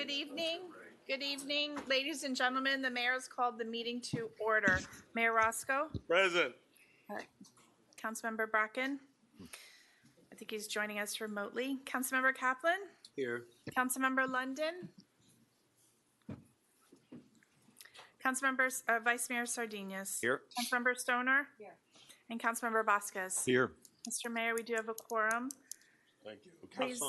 Good evening. Good evening, ladies and gentlemen. The mayor has called the meeting to order. Mayor Roscoe, Present. Councilmember Bracken. I think he's joining us remotely. Councilmember Kaplan, Here. Councilmember London, Vice Mayor Sardinas. Here. Councilmember Stoner. Here. And Councilmember Vasquez. Here. Mr. Mayor, we do have a quorum. Thank you. Please.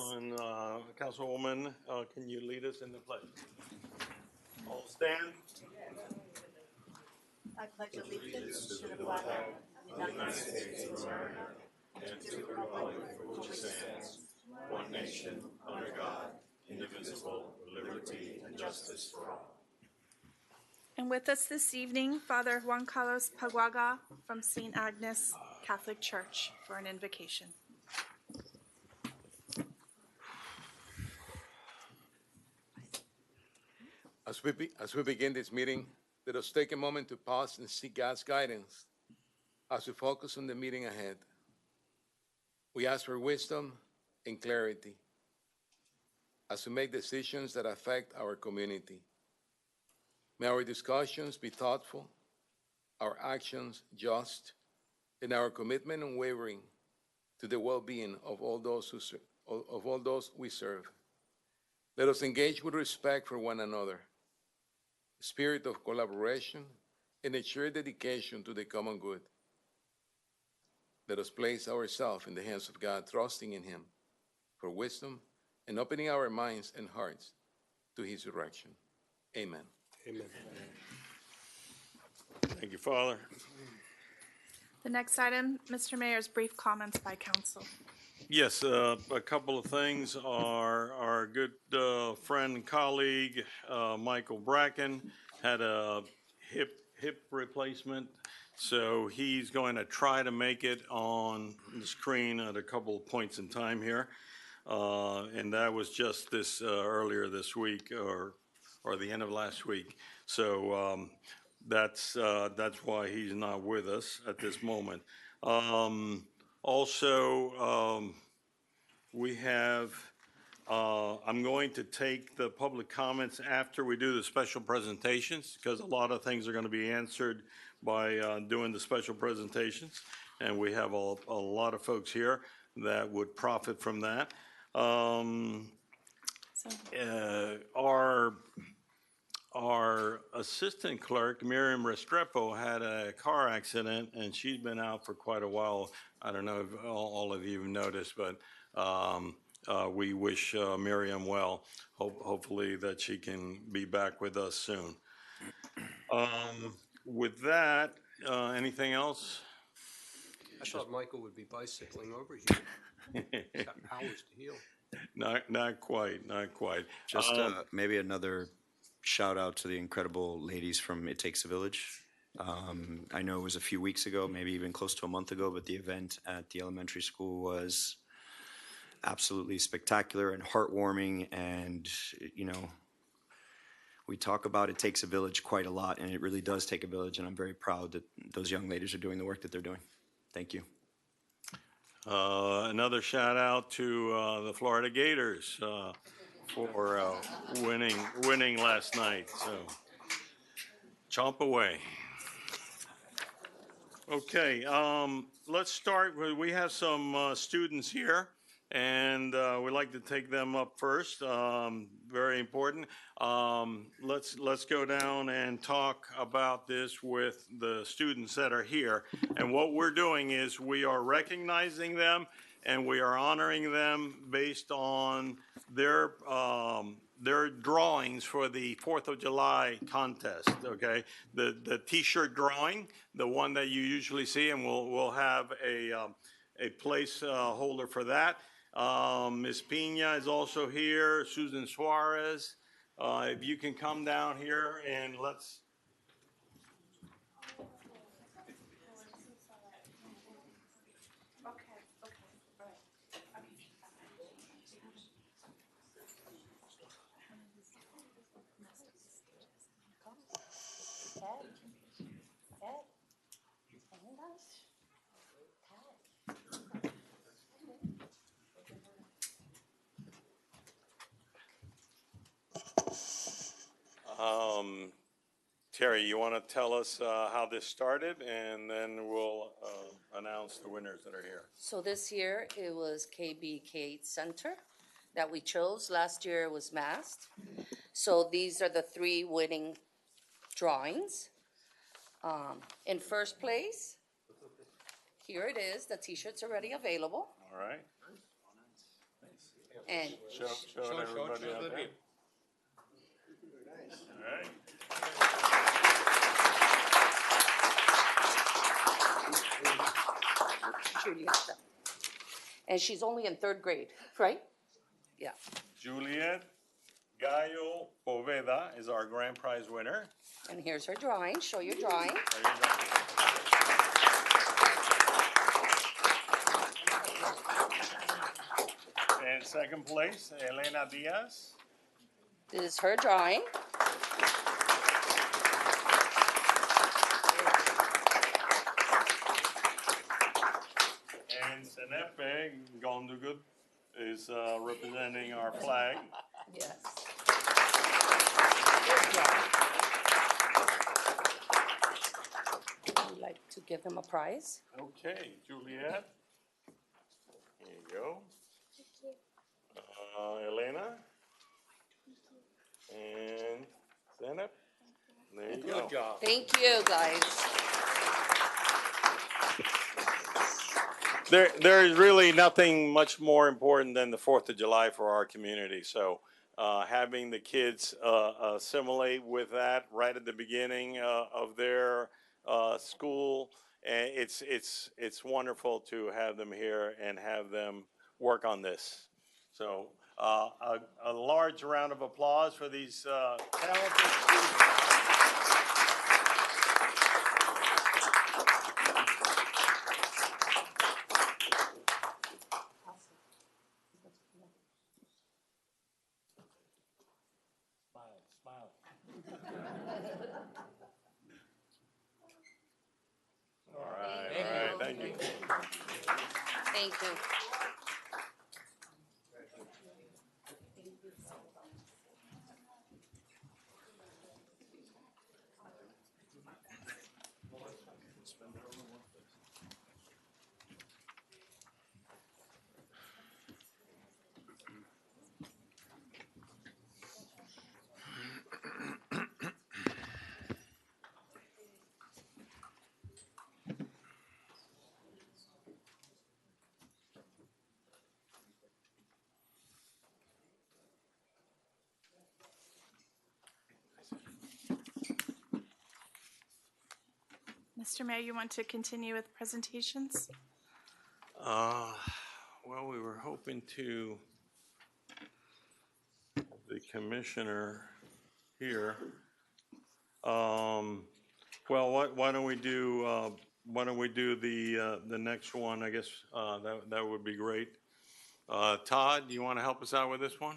Councilwoman, can you lead us in the pledge? All stand. I pledge allegiance to the flag of the United States of America and to the republic for which it stands, one nation, under God, indivisible, with liberty and justice for all. And with us this evening, Father Juan Carlos Paguaga from St. Agnes Catholic Church for an invocation. As we begin this meeting, let us take a moment to pause and seek God's guidance as we focus on the meeting ahead. We ask for wisdom and clarity as we make decisions that affect our community. May our discussions be thoughtful, our actions just, and our commitment unwavering to the well-being of all those we serve. Let us engage with respect for one another, spirit of collaboration, and a shared dedication to the common good. Let us place ourselves in the hands of God, trusting in Him for wisdom and opening our minds and hearts to His direction. Amen. Amen. Thank you, Father. The next item, Mr. Mayor, is brief comments by council. Yes, a couple of things. Our good friend and colleague, Michael Bracken, had a hip replacement, so he's going to try to make it on the screen at a couple of points in time here. And that was just this earlier this week or the end of last week. So that's why he's not with us at this moment. Also, we have, I'm going to take the public comments after we do the special presentations, because a lot of things are going to be answered by doing the special presentations. And we have a lot of folks here that would profit from that. Our assistant clerk, Miriam Restrepo, had a car accident, and she's been out for quite a while. I don't know if all of you have noticed, but we wish Miriam well. Hopefully that she can be back with us soon. With that, anything else? I thought Michael would be bicycling over here. He's got hours to heal. Not quite. Just maybe another shout out to the incredible ladies from It Takes a Village. I know it was a few weeks ago, maybe even close to a month ago, but the event at the elementary school was absolutely spectacular and heartwarming. And, you know, we talk about It Takes a Village quite a lot, and it really does take a village. And I'm very proud that those young ladies are doing the work that they're doing. Thank you. Another shout out to the Florida Gators for winning last night. So chomp away. Okay, let's start. We have some students here, and we'd like to take them up first. Very important. Let's go down and talk about this with the students that are here. And what we're doing is we are recognizing them and we are honoring them based on their drawings for the 4th of July contest, okay? The T-shirt drawing, the one that you usually see, and we'll have a place holder for that. Ms. Pina is also here, Susan Suarez. If you can come down here and let's. Terry, you want to tell us how this started, and then we'll announce the winners that are here. So this year, it was KBK Center that we chose. Last year, it was Mast. So these are the three winning drawings. In first place, here it is. The T-shirt's already available. All right? And Show it everybody out there. All right. Julieta. And she's only in third grade, right? Yeah. Juliet Gallo Poveda is our grand prize winner. And here's her drawing. Show your drawing. There you go. And second place, Elena Diaz. This is her drawing. And Senepe Gondugut is representing our flag. Yes. Good job. Would you like to give him a prize? Okay, Juliet. Here you go. Elena. And Zenep. There you go. Good job. Thank you, guys. There is really nothing much more important than the 4th of July for our community. So having the kids assimilate with that right at the beginning of their school, and it's wonderful to have them here and have them work on this. So a large round of applause for these talented students. Smile. All right, thank you. Thank you. Mr. Mayor, you want to continue with presentations? Well, we were hoping to, the commissioner here. Well, why don't we do the next one? I guess that would be great. Todd, you want to help us out with this one?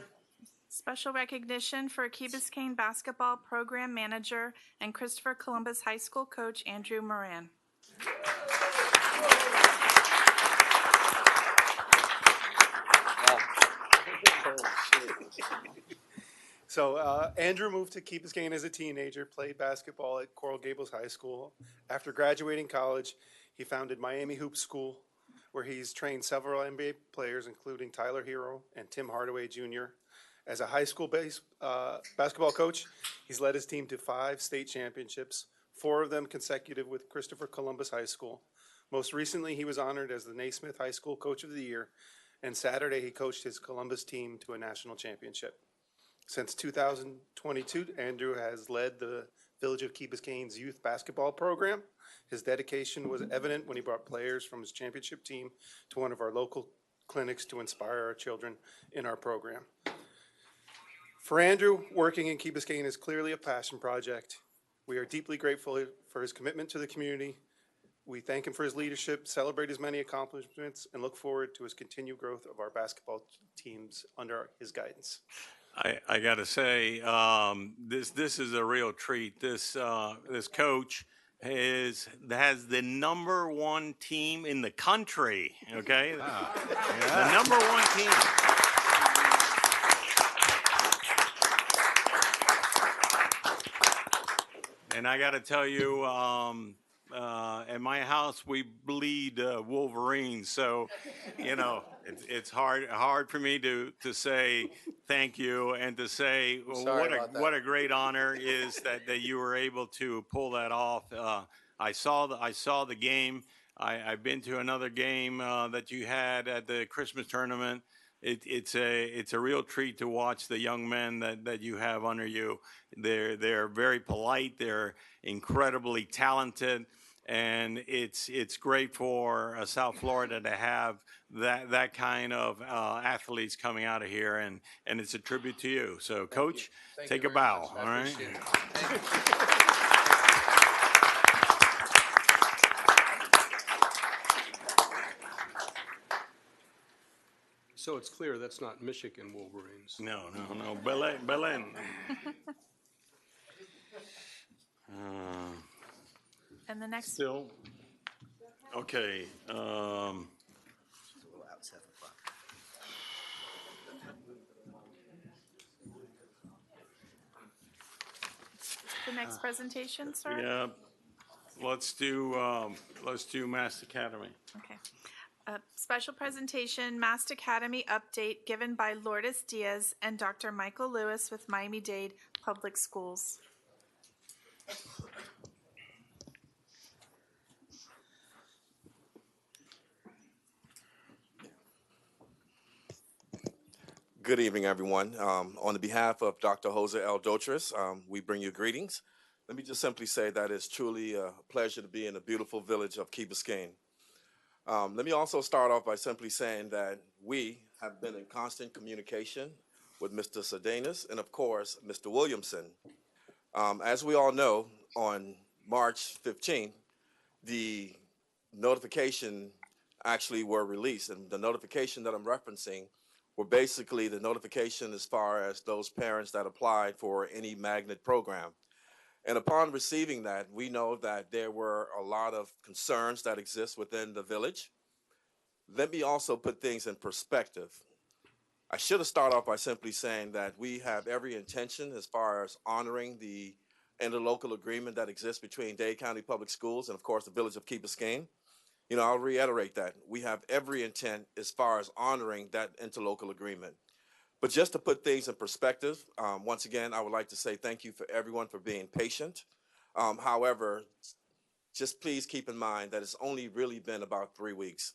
Special recognition for Key Biscayne basketball program manager and Christopher Columbus High School coach Andrew Moran. So Andrew moved to Key Biscayne as a teenager, played basketball at Coral Gables High School. After graduating college, he founded Miami Hoop School, where he's trained several NBA players, including Tyler Hero and Tim Hardaway Jr. As a high school basketball coach, he's led his team to 5 state championships, 4 of them consecutive with Christopher Columbus High School. Most recently, he was honored as the Naismith High School Coach of the Year, and Saturday he coached his Columbus team to a national championship. Since 2022, Andrew has led the Village of Key Biscayne's youth basketball program. His dedication was evident when he brought players from his championship team to one of our local clinics to inspire our children in our program. For Andrew, working in Key Biscayne is clearly a passion project. We are deeply grateful for his commitment to the community. We thank him for his leadership, celebrate his many accomplishments, and look forward to his continued growth of our basketball teams under his guidance. I got to say, this is a real treat. This coach has the #1 team in the country. Okay, the #1 team. And I got to tell you, at my house we bleed Wolverines, so you know it's hard for me to say thank you and to say sorry about that. what a great honor is that you were able to pull that off. I saw the game. I've been to another game that you had at the Christmas tournament. It's a real treat to watch the young men that you have under you. They're very polite. They're incredibly talented, and it's great for South Florida to have that kind of athletes coming out of here, and it's a tribute to you. So, Coach, Thank take you a very bow. much. I All right. appreciate it. Thank you. So it's clear that's not Michigan Wolverines. No, Belen. And the next, Still, okay. the next presentation, sir? Yeah, let's do Mass Academy. Okay. Special presentation, Mast Academy update given by Lourdes Diaz and Dr. Michael Lewis with Miami-Dade Public Schools. Good evening, everyone. On the behalf of Dr. Jose L. Dotris, we bring you greetings. Let me just simply say that it's truly a pleasure to be in the beautiful village of Key Biscayne. Let me also start off by simply saying that we have been in constant communication with Mr. Sedanis and, of course, Mr. Williamson. As we all know, on March 15th, the notification actually were released, and the notification that I'm referencing were basically the notification as far as those parents that applied for any magnet program. And upon receiving that, we know that there were a lot of concerns that exist within the village. Let me also put things in perspective. I should have started off by simply saying that we have every intention as far as honoring the interlocal agreement that exists between Dade County Public Schools and, of course, the village of Key Biscayne. You know, I'll reiterate that. We have every intent as far as honoring that interlocal agreement. But just to put things in perspective, once again, I would like to say thank you for everyone for being patient. However, just please keep in mind that it's only really been about 3 weeks.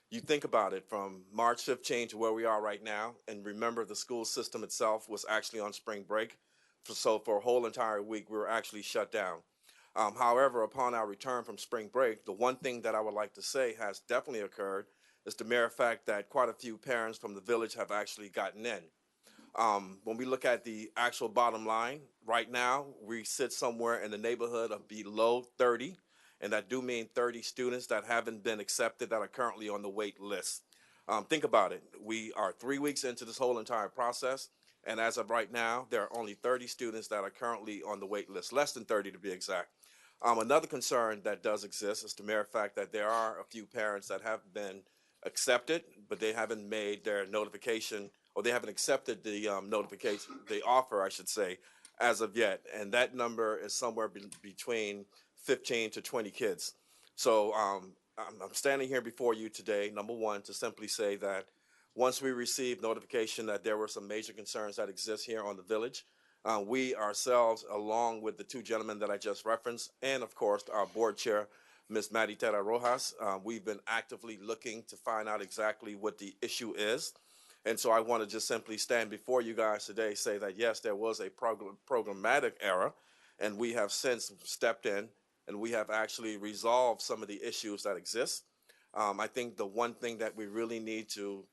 You think about it, from March 15 to where we are right now, and remember the school system itself was actually on spring break. So for a whole entire week, we were actually shut down. However, upon our return from spring break, the one thing that I would like to say has definitely occurred is the mere fact that quite a few parents from the village have actually gotten in. When we look at the actual bottom line, right now, we sit somewhere in the neighborhood of below 30, and that do mean 30 students that haven't been accepted that are currently on the wait list. Think about it. We are 3 weeks into this whole entire process, and as of right now, there are only 30 students that are currently on the wait list, less than 30 to be exact. Another concern that does exist is the mere fact that there are a few parents that have been accepted, but they haven't made their notification, or they haven't accepted the notification, the offer, I should say, as of yet. And that number is somewhere between 15 to 20 kids. So I'm standing here before you today, number one, to simply say that once we received notification that there were some major concerns that exist here on the village, we ourselves, along with the two gentlemen that I just referenced, and of course our board chair, Ms. Maritera Rojas, we've been actively looking to find out exactly what the issue is. And so I want to just simply stand before you guys today, say that yes, there was a programmatic error, and we have since stepped in and we have actually resolved some of the issues that exist. I think the one thing that we really need to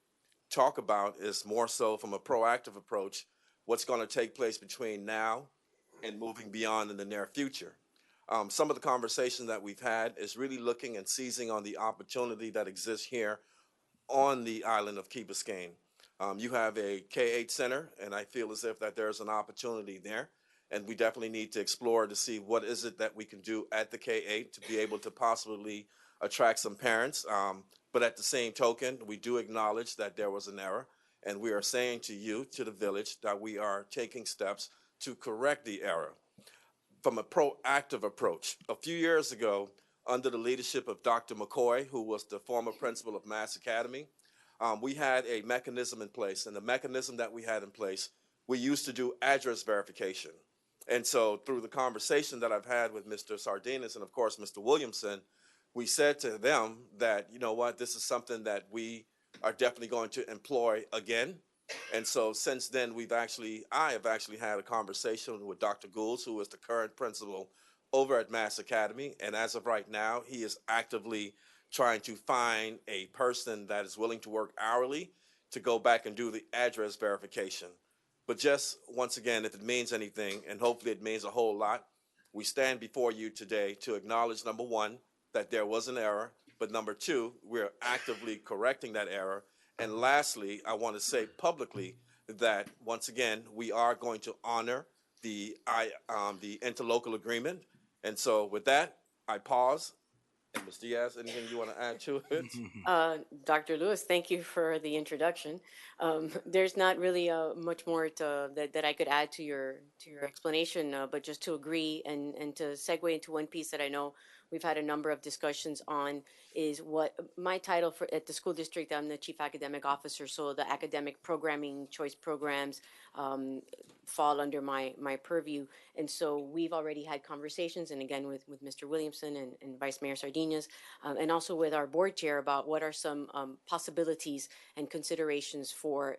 talk about is more so from a proactive approach, what's going to take place between now and moving beyond in the near future. Some of the conversation that we've had is really looking and seizing on the opportunity that exists here on the island of Key Biscayne. You have a K-8 center, and I feel as if that there's an opportunity there, and we definitely need to explore to see what is it that we can do at the K-8 to be able to possibly attract some parents. But at the same token, we do acknowledge that there was an error, and we are saying to you, to the village, that we are taking steps to correct the error. from a proactive approach. A few years ago, under the leadership of Dr. McCoy, who was the former principal of Mass Academy, we had a mechanism in place. And the mechanism that we had in place, we used to do address verification. And so through the conversation that I've had with Mr. Sardinas and, of course, Mr. Williamson, we said to them that, you know what, this is something that we are definitely going to employ again. And so since then, I have actually had a conversation with Dr. Goulds, who is the current principal over at Mass Academy. And as of right now, he is actively trying to find a person that is willing to work hourly to go back and do the address verification. But just once again, if it means anything, and hopefully it means a whole lot, we stand before you today to acknowledge, number one, that there was an error, but number two, we're actively correcting that error. And lastly, I want to say publicly that once again, we are going to honor the interlocal agreement. And so with that, I pause. And Ms. Diaz, anything you want to add to it? Dr. Lewis, thank you for the introduction. There's not really much more that I could add to your explanation, but just to agree and to segue into one piece that I know we've had a number of discussions on is what my title at the school district. I'm the chief academic officer, so the academic programming choice programs fall under my purview. And so we've already had conversations, and again with Mr. Williamson and Vice Mayor Sardinas, and also with our board chair about what are some possibilities and considerations for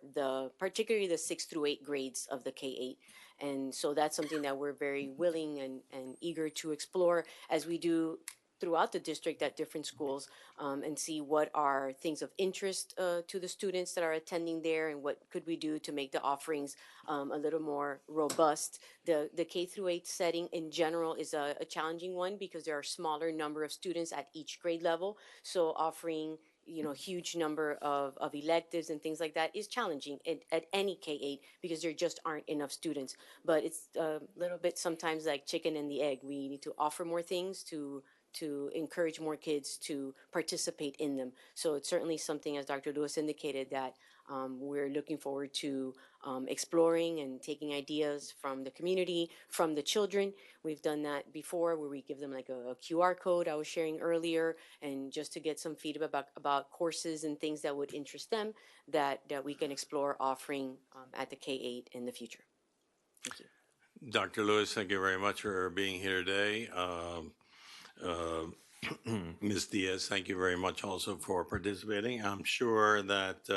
particularly the 6th through 8th grades of the K-8. And so that's something that we're very willing and eager to explore as we do throughout the district at different schools, and see what are things of interest to the students that are attending there, and what could we do to make the offerings a little more robust. The K through 8 setting in general is a challenging one because there are smaller number of students at each grade level. So offering huge number of electives and things like that is challenging at any K-8 because there just aren't enough students. But it's a little bit sometimes like chicken and the egg. We need to offer more things to encourage more kids to participate in them. So it's certainly something, as Dr. Lewis indicated, that we're looking forward to exploring and taking ideas from the community, from the children. We've done that before where we give them like a QR code I was sharing earlier, and just to get some feedback about courses and things that would interest them that we can explore offering at the K-8 in the future. Thank you. Dr. Lewis, thank you very much for being here today. Ms. Diaz, thank you very much also for participating. I'm sure that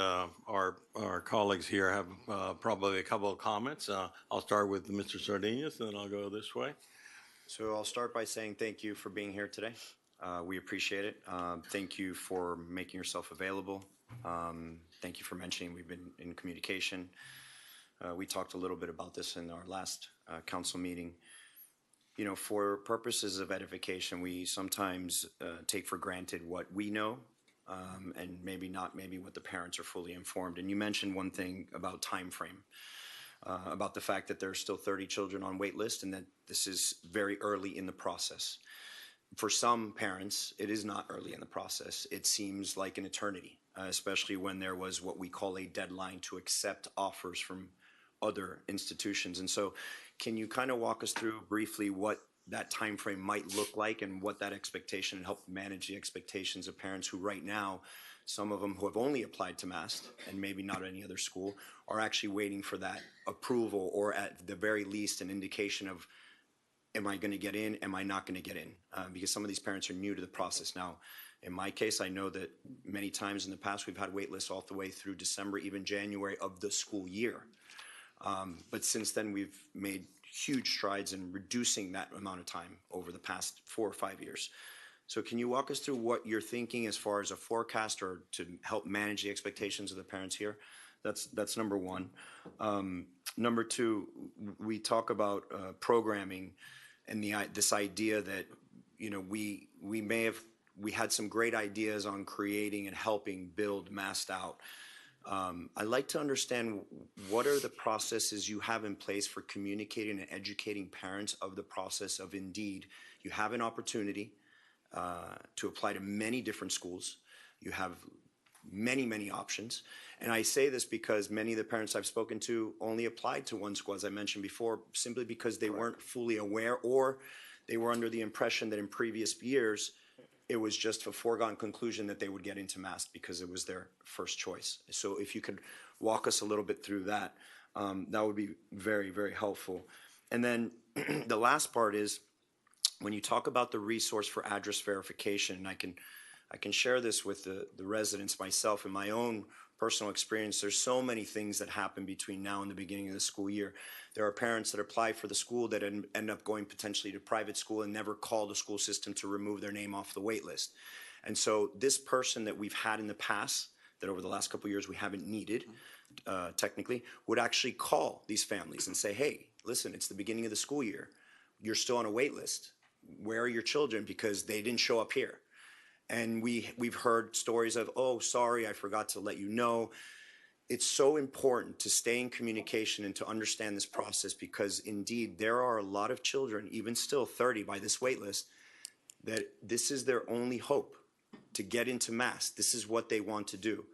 our colleagues here have probably a couple of comments. I'll start with Mr. Sardinas, and then I'll go this way. So I'll start by saying thank you for being here today. We appreciate it. Thank you for making yourself available. Thank you for mentioning we've been in communication. We talked a little bit about this in our last council meeting. For purposes of edification, we sometimes take for granted what we know, and maybe what the parents are fully informed. And you mentioned one thing about time frame, about the fact that there are still 30 children on wait list, and that this is very early in the process. For some parents, it is not early in the process. It seems like an eternity, especially when there was what we call a deadline to accept offers from other institutions. And so can you kind of walk us through briefly what that time frame might look like, and what that expectation, and help manage the expectations of parents who right now, some of them who have only applied to MAST and maybe not any other school, are actually waiting for that approval, or at the very least an indication of, am I going to get in? Am I not going to get in? Because some of these parents are new to the process. Now, in my case, I know that many times in the past we've had wait lists all the way through December, even January of the school year. But since then, we've made huge strides in reducing that amount of time over the past 4 or 5 years. So can you walk us through what you're thinking as far as a forecast, or to help manage the expectations of the parents here? That's number one. Number two, we talk about programming and this idea that we had some great ideas on creating and helping build MAST out. I'd like to understand, what are the processes you have in place for communicating and educating parents of the process of, indeed, you have an opportunity to apply to many different schools. You have many, many options. And I say this because many of the parents I've spoken to only applied to one school, as I mentioned before, simply because they weren't fully aware, or they were under the impression that in previous years, it was just a foregone conclusion that they would get into Mast because it was their first choice. So if you could walk us a little bit through that, that would be very, very helpful. And then the last part is, when you talk about the resource for address verification, and I can share this with the residents myself in my own personal experience. There's so many things that happen between now and the beginning of the school year. There are parents that apply for the school that end up going potentially to private school and never call the school system to remove their name off the wait list. And so this person that we've had in the past, that over the last couple of years we haven't needed, technically, would actually call these families and say, hey, listen, it's the beginning of the school year. You're still on a wait list. Where are your children? Because they didn't show up here. And we've heard stories of, oh, sorry, I forgot to let you know. It's so important to stay in communication and to understand this process, because indeed there are a lot of children, even still 30 by this wait list, that this is their only hope to get into Mast. This is what they want to do.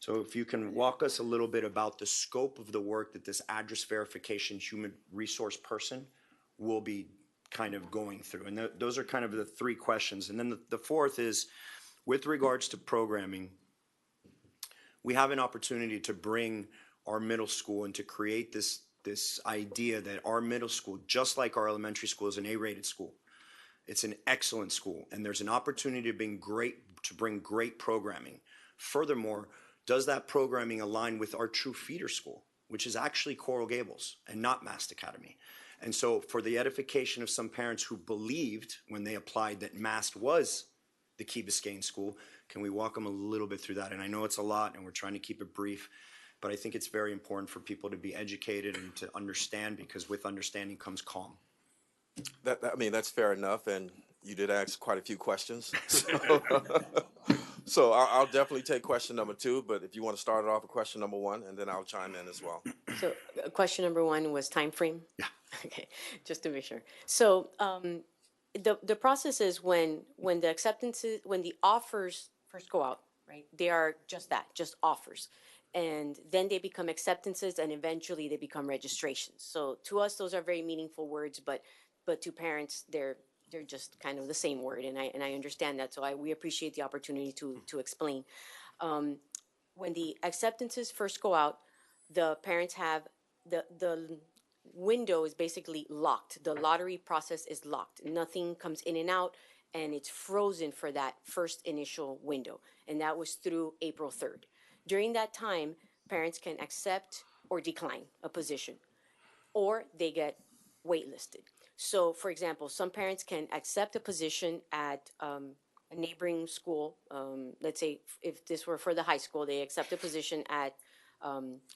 So if you can walk us a little bit about the scope of the work that this address verification human resource person will be kind of going through. And those are kind of the three questions. And then the fourth is, with regards to programming, we have an opportunity to bring our middle school and to create this idea that our middle school, just like our elementary school, is an A-rated school. It's an excellent school, and there's an opportunity to bring great programming. Furthermore, does that programming align with our true feeder school, which is actually Coral Gables and not Mast Academy? And so for the edification of some parents who believed when they applied that Mast was the Key Biscayne school, can we walk them a little bit through that? And I know it's a lot and we're trying to keep it brief, but I think it's very important for people to be educated and to understand, because with understanding comes calm. I mean, that's fair enough, and you did ask quite a few questions. So I'll definitely take question number 2, but if you want to start it off with question number 1, and then I'll chime in as well. So question number 1 was time frame? Yeah. Okay, just to be sure. So the process is when the acceptances, when the offers first go out, right? They are just that, just offers. And then they become acceptances, and eventually they become registrations. So to us, those are very meaningful words, but to parents, they're just kind of the same word, and I understand that. So we appreciate the opportunity to explain. When the acceptances first go out, the parents have the window is basically locked. The lottery process is locked. Nothing comes in and out, and it's frozen for that first initial window, and that was through April 3rd. During that time, parents can accept or decline a position, or they get waitlisted. So, for example, some parents can accept a position at a neighboring school. Let's say if this were for the high school, they accept a position at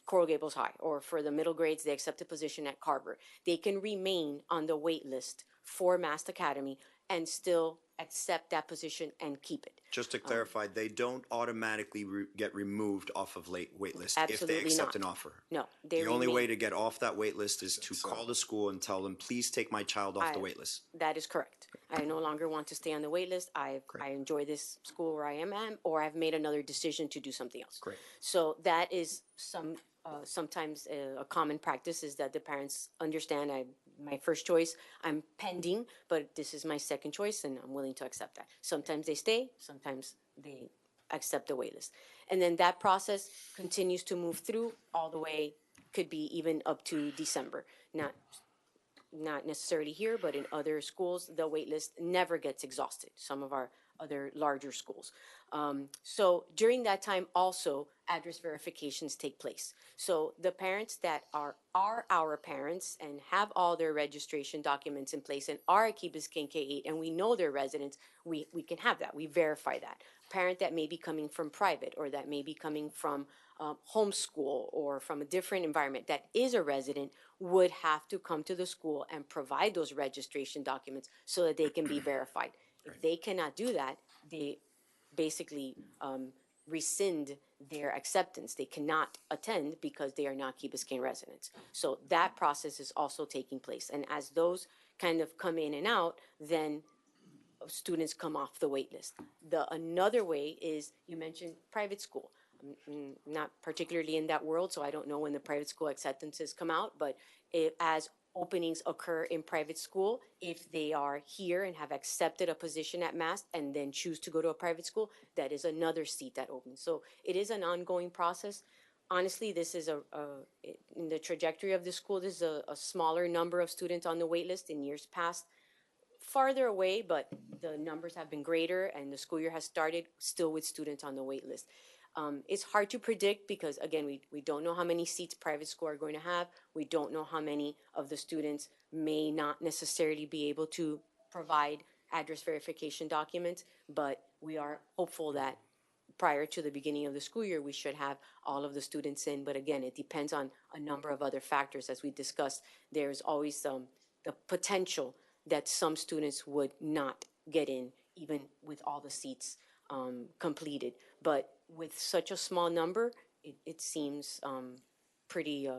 Coral Gables High, or for the middle grades, they accept a position at Carver. They can remain on the wait list for Mast Academy and still accept that position and keep it. Just to clarify, they don't automatically get removed off of wait list if Absolutely they accept not. an offer. No, they The only remain. way to get off that wait list is to call the school and tell them, please take my child off the wait list. That is correct. I no longer want to stay on the wait list. I enjoy this school where I am at, or I've made another decision to do something else. Great. So that is sometimes a common practice, is that the parents understand my first choice, I'm pending, but this is my second choice, and I'm willing to accept that. Sometimes they stay, sometimes they accept the wait list. And then that process continues to move through all the way, could be even up to December. Not necessarily here, but in other schools, the wait list never gets exhausted, some of our other larger schools. So during that time also, address verifications take place. So the parents that are our parents and have all their registration documents in place and are at Key Biscayne K-8 and we know their residents, we can have that, we verify that. Parent that may be coming from private, or that may be coming from homeschool or from a different environment that is a resident, would have to come to the school and provide those registration documents so that they can be verified. If they cannot do that, they basically rescind their acceptance. They cannot attend because they are not Key Biscayne residents. So that process is also taking place. And as those kind of come in and out, then students come off the wait list. Another way is, you mentioned private school. I'm not particularly in that world, so I don't know when the private school acceptances come out, but as openings occur in private school, if they are here and have accepted a position at Mast and then choose to go to a private school, that is another seat that opens. So it is an ongoing process. Honestly, this is in the trajectory of the school, this is a smaller number of students on the wait list. In years past, farther away, but the numbers have been greater and the school year has started still with students on the wait list. It's hard to predict because, again, we don't know how many seats private school are going to have. We don't know how many of the students may not necessarily be able to provide address verification documents, but we are hopeful that prior to the beginning of the school year, we should have all of the students in. But again, it depends on a number of other factors. As we discussed, there's always the potential that some students would not get in, even with all the seats completed. But with such a small number, it seems pretty,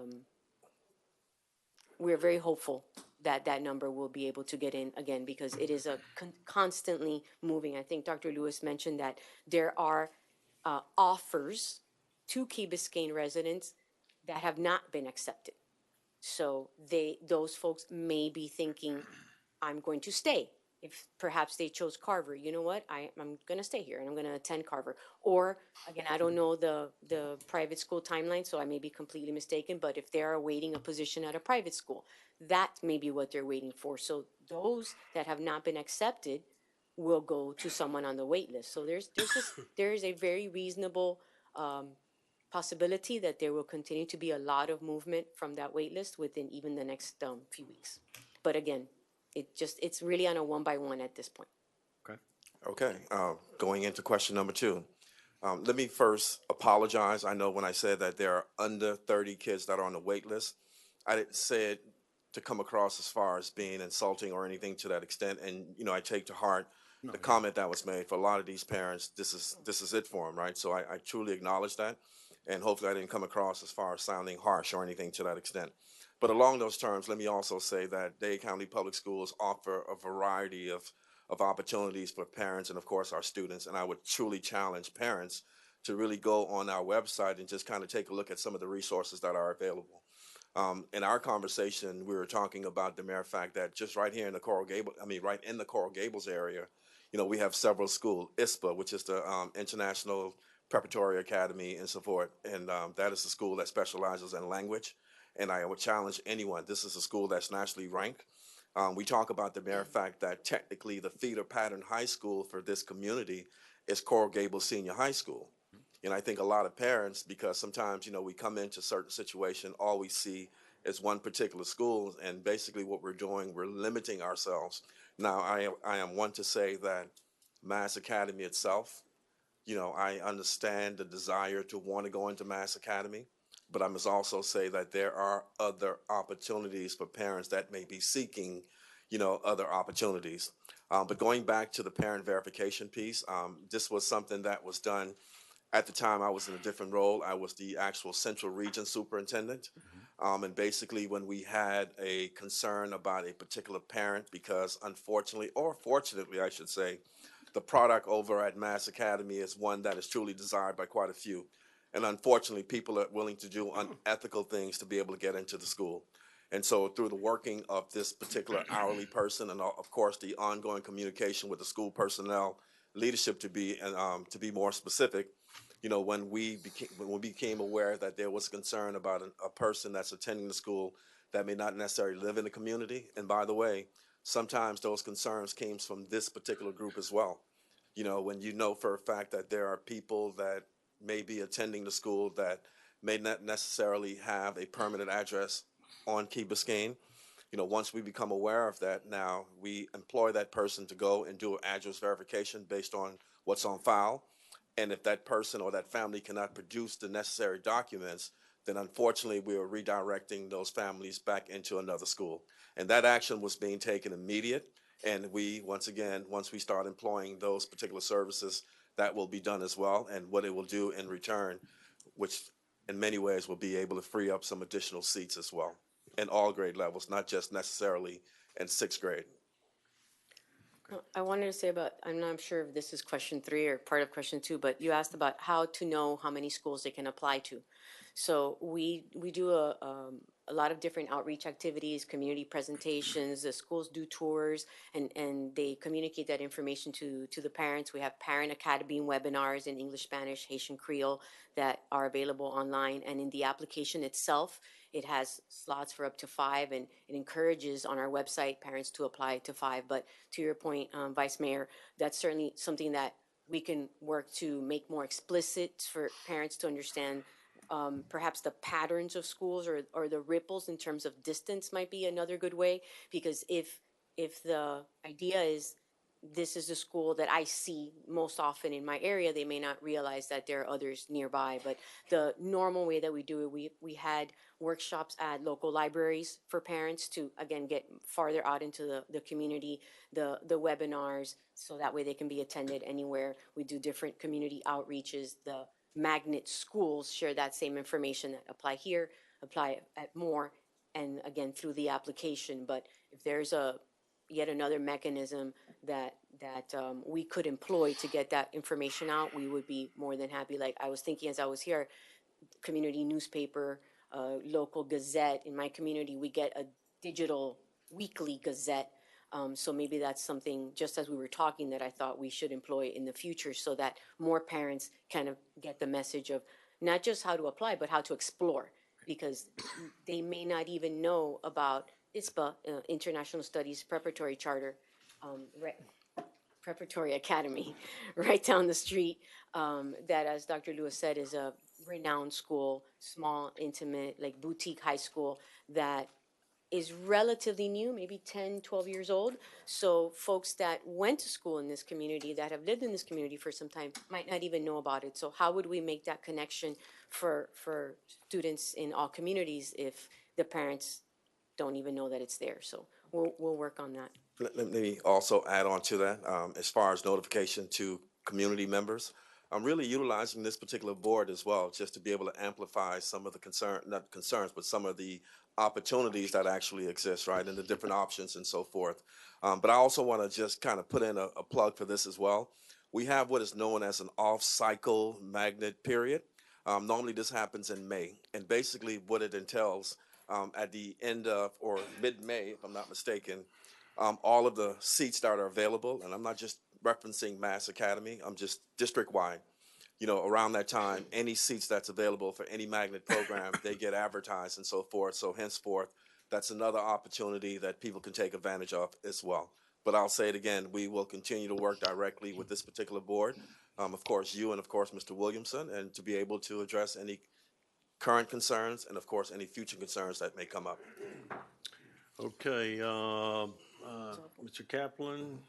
we're very hopeful that that number will be able to get in again, because it is a constantly moving. I think Dr. Lewis mentioned that there are offers to Key Biscayne residents that have not been accepted. So those folks may be thinking, I'm going to stay. If perhaps they chose Carver, you know what, I'm going to stay here and I'm going to attend Carver. Or, again, I don't know the private school timeline, so I may be completely mistaken, but if they are awaiting a position at a private school, that may be what they're waiting for. So those that have not been accepted will go to someone on the wait list. So there is a very reasonable possibility that there will continue to be a lot of movement from that wait list within even the next few weeks. But again, it's really on a one by one at this point. Okay, going into question number 2. Let me first apologize. I know when I said that there are under 30 kids that are on the wait list, I didn't say it to come across as far as being insulting or anything to that extent. And, I take to heart the comment that was made. For a lot of these parents, this is it for them, right? So I truly acknowledge that. And hopefully I didn't come across as far as sounding harsh or anything to that extent. But along those terms, let me also say that Dade County Public Schools offer a variety of opportunities for parents and, of course, our students. And I would truly challenge parents to really go on our website and just kind of take a look at some of the resources that are available. In our conversation, we were talking about the mere fact that just right here in the Coral Gables area, we have several schools. ISPA, which is the International Preparatory Academy in support, and that is the school that specializes in language. And I would challenge anyone, this is a school that's nationally ranked. We talk about the mere fact that technically the feeder pattern high school for this community is Coral Gables Senior High School. And I think a lot of parents, because sometimes, we come into certain situation, all we see is one particular school, and basically what we're doing, we're limiting ourselves. Now, I am one to say that Mast Academy itself, I understand the desire to want to go into Mast Academy. But I must also say that there are other opportunities for parents that may be seeking, other opportunities. But going back to the parent verification piece, this was something that was done at the time. I was in a different role. I was the actual Central Region Superintendent. And basically when we had a concern about a particular parent, because unfortunately, or fortunately, I should say, the product over at Mast Academy is one that is truly desired by quite a few. And unfortunately, people are willing to do unethical things to be able to get into the school. And so through the working of this particular hourly person and, of course, the ongoing communication with the school personnel leadership to be more specific, when we became aware that there was concern about a person that's attending the school that may not necessarily live in the community. And by the way, sometimes those concerns came from this particular group as well. When for a fact that there are people that may be attending the school that may not necessarily have a permanent address on Key Biscayne. Once we become aware of that, now we employ that person to go and do an address verification based on what's on file. And if that person or that family cannot produce the necessary documents, then unfortunately we are redirecting those families back into another school. And that action was being taken immediate. And once we start employing those particular services, that will be done as well. And what it will do in return, which in many ways will be able to free up some additional seats as well in all grade levels, not just necessarily in 6th grade. I wanted to say about, I'm not sure if this is question 3 or part of question 2, but you asked about how to know how many schools they can apply to. So we do a lot of different outreach activities, community presentations, the schools do tours, and they communicate that information to the parents. We have Parent Academy webinars in English, Spanish, Haitian Creole that are available online. And in the application itself, it has slots for up to 5, and it encourages on our website parents to apply to 5. But to your point, Vice Mayor, that's certainly something that we can work to make more explicit for parents to understand. Perhaps the patterns of schools or the ripples in terms of distance might be another good way, because if the idea is this is the school that I see most often in my area, they may not realize that there are others nearby. But the normal way that we do it, we had workshops at local libraries for parents to, again, get farther out into the community, the webinars, so that way they can be attended anywhere. We do different community outreaches. The magnet schools share that same information that apply here, apply at more, and again, through the application. But if there's yet another mechanism that we could employ to get that information out, we would be more than happy. Like I was thinking as I was here, community newspaper, local gazette. In my community, we get a digital weekly gazette. So maybe that's something, just as we were talking, that I thought we should employ in the future, so that more parents kind of get the message of not just how to apply, but how to explore, because they may not even know about ISPA, International Studies Preparatory Charter, Preparatory Academy, right down the street, that, as Dr. Lewis said, is a renowned school, small, intimate, like boutique high school that is relatively new, maybe 10, 12 years old. So folks that went to school in this community, that have lived in this community for some time, might not even know about it. So how would we make that connection for students in all communities if the parents don't even know that it's there? So we'll work on that. Let me also add on to that, as far as notification to community members. I'm really utilizing this particular board as well, just to be able to amplify some of the not concerns, but some of the opportunities that actually exist, right, and the different options and so forth. But I also want to just kind of put in a plug for this as well. We have what is known as an off-cycle magnet period. Normally this happens in May, and basically what it entails at the end of, or mid-May, if I'm not mistaken, all of the seats that are available, and I'm not just referencing Mass Academy, I'm just district-wide. You know, around that time, any seats that's available for any magnet program, they get advertised and so forth. So henceforth, that's another opportunity that people can take advantage of as well. But I'll say it again, we will continue to work directly with this particular board. Of course, you and of course, Mr. Williamson, and to be able to address any current concerns and of course, any future concerns that may come up. Okay, Mr. Kaplan,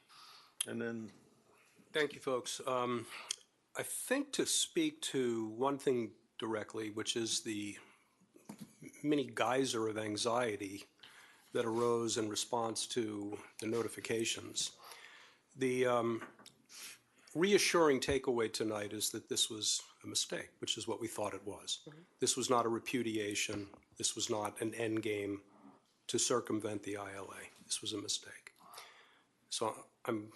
and then Thank you, folks. I think to speak to one thing directly, which is the mini geyser of anxiety that arose in response to the notifications. The reassuring takeaway tonight is that this was a mistake, which is what we thought it was. This was not a repudiation. This was not an end game to circumvent the ILA. This was a mistake. So I'm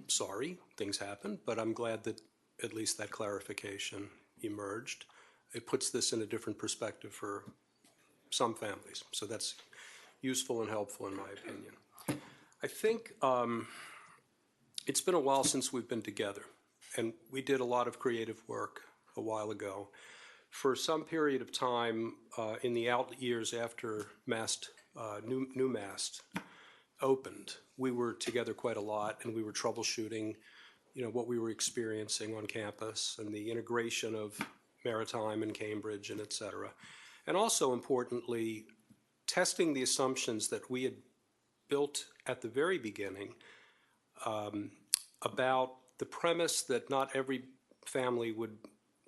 sorry, things happened, but I'm glad that at least that clarification emerged. It puts this in a different perspective for some families. So that's useful and helpful in my opinion. I think it's been a while since we've been together, and we did a lot of creative work a while ago. For some period of time in the out years after New Mast opened, we were together quite a lot, and we were troubleshooting, you know, what we were experiencing on campus and the integration of Maritime and Cambridge and et cetera. And also importantly, testing the assumptions that we had built at the very beginning about the premise that not every family would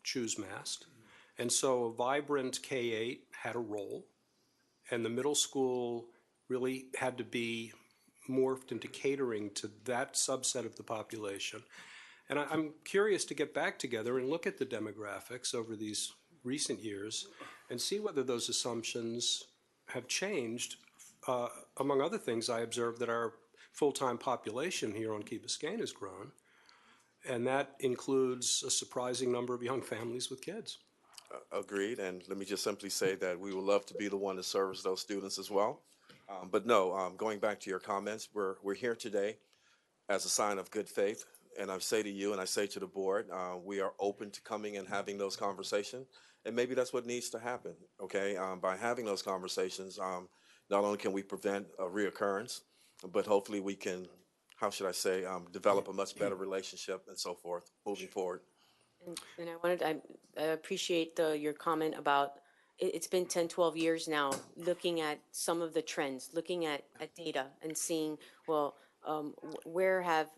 choose Mast. And so a vibrant K-8 had a role, and the middle school really had to be morphed into catering to that subset of the population. And I'm curious to get back together and look at the demographics over these recent years and see whether those assumptions have changed. Among other things, I observed that our full-time population here on Key Biscayne has grown, and that includes a surprising number of young families with kids. Agreed, and let me just simply say that we would love to be the one to service those students as well. But no, going back to your comments, we're here today as a sign of good faith, and I say to you and I say to the board, we are open to coming and having those conversations, and maybe that's what needs to happen, okay? By having those conversations, not only can we prevent a reoccurrence, but hopefully we can, how should I say, develop a much better relationship and so forth moving forward. And I appreciate your comment about, it's been 10, 12 years now, looking at some of the trends, looking at data and seeing, well, where have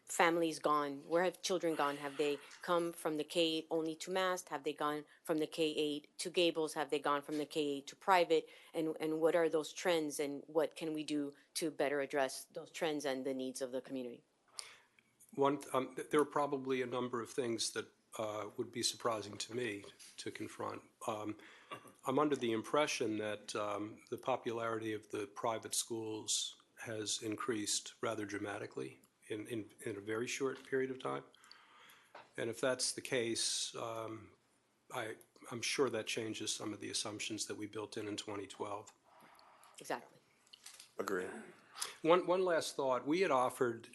families gone? Where have children gone? Have they come from the K only to Mast? Have they gone from the K-8 to Gables? Have they gone from the K-8 to private? And what are those trends, and what can we do to better address those trends and the needs of the community? There are probably a number of things that would be surprising to me to confront. I'm under the impression that the popularity of the private schools has increased rather dramatically in a very short period of time. And if that's the case, I'm sure that changes some of the assumptions that we built in 2012. Exactly. Agreed. One last thought. We had offered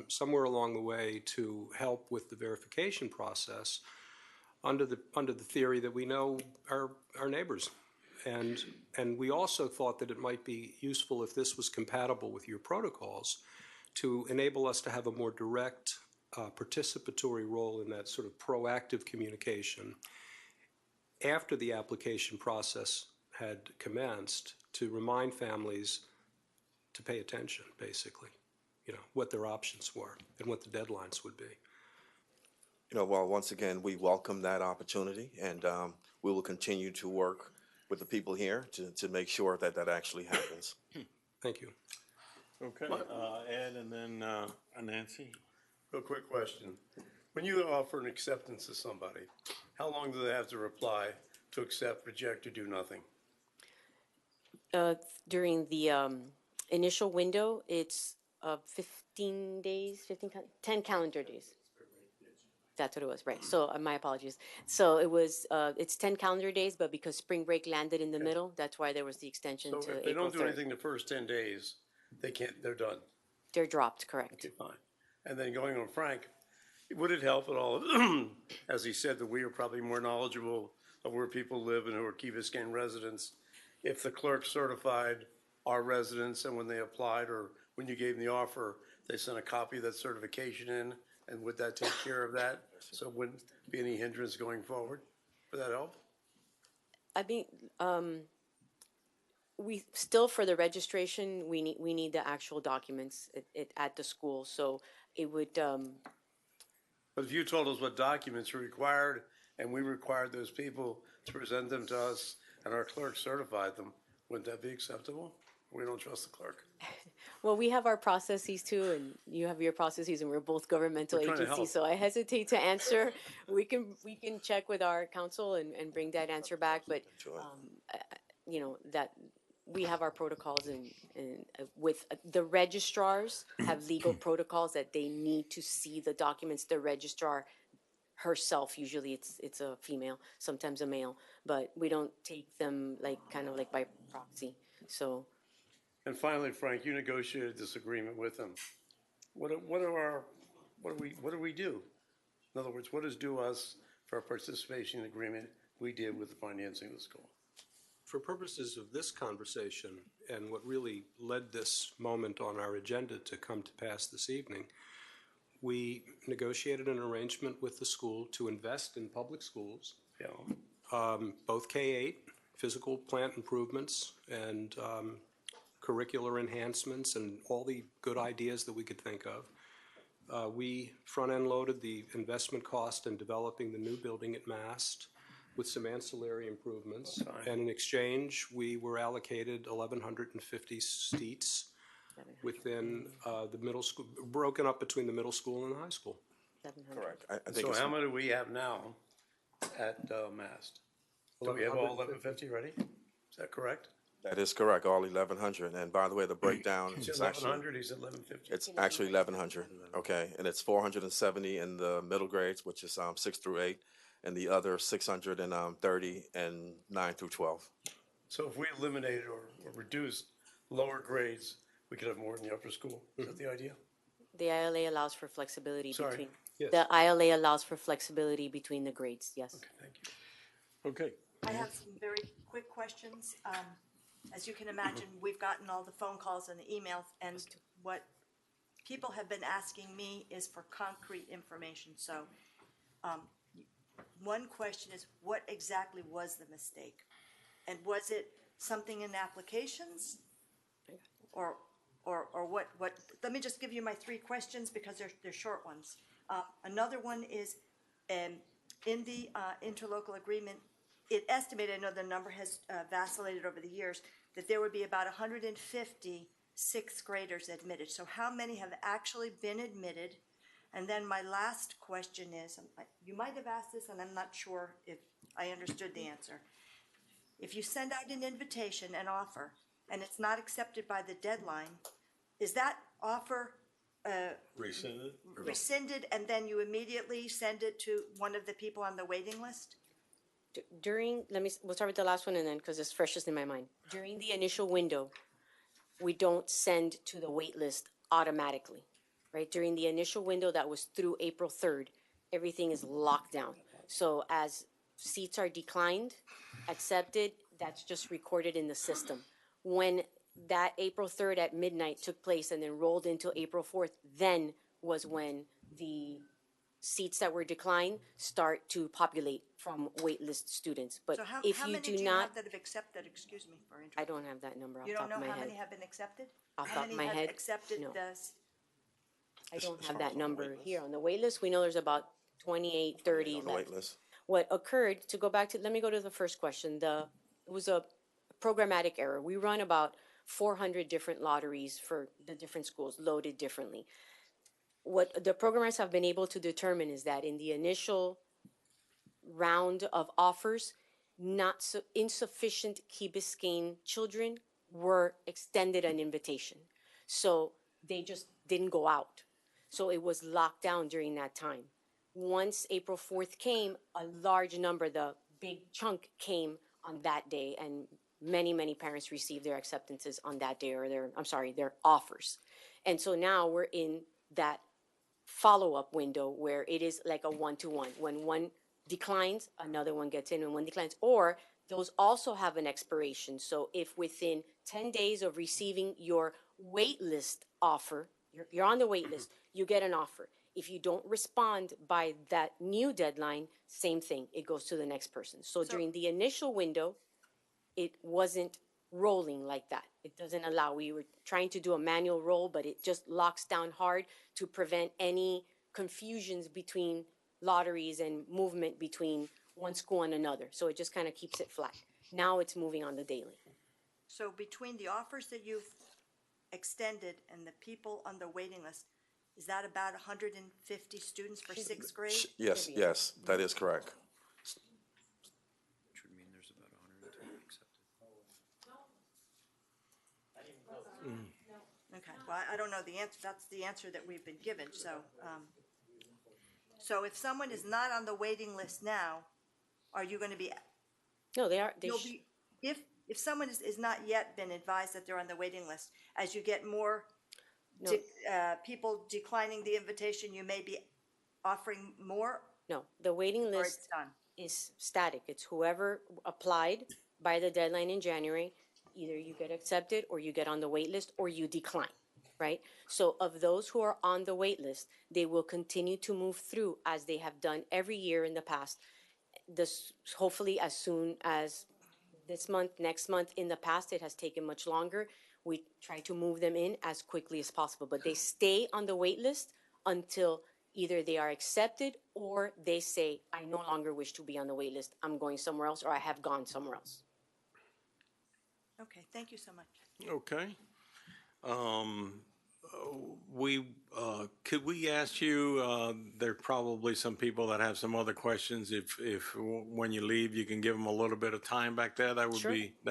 somewhere along the way to help with the verification process under the theory that we know our neighbors. And we also thought that it might be useful if this was compatible with your protocols to enable us to have a more direct participatory role in that sort of proactive communication after the application process had commenced, to remind families to pay attention, basically, what their options were and what the deadlines would be. Well, once again, we welcome that opportunity, and we will continue to work with the people here to make sure that that actually happens. Thank you. Okay, Ed, and then Nancy. Real quick question. When you offer an acceptance to somebody, how long do they have to reply to accept, reject, or do nothing? During the initial window, it's 15 days, 10 calendar days. That's what it was, right? So my apologies. So it was, it's 10 calendar days, but because spring break landed in the middle, that's why there was the extension So to if they April don't do 3rd. anything the first 10 days, they're done. They're dropped, correct. Okay, fine. And then going on Frank, would it help at all, as he said, that we are probably more knowledgeable of where people live and who are Key Biscayne residents, if the clerk certified our residents, and when they applied or when you gave them the offer, they sent a copy of that certification in, and would that take care of that? So it wouldn't be any hindrance going forward? Would that help? I mean, we still, for the registration, we need the actual documents at the school, so it would, But if you told us what documents are required, and we required those people to present them to us, and our clerk certified them, wouldn't that be acceptable? We don't trust the clerk. well, we have our processes too, and you have your processes, and we're both governmental We're trying to agencies, help. so I hesitate to answer. We can check with our council and bring that answer back, but, that we have our protocols, and with the registrars have legal protocols that they need to see the documents. The registrar herself, usually it's a female, sometimes a male, but we don't take them kind of by proxy, so. And finally, Frank, you negotiated this agreement with them. What do we do? In other words, what is due us for our participation in the agreement we did with the financing of the school? For purposes of this conversation and what really led this moment on our agenda to come to pass this evening, we negotiated an arrangement with the school to invest in public schools, both K-8, physical plant improvements, and curricular enhancements, and all the good ideas that we could think of. We front-end loaded the investment cost in developing the new building at Mast with some ancillary improvements. And in exchange, we were allocated 1,150 seats within the middle school, broken up between the middle school and the high school. 700. Correct. I think So it's, how many do we have now at Mast? Do we have all 1,150 ready? Is that correct? That is correct, all 1,100. And by the way, the breakdown He's is at actually, 1,100, he's at 1,150. it's actually 1,100, okay? And it's 470 in the middle grades, which is 6 through 8, and the other 630 and 9 through 12. So if we eliminated or reduced lower grades, we could have more in the upper school. Is that the idea? The ILA allows for flexibility Sorry. between, Yes. the ILA allows for flexibility between the grades, yes. Okay, thank you. Okay. I have some very quick questions. As you can imagine, we've gotten all the phone calls and the emails, and what people have been asking me is for concrete information. So, one question is, what exactly was the mistake? And was it something in applications? Or what, let me just give you my three questions because they're short ones. Another one is, in the interlocal agreement, it estimated, I know the number has vacillated over the years, that there would be about 150 sixth graders admitted. So how many have actually been admitted? And then my last question is, you might have asked this and I'm not sure if I understood the answer. If you send out an invitation, an offer, and it's not accepted by the deadline, is that offer rescinded and then you immediately send it to one of the people on the waiting list? We'll start with the last one and then, because it's freshest in my mind. During the initial window, we don't send to the wait list automatically, right? During the initial window that was through April 3rd, everything is locked down. So as seats are declined, accepted, that's just recorded in the system. When that April 3rd at midnight took place and then rolled into April 4th, then was when the seats that were declined start to populate from waitlist students. But So how if you many do do you not, have that have accepted, excuse me for I interrupting? don't have that number off You the don't top know of my how head. many have been accepted? Off the How top of many my have head, accepted no. the, I don't have that number here on the wait list. We know there's about 28, 30 On the left. wait list. What occurred, to go back to, let me go to the first question. It was a programmatic error. We run about 400 different lotteries for the different schools, loaded differently. What the programmers have been able to determine is that in the initial round of offers, not so insufficient Key Biscayne children were extended an invitation. So they just didn't go out. So it was locked down during that time. Once April 4th came, a large number, the big chunk came on that day, and many, many parents received their acceptances on that day, or their offers. And so now we're in that follow-up window where it is like a one-to-one. When one declines, another one gets in, and one declines. Or those also have an expiration. So if within 10 days of receiving your wait list offer, you're on the wait list, you get an offer. If you don't respond by that new deadline, same thing, it goes to the next person. So during the initial window, it wasn't rolling like that. It doesn't allow, we were trying to do a manual roll, but it just locks down hard to prevent any confusions between lotteries and movement between one school and another. So it just kind of keeps it flat. Now it's moving on the daily. so between the offers that you've extended and the people on the waiting list, is that about 150 students for sixth grade? Yes, yes, that is correct. Which would mean there's about 110 accepted. Okay, well, I don't know the answer, that's the answer that we've been given, so, so if someone is not on the waiting list now, are you gonna be, No, they are, you'll be, if someone is not yet been advised that they're on the waiting list, as you get more No. people declining the invitation, you may be offering more, no, the waiting or list it's done? is static. It's whoever applied by the deadline in January, either you get accepted or you get on the wait list or you decline, right? So of those who are on the wait list, they will continue to move through as they have done every year in the past. This, hopefully as soon as this month, next month. In the past, it has taken much longer. We try to move them in as quickly as possible, but they stay on the wait list until either they are accepted or they say, I no longer wish to be on the wait list. I'm going somewhere else, or I have gone somewhere else. Okay, thank you so much. Okay. could we ask you, there's probably some people that have some other questions. If when you leave, you can give them a little bit of time back there, that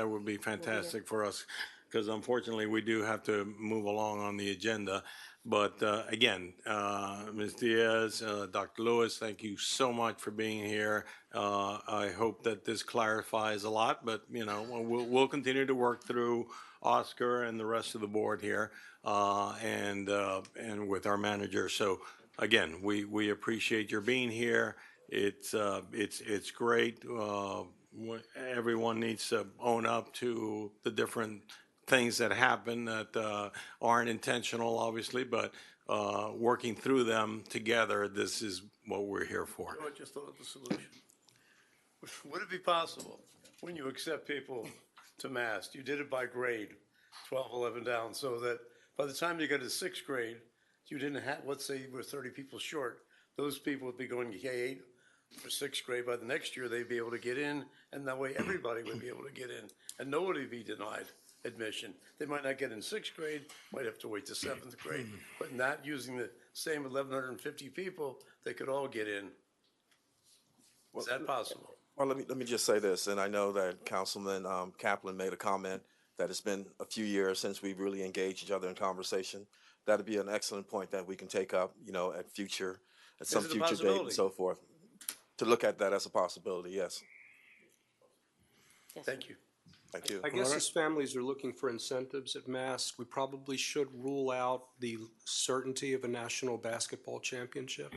would be fantastic for us. Because unfortunately, we do have to move along on the agenda. But again, Ms. Diaz, Dr. Lewis, thank you so much for being here. I hope that this clarifies a lot, but we'll continue to work through Oscar and the rest of the board here, and with our manager. So again, we appreciate your being here. It's great. Everyone needs to own up to the different things that happen that aren't intentional, obviously, but working through them together, this is what we're here for. I just thought of the solution. Would it be possible, when you accept people to Mast, you did it by grade, 12, 11 down, so that by the time you get to sixth grade, you didn't have, let's say you were 30 people short, those people would be going to K-8 for sixth grade. By the next year, they'd be able to get in, and that way everybody would be able to get in, and nobody would be denied admission. They might not get in sixth grade, might have to wait to seventh grade, but not using the same 1,150 people, they could all get in. Is that possible? Well, let me just say this, and I know that Councilman Kaplan made a comment that it's been a few years since we've really engaged each other in conversation. That'd be an excellent point that we can take up, at some future date and so forth, to look at that as a possibility. Yes. Thank you. Thank you. I guess as families are looking for incentives at Mast, we probably should rule out the certainty of a national basketball championship.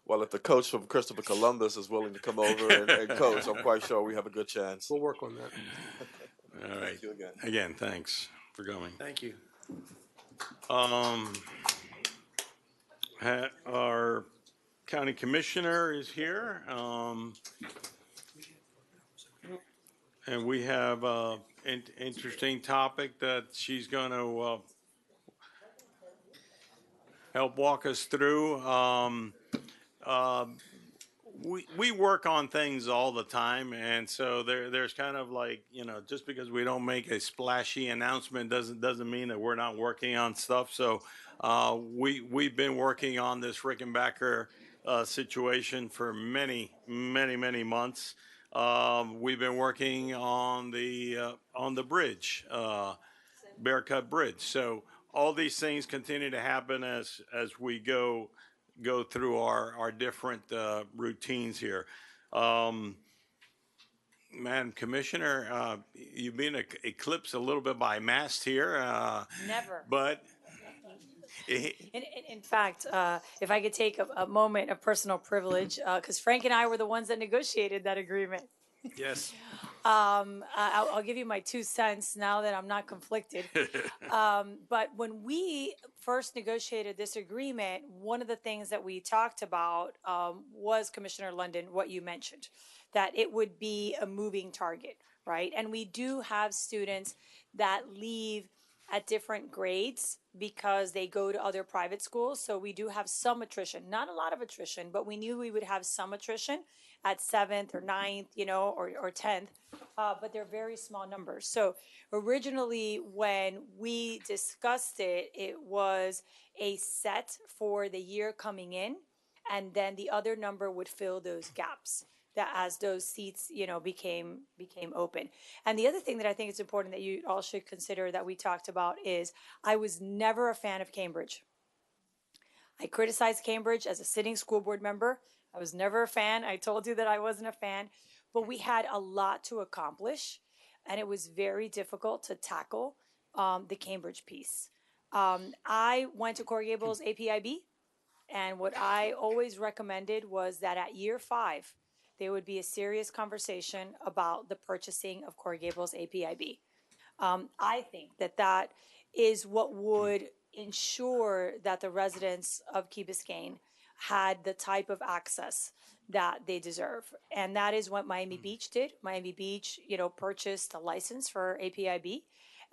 Well, if the coach from Christopher Columbus is willing to come over and coach, I'm quite sure we have a good chance. We'll work on that. All right. Thank you again. Again, thanks for coming. Thank you. Our county commissioner is here. And we have an interesting topic that she's going to help walk us through. We work on things all the time, and so there's kind of like, just because we don't make a splashy announcement doesn't mean that we're not working on stuff. So we've been working on this Rickenbacker situation for many months. We've been working on the bridge, Bear Cut Bridge. So all these things continue to happen as we go through our different routines here. Madam Commissioner, you've been eclipsed a little bit by Mast here. Never. But In fact, if I could take a moment of personal privilege, because Frank and I were the ones that negotiated that agreement. yes. I'll give you my 2 cents now that I'm not conflicted. But when we first negotiated this agreement, one of the things that we talked about was, Commissioner London, what you mentioned, that it would be a moving target, right? And we do have students that leave at different grades because they go to other private schools. So we do have some attrition, not a lot of attrition, but we knew we would have some attrition at 7th or 9th, or 10th, but they're very small numbers. So originally when we discussed it, it was a set for the year coming in, and then the other number would fill those gaps that as those seats, became open. And the other thing that I think is important that you all should consider that we talked about is I was never a fan of Cambridge. I criticized Cambridge as a sitting school board member. I was never a fan. I told you that I wasn't a fan, but we had a lot to accomplish, and it was very difficult to tackle the Cambridge piece. I went to Coral Gables APIB, and what I always recommended was that at year 5, there would be a serious conversation about the purchasing of Coral Gables APIB. I think that is what would ensure that the residents of Key Biscayne had the type of access that they deserve. And that is what Miami Beach did. Miami Beach, purchased a license for APIB,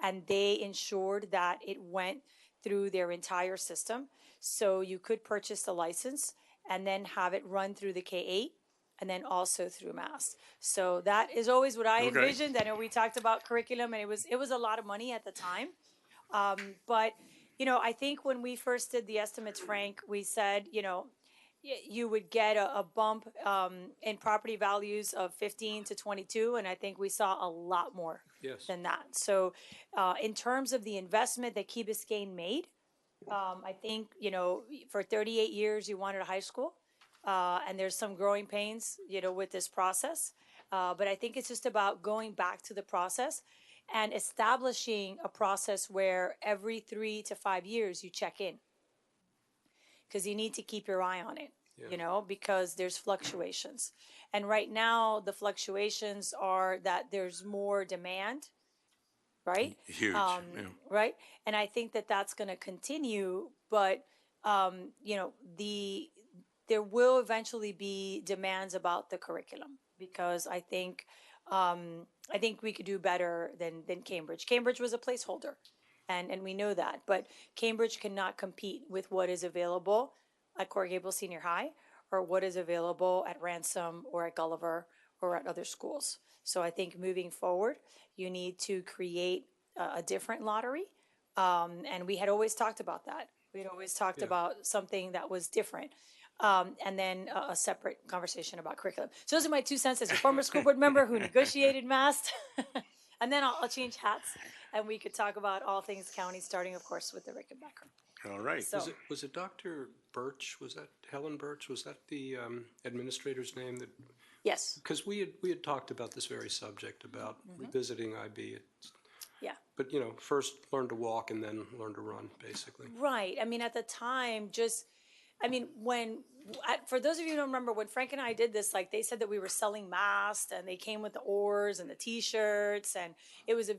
and they ensured that it went through their entire system. So you could purchase the license and then have it run through the K-8 and then also through Mast. So that is always what I envisioned. I know we talked about curriculum, and it was a lot of money at the time. But, I think when we first did the estimates, Frank, we said, you would get a bump in property values of 15 to 22, and I think we saw a lot more Yes. than that. So, in terms of the investment that Key Biscayne made, I think, for 38 years you wanted a high school, and there's some growing pains, with this process. But I think it's just about going back to the process and establishing a process where every 3 to 5 years you check in, because you need to keep your eye on it, because there's fluctuations. And right now, the fluctuations are that there's more demand, right? Huge, yeah. Right? And I think that that's going to continue, but, there will eventually be demands about the curriculum, because I think we could do better than Cambridge. Cambridge was a placeholder, and we know that. But Cambridge cannot compete with what is available at Coral Gables Senior High, or what is available at Ransom or at Gulliver or at other schools. So I think moving forward, you need to create a different lottery. And we had always talked about that. We had always talked about something that was different. And then a separate conversation about curriculum. So those are my 2 cents as a former school board member who negotiated MAST. And then I'll change hats, and we could talk about all things county, starting, of course, with the Rickenbacker. All right. So, Was it Dr. Birch? Was that Helen Birch? Was that the administrator's name? That yes. Because we had talked about this very subject, about revisiting IB. Yeah. But, first learn to walk and then learn to run, basically. Right. I mean, at the time, for those of you who don't remember, when Frank and I did this, like, they said that we were selling masks, and they came with the oars and the T-shirts, and it was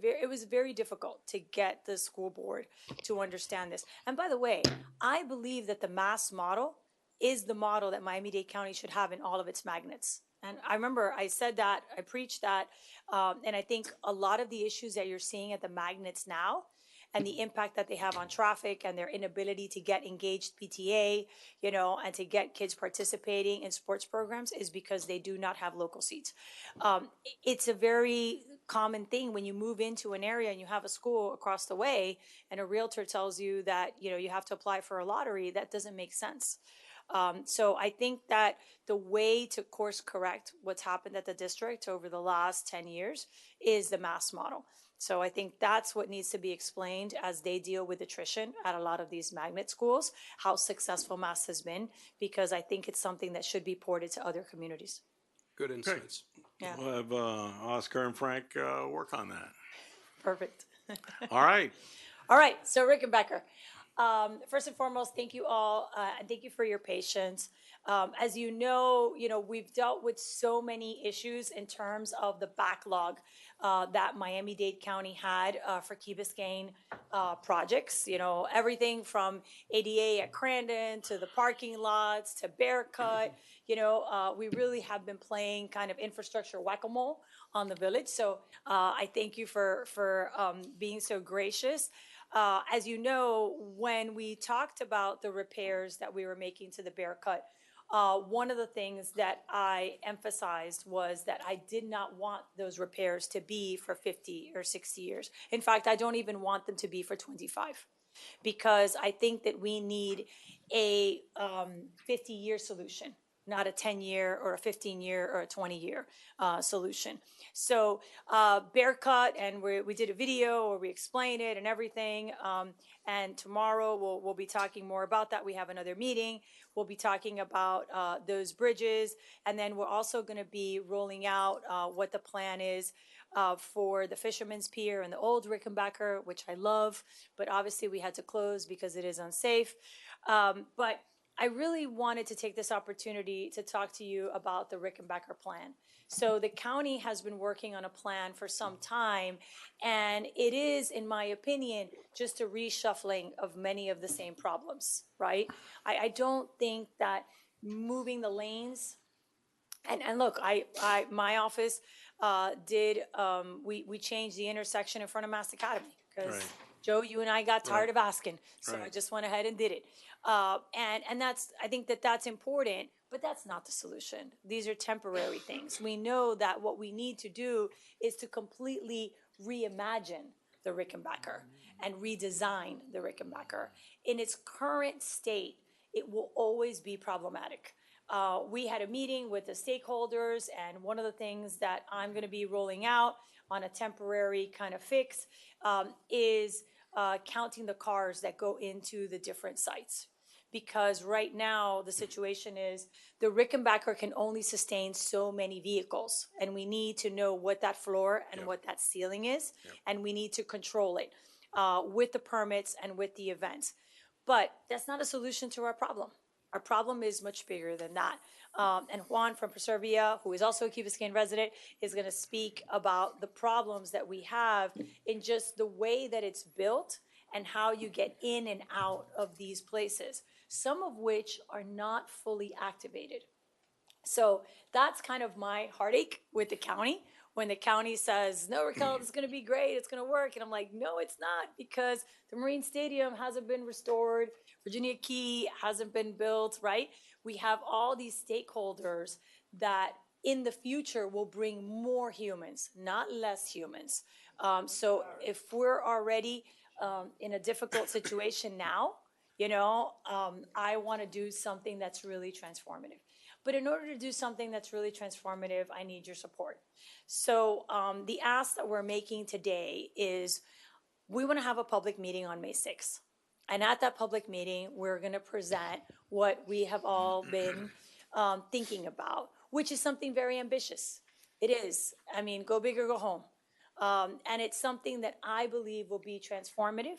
very difficult to get the school board to understand this. And by the way, I believe that the mask model is the model that Miami-Dade County should have in all of its magnets. And I remember I said that, I preached that, and I think a lot of the issues that you're seeing at the magnets now, and the impact that they have on traffic, and their inability to get engaged PTA, and to get kids participating in sports programs, is because they do not have local seats. It's a very common thing when you move into an area and you have a school across the way, and a realtor tells you that, you have to apply for a lottery. That doesn't make sense. So I think that the way to course correct what's happened at the district over the last 10 years is the MAST model. So I think that's what needs to be explained as they deal with attrition at a lot of these magnet schools, how successful MAST has been, because I think it's something that should be ported to other communities. Good insights. Yeah. We'll have Oscar and Frank work on that. Perfect. All right. All right. So Rickenbacker. First and foremost, thank you all, and thank you for your patience. As you know, we've dealt with so many issues in terms of the backlog that Miami-Dade County had for Key Biscayne projects. Everything from ADA at Crandon to the parking lots to Bear Cut. We really have been playing kind of infrastructure whack-a-mole on the village. So I thank you for being so gracious. As you know, when we talked about the repairs that we were making to the Bear Cut, one of the things that I emphasized was that I did not want those repairs to be for 50 or 60 years. In fact, I don't even want them to be for 25, because I think that we need a 50-year solution, not a 10-year or a 15-year or a 20-year solution. So Bear Cut, and we did a video where we explained it and everything. And tomorrow we'll be talking more about that. We have another meeting. We'll be talking about those bridges. And then we're also going to be rolling out what the plan is for the Fisherman's Pier and the old Rickenbacker, which I love. But obviously we had to close because it is unsafe. But I really wanted to take this opportunity to talk to you about the Rickenbacker plan. So the county has been working on a plan for some time, and it is, in my opinion, just a reshuffling of many of the same problems, right? I don't think that moving the lanes, and look, my office we changed the intersection in front of Mass Academy, because Right. Joe, you and I got tired Right. of asking, so I Right. just went ahead and did it. And I think that's important, but that's not the solution. These are temporary things. We know that what we need to do is to completely reimagine the the Rickenbacker and redesign the Rickenbacker. In its current state, it will always be problematic. We had a meeting with the stakeholders, and one of the things that I'm going to be rolling out on a temporary kind of fix is counting the cars that go into the different sites. Because right now, the situation is the Rickenbacker can only sustain so many vehicles, and we need to know what that floor and what that ceiling is, and we need to control it with the permits and with the events. But that's not a solution to our problem. Our problem is much bigger than that. And Juan from Preservia, who is also a Key Biscayne resident, is going to speak about the problems that we have in just the way that it's built and how you get in and out of these places, some of which are not fully activated. So that's kind of my heartache with the county. When the county says, no, Raquel, it's going to be great, it's going to work. And I'm like, no, it's not, because the Marine Stadium hasn't been restored. Virginia Key hasn't been built, right? We have all these stakeholders that in the future will bring more humans, not less humans. So if we're already in a difficult situation now, I want to do something that's really transformative. But in order to do something that's really transformative, I need your support. So the ask that we're making today is we want to have a public meeting on May 6th. And at that public meeting, we're going to present what we have all been thinking about, which is something very ambitious. It is. I mean, go big or go home. And it's something that I believe will be transformative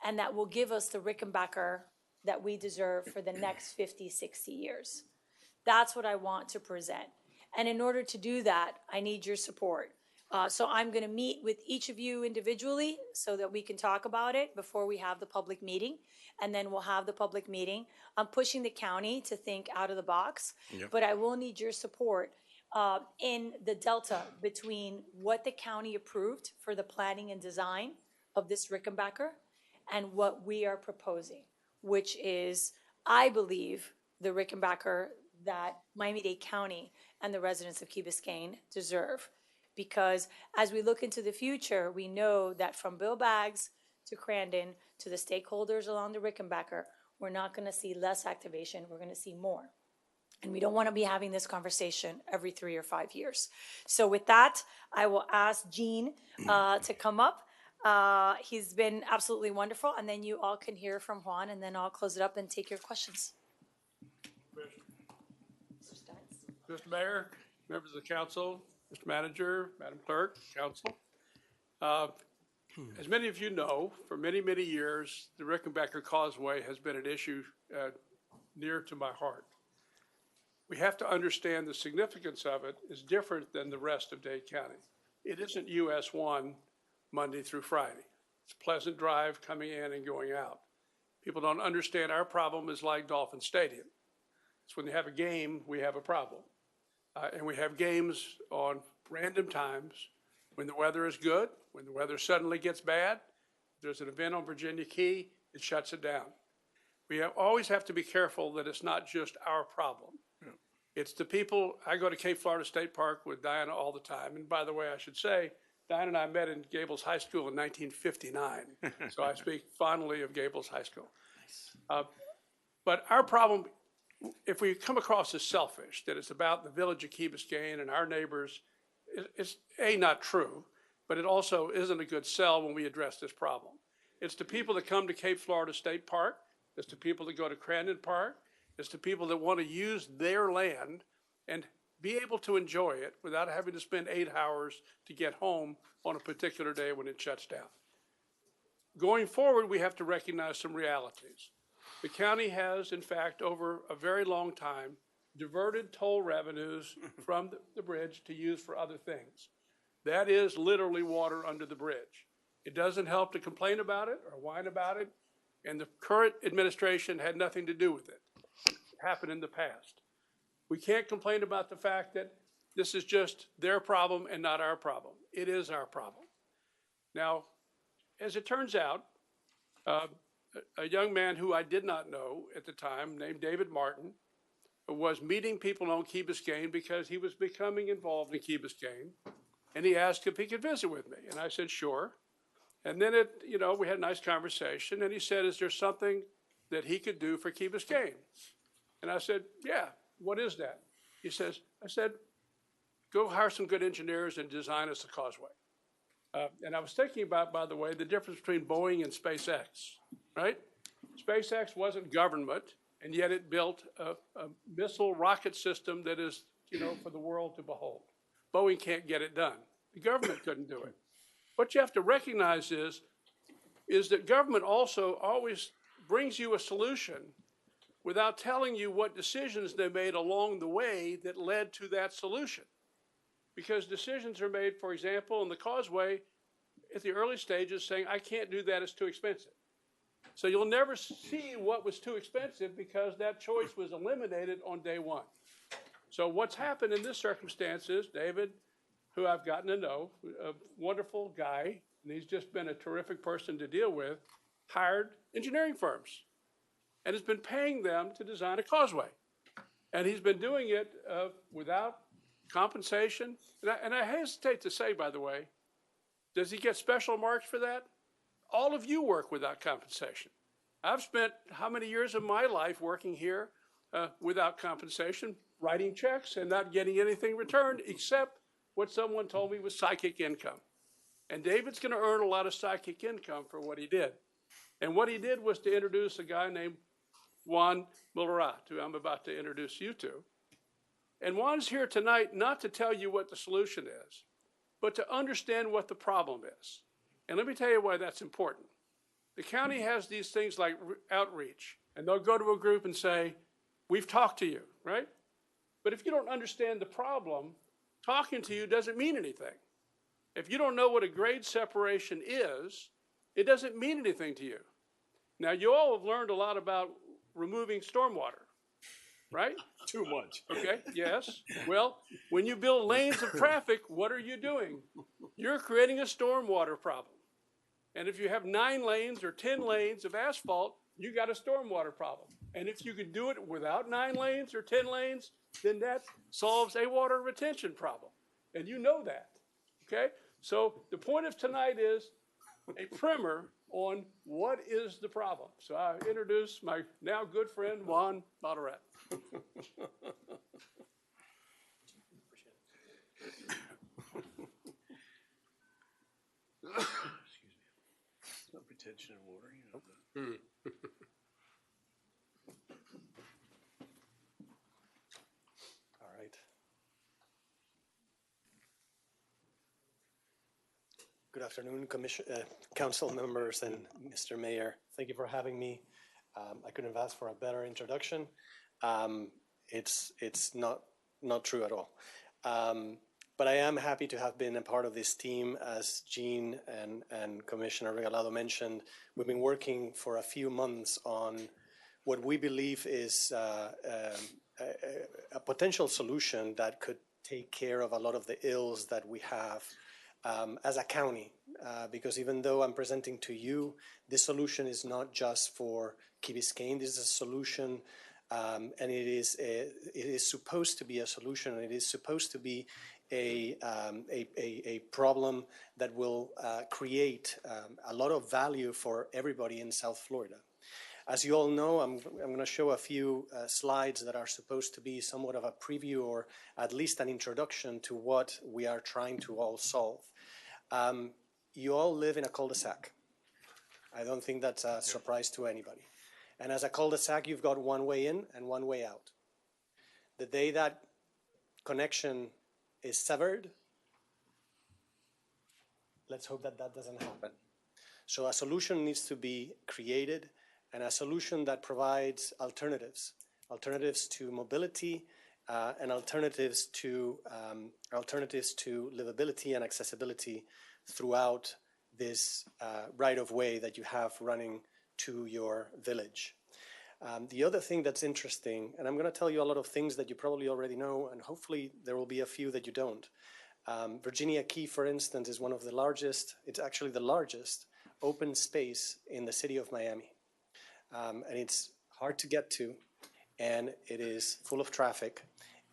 and that will give us the Rickenbacker that we deserve for the next 50, 60 years. That's what I want to present. And in order to do that, I need your support. So I'm going to meet with each of you individually so that we can talk about it before we have the public meeting. And then we'll have the public meeting. I'm pushing the county to think out of the box, but I will need your support in the delta between what the county approved for the planning and design of this Rickenbacker and what we are proposing, which is, I believe, the Rickenbacker that Miami-Dade County and the residents of Key Biscayne deserve. Because as we look into the future, we know that from Bill Baggs to Crandon to the stakeholders along the Rickenbacker, we're not going to see less activation, we're going to see more. And we don't want to be having this conversation every 3 or 5 years. So with that, I will ask Gene to come up. He's been absolutely wonderful. And then you all can hear from Juan, and then I'll close it up and take your questions. Mr. Mayor, members of the council, Mr. Manager, Madam Clerk, council. As many of you know, for many, many years, the Rickenbacker Causeway has been an issue near to my heart. We have to understand the significance of it is different than the rest of Dade County. It isn't US 1 Monday through Friday. It's a pleasant drive coming in and going out. People don't understand our problem is like Dolphin Stadium. It's when they have a game, we have a problem. And we have games on random times when the weather is good, when the weather suddenly gets bad. There's an event on Virginia Key, it shuts it down. We always have to be careful that it's not just our problem. It's the people. I go to Cape Florida State Park with Diana all the time. And by the way, I should say, Diana and I met in Gables High School in 1959. So I speak fondly of Gables High School. But our problem, if we come across as selfish, that it's about the village of Key Biscayne and our neighbors, it's A, not true, but it also isn't a good sell when we address this problem. It's the people that come to Cape Florida State Park, it's the people that go to Crandon Park, it's the people that want to use their land and be able to enjoy it without having to spend 8 hours to get home on a particular day when it shuts down. Going forward, we have to recognize some realities. The county has, in fact, over a very long time, diverted toll revenues from the bridge to use for other things. That is literally water under the bridge. It doesn't help to complain about it or whine about it, and the current administration had nothing to do with it. It happened in the past. We can't complain about the fact that this is just their problem and not our problem. It is our problem. Now, as it turns out, a young man who I did not know at the time, named David Martin, was meeting people on Key Biscayne because he was becoming involved in Key Biscayne, and he asked if he could visit with me. And I said, sure. And then we had a nice conversation, and he said, is there something that he could do for Key Biscayne? And I said, yeah, what is that? I said, go hire some good engineers and design us a causeway. And I was thinking about, by the way, the difference between Boeing and SpaceX, right? SpaceX wasn't government, and yet it built a missile rocket system that is, for the world to behold. Boeing can't get it done. The government couldn't do it. What you have to recognize is that government also always brings you a solution without telling you what decisions they made along the way that led to that solution. Because decisions are made, for example, in the causeway at the early stages saying, I can't do that, it's too expensive. So you'll never see what was too expensive because that choice was eliminated on day one. So what's happened in this circumstance is David, who I've gotten to know, a wonderful guy, and he's just been a terrific person to deal with, hired engineering firms and has been paying them to design a causeway. And he's been doing it without compensation. And I hesitate to say, by the way, does he get special marks for that? All of you work without compensation. I've spent how many years of my life working here without compensation, writing checks and not getting anything returned except what someone told me was psychic income. And David's going to earn a lot of psychic income for what he did. And what he did was to introduce a guy named Juan Mullarat, who I'm about to introduce you to. And Juan's here tonight not to tell you what the solution is, but to understand what the problem is. And let me tell you why that's important. The county has these things like outreach, and they'll go to a group and say, we've talked to you, right? But if you don't understand the problem, talking to you doesn't mean anything. If you don't know what a grade separation is, it doesn't mean anything to you. Now, you all have learned a lot about removing stormwater, right? Too much. Okay, yes. Well, when you build lanes of traffic, what are you doing? You're creating a stormwater problem. And if you have 9 lanes or 10 lanes of asphalt, you got a stormwater problem. And if you can do it without 9 lanes or 10 lanes, then that solves a water retention problem. And you know that, okay? So the point of tonight is a primer on what is the problem. So I introduce my now good friend, Juan Mullarat. No retention of water, you know. All right. Good afternoon, council members and Mr. Mayor. Thank you for having me. I couldn't have asked for a better introduction. It's not true at all. But I am happy to have been a part of this team. As Jean and Commissioner Regalado mentioned, we've been working for a few months on what we believe is a potential solution that could take care of a lot of the ills that we have as a county. Because even though I'm presenting to you, this solution is not just for Key Biscayne. This is a solution, and it is supposed to be a solution, and it is supposed to be a problem that will create a lot of value for everybody in South Florida. As you all know, I'm going to show a few slides that are supposed to be somewhat of a preview or at least an introduction to what we are trying to all solve. You all live in a cul-de-sac. I don't think that's a surprise to anybody. And as a cul-de-sac, you've got one way in and one way out. The day that connection is severed, let's hope that that doesn't happen. So a solution needs to be created, and a solution that provides alternatives to mobility and alternatives to livability and accessibility throughout this right-of-way that you have running to your village. The other thing that's interesting, and I'm going to tell you a lot of things that you probably already know, and hopefully there will be a few that you don't. Virginia Key, for instance, is one of the largest, it's actually the largest open space in the city of Miami. And it's hard to get to, and it is full of traffic,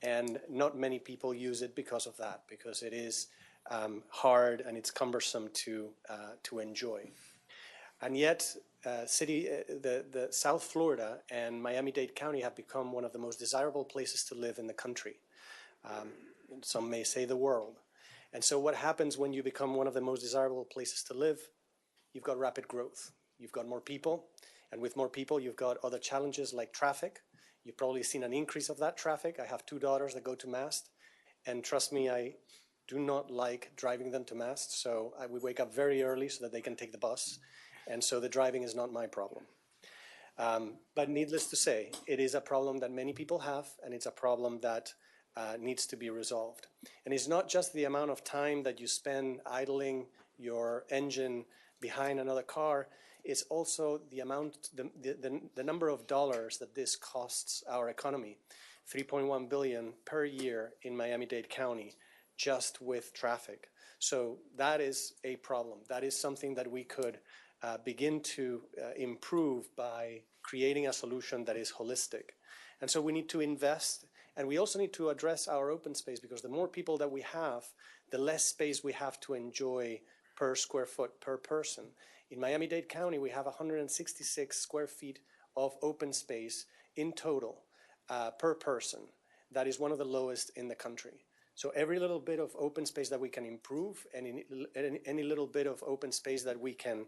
and not many people use it because of that, because it is hard and it's cumbersome to enjoy. And yet, the South Florida and Miami-Dade County have become one of the most desirable places to live in the country. Some may say the world. And so what happens when you become one of the most desirable places to live? You've got rapid growth. You've got more people. And with more people, you've got other challenges like traffic. You've probably seen an increase of that traffic. I have 2 daughters that go to Mast. And trust me, I do not like driving them to Mast. So we wake up very early so that they can take the bus. And so the driving is not my problem. But needless to say, it is a problem that many people have, and it's a problem that needs to be resolved. And it's not just the amount of time that you spend idling your engine behind another car, it's also the amount, the number of dollars that this costs our economy. $3.1 billion per year in Miami-Dade County, just with traffic. So that is a problem. That is something that we could begin to improve by creating a solution that is holistic. And so we need to invest, and we also need to address our open space, because the more people that we have, the less space we have to enjoy per square foot per person. In Miami-Dade County, we have 166 square feet of open space in total per person. That is one of the lowest in the country. So every little bit of open space that we can improve, and any little bit of open space that we can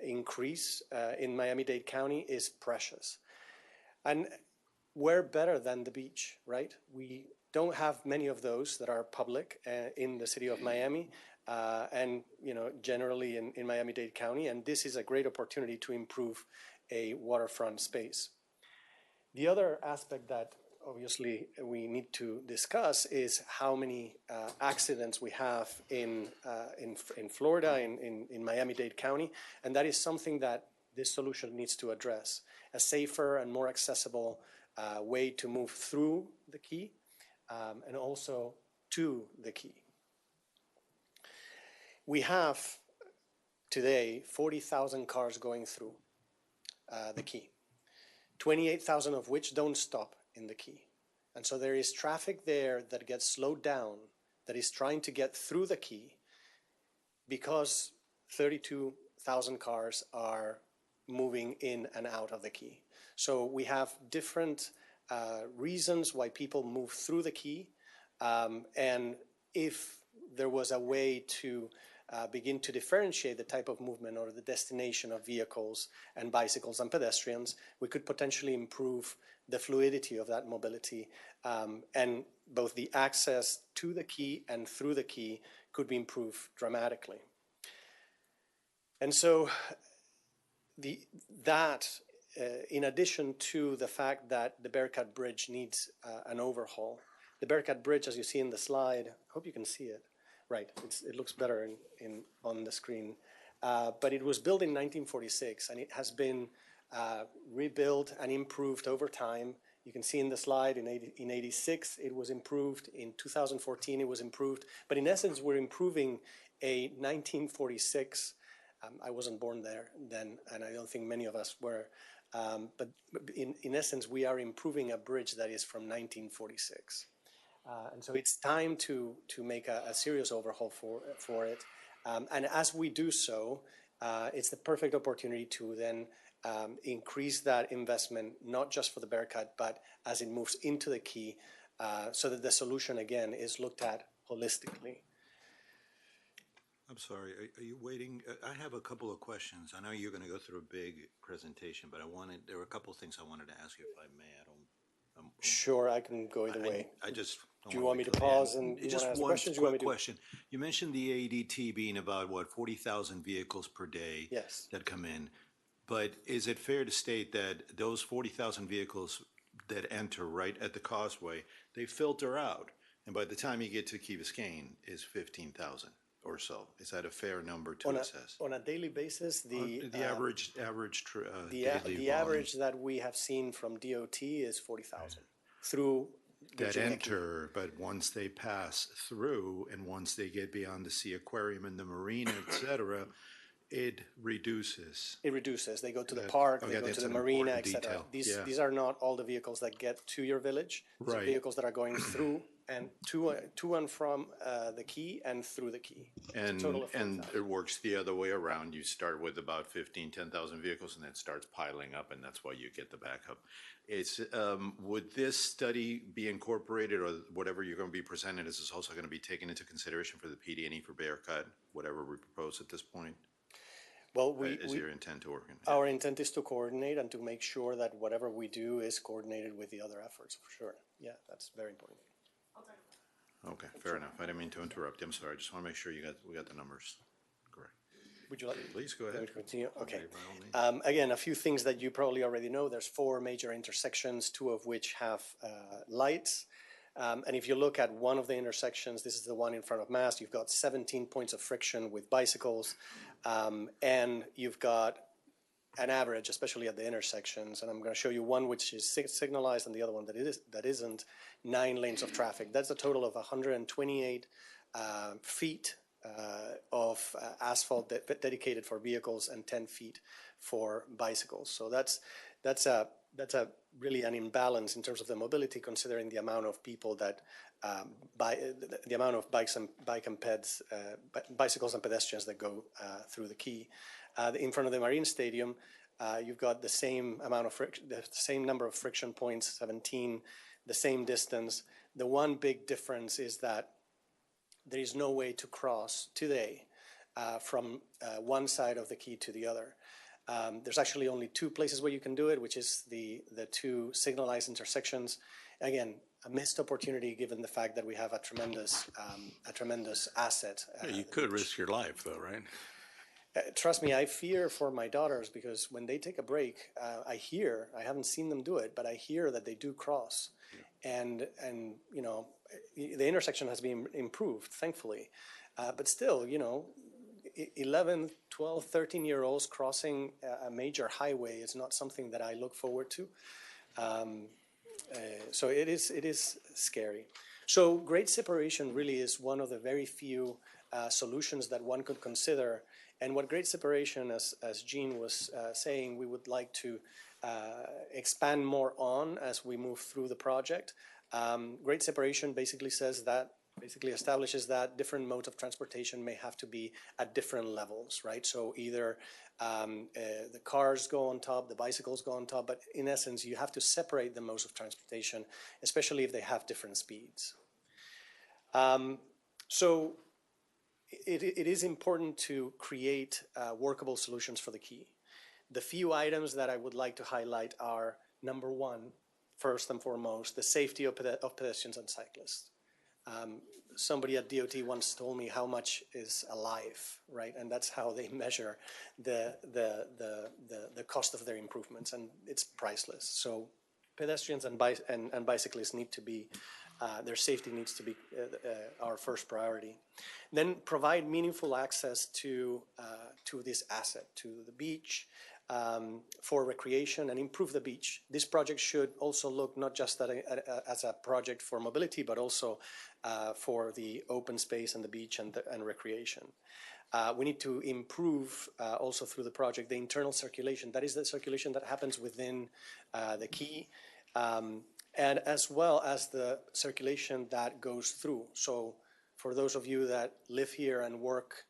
increase in Miami-Dade County is precious. And we're better than the beach, right? We don't have many of those that are public in the city of Miami and generally in Miami-Dade County, and this is a great opportunity to improve a waterfront space. The other aspect that obviously we need to discuss is how many accidents we have in Florida, in Miami-Dade County, and that is something that this solution needs to address. A safer and more accessible way to move through the key and also to the key. We have today 40,000 cars going through the key, 28,000 of which don't stop in the key. And so there is traffic there that gets slowed down, that is trying to get through the key because 32,000 cars are moving in and out of the key. So we have different reasons why people move through the key. And if there was a way to begin to differentiate the type of movement or the destination of vehicles and bicycles and pedestrians, we could potentially improve the fluidity of that mobility, and both the access to the key and through the key could be improved dramatically. And so in addition to the fact that the Bearcat Bridge needs an overhaul, the Bearcat Bridge, as you see in the slide, I hope you can see it. Right, it looks better on the screen. But it was built in 1946, and it has been rebuilt and improved over time. You can see in the slide in 86 it was improved, in 2014 it was improved. But in essence, we're improving a 1946, I wasn't born there then, and I don't think many of us were. But in essence, we are improving a bridge that is from 1946. And so it's time to make a serious overhaul for it. And as we do so, it's the perfect opportunity to then increase that investment, not just for the Bearcat, but as it moves into the key, so that the solution, again, is looked at holistically. I'm sorry, are you waiting? I have a couple of questions. I know you're going to go through a big presentation, but there were a couple of things I wanted to ask you, if I may. Sure, I can go either way. I just do you want me to pause and you just want to ask one questions? quick question. You mentioned the ADT being about 40,000 vehicles per day that come in, but is it fair to state that those 40,000 vehicles that enter right at the causeway, they filter out, and by the time you get to Key Biscayne is 15,000 or so? Is that a fair number to assess? On a daily basis, the average the average that we have seen from DOT is 40,000 through that enter, but once they pass through and once they get beyond the Sea Aquarium and the marina, et cetera, It reduces. It reduces. They go to the That- park, okay, they go that's to the an marina, important etc. detail. These Yeah. these are not all the vehicles that get to your village. These are Right. vehicles that are going through and to and from the quay and through the quay. It's a And, total of and 40,000. it works the other way around. You start with about 10,000 vehicles and then it starts piling up, and that's why you get the backup. It's, would this study be incorporated, or whatever you're going to be presented, is this also going to be taken into consideration for the PD&E for Bearcat, whatever we propose at this point? Well, Is your intent to work in? our intent is to coordinate and to make sure that whatever we do is coordinated with the other efforts, for sure. Yeah, that's very important. Okay, fair enough. I didn't mean to interrupt you. I'm sorry. I just want to make sure we got the numbers correct. Would you like? Please go ahead. Continue? Okay. By all means. Again, a few things that you probably already know. There's 4 major intersections, 2 of which have lights. And if you look at one of the intersections, this is the one in front of Mast, you've got 17 points of friction with bicycles. And you've got an average, especially at the intersections. And I'm going to show you one which is signalized and the other one that isn't, 9 lanes of traffic. That's a total of 128 feet of asphalt dedicated for vehicles and 10 feet for bicycles. So that's a really an imbalance in terms of the mobility, considering the amount of people that the amount of bicycles and pedestrians that go through the quay. In front of the Marine Stadium, you've got the same amount of the same number of friction points, 17, the same distance. The one big difference is that there is no way to cross today from one side of the quay to the other. There's actually only 2 places where you can do it, which is the 2 signalized intersections. Again, a missed opportunity given the fact that we have a tremendous asset. You could risk your life, though, right? Trust me, I fear for my daughters because when they take a break, I haven't seen them do it, but I hear that they do cross. And you know, the intersection has been improved, thankfully. But still, you know, 11, 12, 13-year-olds crossing a major highway is not something that I look forward to. So it is scary. So grade separation really is one of the very few solutions that one could consider. And what grade separation, as Jean was saying, we would like to expand more on as we move through the project. Grade separation basically establishes that different modes of transportation may have to be at different levels, right? So either the cars go on top, the bicycles go on top, but in essence, you have to separate the modes of transportation, especially if they have different speeds. So it is important to create workable solutions for the quay. The few items that I would like to highlight are, number 1, first and foremost, the safety of pedestrians and cyclists. Somebody at DOT once told me how much is a life, right? And that's how they measure the cost of their improvements, and it's priceless. So pedestrians and bicyclists need to be, their safety needs to be our first priority. Then provide meaningful access to this asset, to the beach, for recreation and improve the beach. This project should also look not just as a project for mobility, but also for the open space and the beach and recreation. We need to improve also through the project the internal circulation. That is the circulation that happens within the quay, and as well as the circulation that goes through. So for those of you that live here and work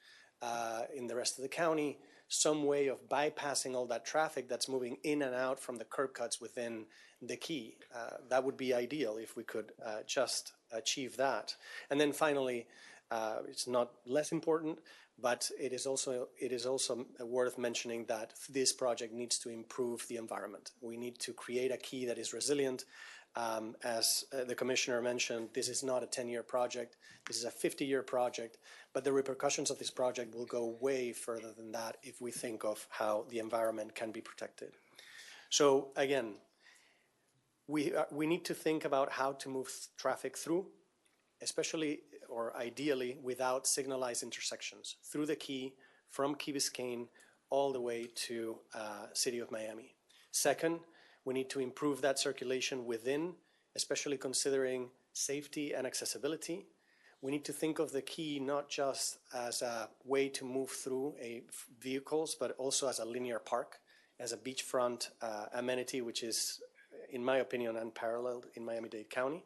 in the rest of the county, some way of bypassing all that traffic that's moving in and out from the curb cuts within the quay. That would be ideal if we could just achieve that. And then finally, it's not less important, but it is also worth mentioning that this project needs to improve the environment. We need to create a quay that is resilient. As the commissioner mentioned, this is not a 10-year project. This is a 50-year project, but the repercussions of this project will go way further than that if we think of how the environment can be protected. So again, we need to think about how to move traffic through, especially or ideally without signalized intersections, through the quay, from Key Biscayne, all the way to City of Miami. Second, we need to improve that circulation within, especially considering safety and accessibility. We need to think of the key not just as a way to move through vehicles, but also as a linear park, as a beachfront amenity, which is, in my opinion, unparalleled in Miami-Dade County.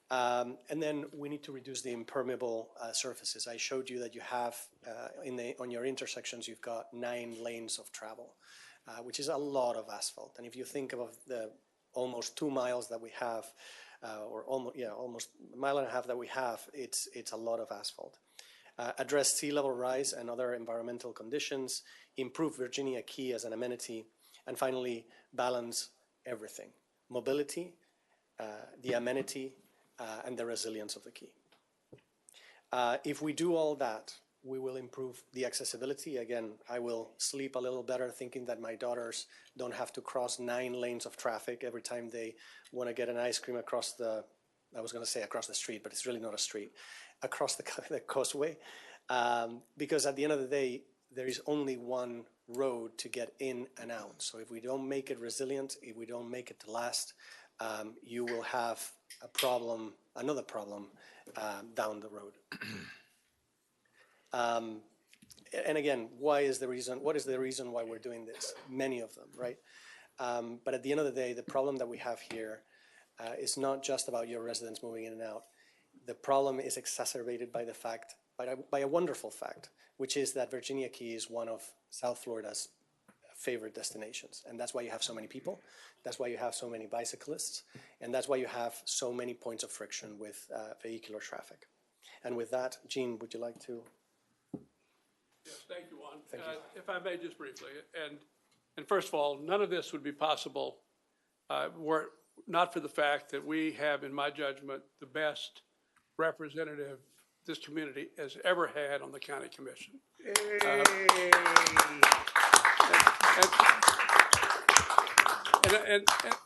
And then we need to reduce the impermeable surfaces. I showed you that you have, on your intersections, you've got 9 lanes of travel, which is a lot of asphalt. And if you think of the almost 2 miles that we have, or almost a mile and a half that we have, it's a lot of asphalt. Address sea level rise and other environmental conditions, improve Virginia Key as an amenity, and finally, balance everything: mobility, the amenity, and the resilience of the key. If we do all that, we will improve the accessibility. Again, I will sleep a little better thinking that my daughters don't have to cross 9 lanes of traffic every time they want to get an ice cream across I was going to say across the street, but it's really not a street, across the causeway. Because at the end of the day, there is only one road to get in and out. So if we don't make it resilient, if we don't make it to last, you will have a problem, another problem down the road. And again, what is the reason why we're doing this? Many of them, right? But at the end of the day, the problem that we have here is not just about your residents moving in and out. The problem is exacerbated by the fact, by a wonderful fact, which is that Virginia Key is one of South Florida's favorite destinations. And that's why you have so many people. That's why you have so many bicyclists. And that's why you have so many points of friction with vehicular traffic. And with that, Gene, would you like to? Yes, thank you, Juan. Thank you. If I may just briefly, and first of all, none of this would be possible were it not for the fact that we have, in my judgment, the best representative this community has ever had on the county commission.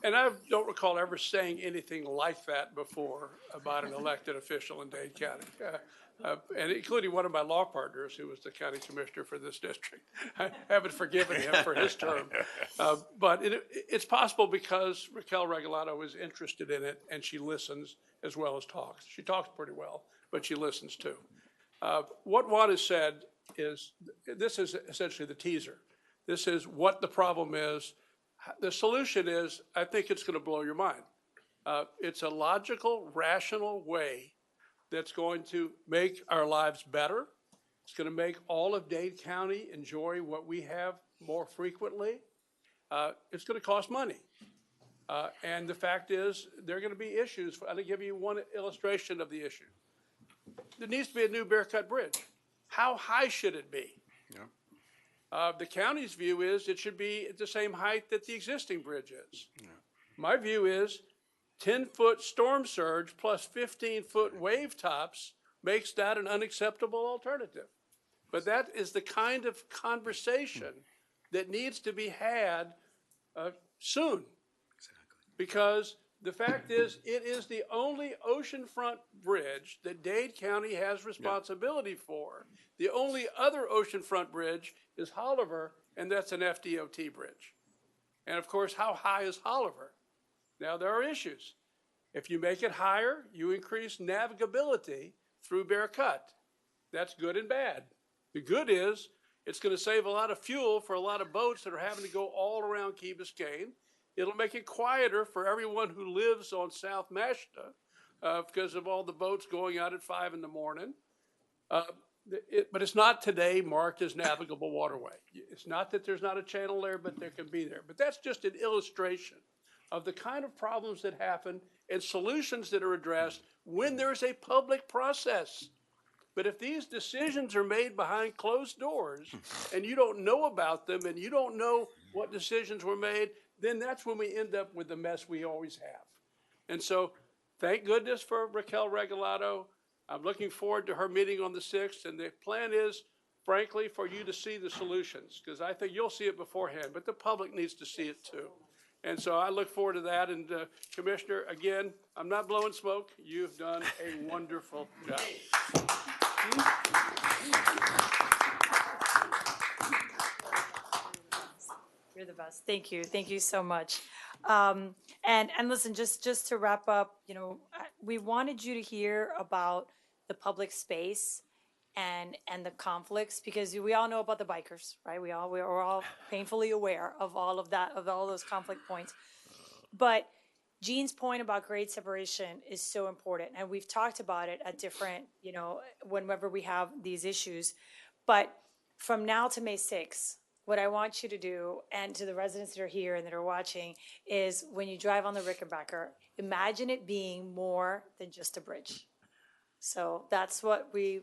And I don't recall ever saying anything like that before about an elected official in Dade County. And including one of my law partners who was the county commissioner for this district. I haven't forgiven him for his term. But it's possible because Raquel Regalado is interested in it and she listens as well as talks. She talks pretty well, but she listens too. What Juan has said is, this is essentially the teaser. This is what the problem is. The solution is, I think it's going to blow your mind. It's a logical, rational way that's going to make our lives better. It's going to make all of Dade County enjoy what we have more frequently. It's going to cost money. And the fact is, there are going to be issues. I'll give you one illustration of the issue. There needs to be a new Bearcut Bridge. How high should it be? Yeah. The county's view is it should be at the same height that the existing bridge is. Yeah. My view is 10-foot storm surge plus 15-foot wave tops makes that an unacceptable alternative. But that is the kind of conversation that needs to be had soon. Exactly. Because the fact is, it is the only oceanfront bridge that Dade County has responsibility for. The only other oceanfront bridge is Holliver, and that's an FDOT bridge. And of course, how high is Holliver? Now, there are issues. If you make it higher, you increase navigability through Bearcut. That's good and bad. The good is it's going to save a lot of fuel for a lot of boats that are having to go all around Key Biscayne. It'll make it quieter for everyone who lives on South Mashta because of all the boats going out at 5 in the morning. But it's not today marked as navigable waterway. It's not that there's not a channel there, but there can be there. But that's just an illustration of the kind of problems that happen and solutions that are addressed when there's a public process. But if these decisions are made behind closed doors and you don't know about them and you don't know what decisions were made, then that's when we end up with the mess we always have. And so thank goodness for Raquel Regalado. I'm looking forward to her meeting on the 6th. And the plan is, frankly, for you to see the solutions, because I think you'll see it beforehand, but the public needs to see it too. And so I look forward to that. And Commissioner, again, I'm not blowing smoke. You've done a wonderful job. You're the best. Thank you. Thank you so much. And listen, just to wrap up, we wanted you to hear about the public space and the conflicts, because we all know about the bikers, right? We're all painfully aware of all of that, of all those conflict points. But Jean's point about grade separation is so important, and we've talked about it at different, whenever we have these issues. But from now to May 6th, what I want you to do, and to the residents that are here and that are watching, is when you drive on the Rickenbacker, imagine it being more than just a bridge. So that's what we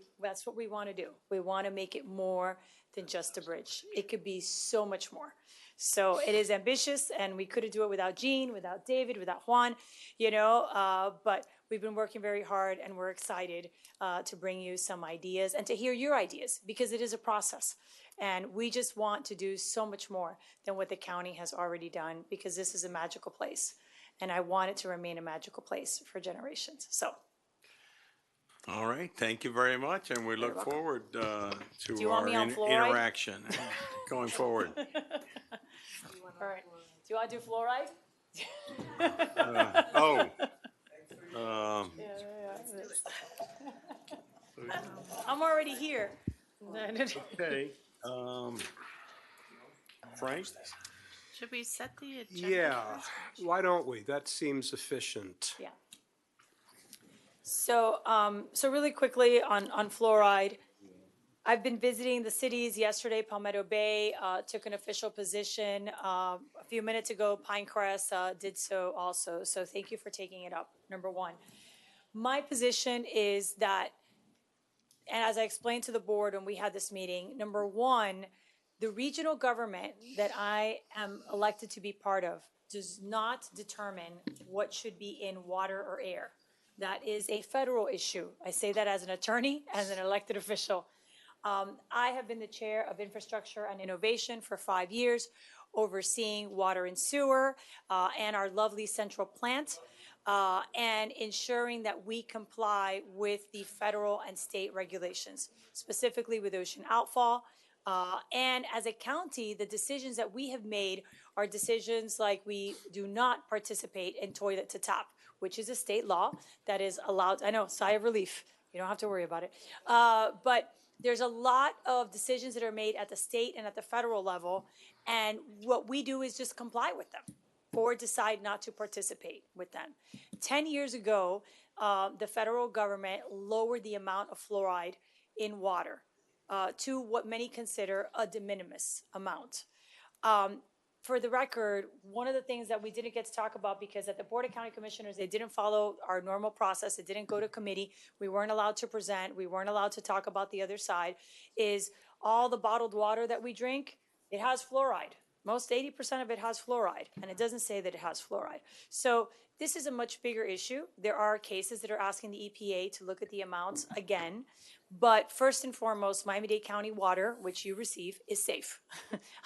want to do. We want to make it more than just a bridge. It could be so much more. So it is ambitious, and we couldn't do it without Jean, without David, without Juan, but we've been working very hard, and we're excited to bring you some ideas and to hear your ideas, because it is a process. And we just want to do so much more than what the county has already done, because this is a magical place, and I want it to remain a magical place for generations. So. All right, thank you very much, and we look forward to want our me on fluoride? interaction going forward. All right. Do you want to do fluoride? I'm already here. Okay. Frank? Should we set the agenda? Yeah, why don't we? That seems efficient. Yeah. So really quickly on fluoride, I've been visiting the cities yesterday. Palmetto Bay took an official position. A few minutes ago, Pinecrest did so also. So thank you for taking it up, number one. My position is that, and as I explained to the board when we had this meeting, number one, the regional government that I am elected to be part of does not determine what should be in water or air. That is a federal issue. I say that as an attorney, as an elected official. I have been the chair of infrastructure and innovation for 5 years, overseeing water and sewer and our lovely central plant, and ensuring that we comply with the federal and state regulations, specifically with ocean outfall. And as a county, the decisions that we have made are decisions like we do not participate in toilet to tap, which is a state law that is allowed. I know, sigh of relief. You don't have to worry about it. But there's a lot of decisions that are made at the state and at the federal level, and what we do is just comply with them or decide not to participate with them. 10 years ago, the federal government lowered the amount of fluoride in water to what many consider a de minimis amount. For the record, one of the things that we didn't get to talk about, because at the Board of County Commissioners, they didn't follow our normal process, it didn't go to committee, we weren't allowed to present, we weren't allowed to talk about the other side, is all the bottled water that we drink, it has fluoride. Most 80% of it has fluoride, and it doesn't say that it has fluoride. So this is a much bigger issue. There are cases that are asking the EPA to look at the amounts again. But first and foremost, Miami-Dade County water, which you receive, is safe.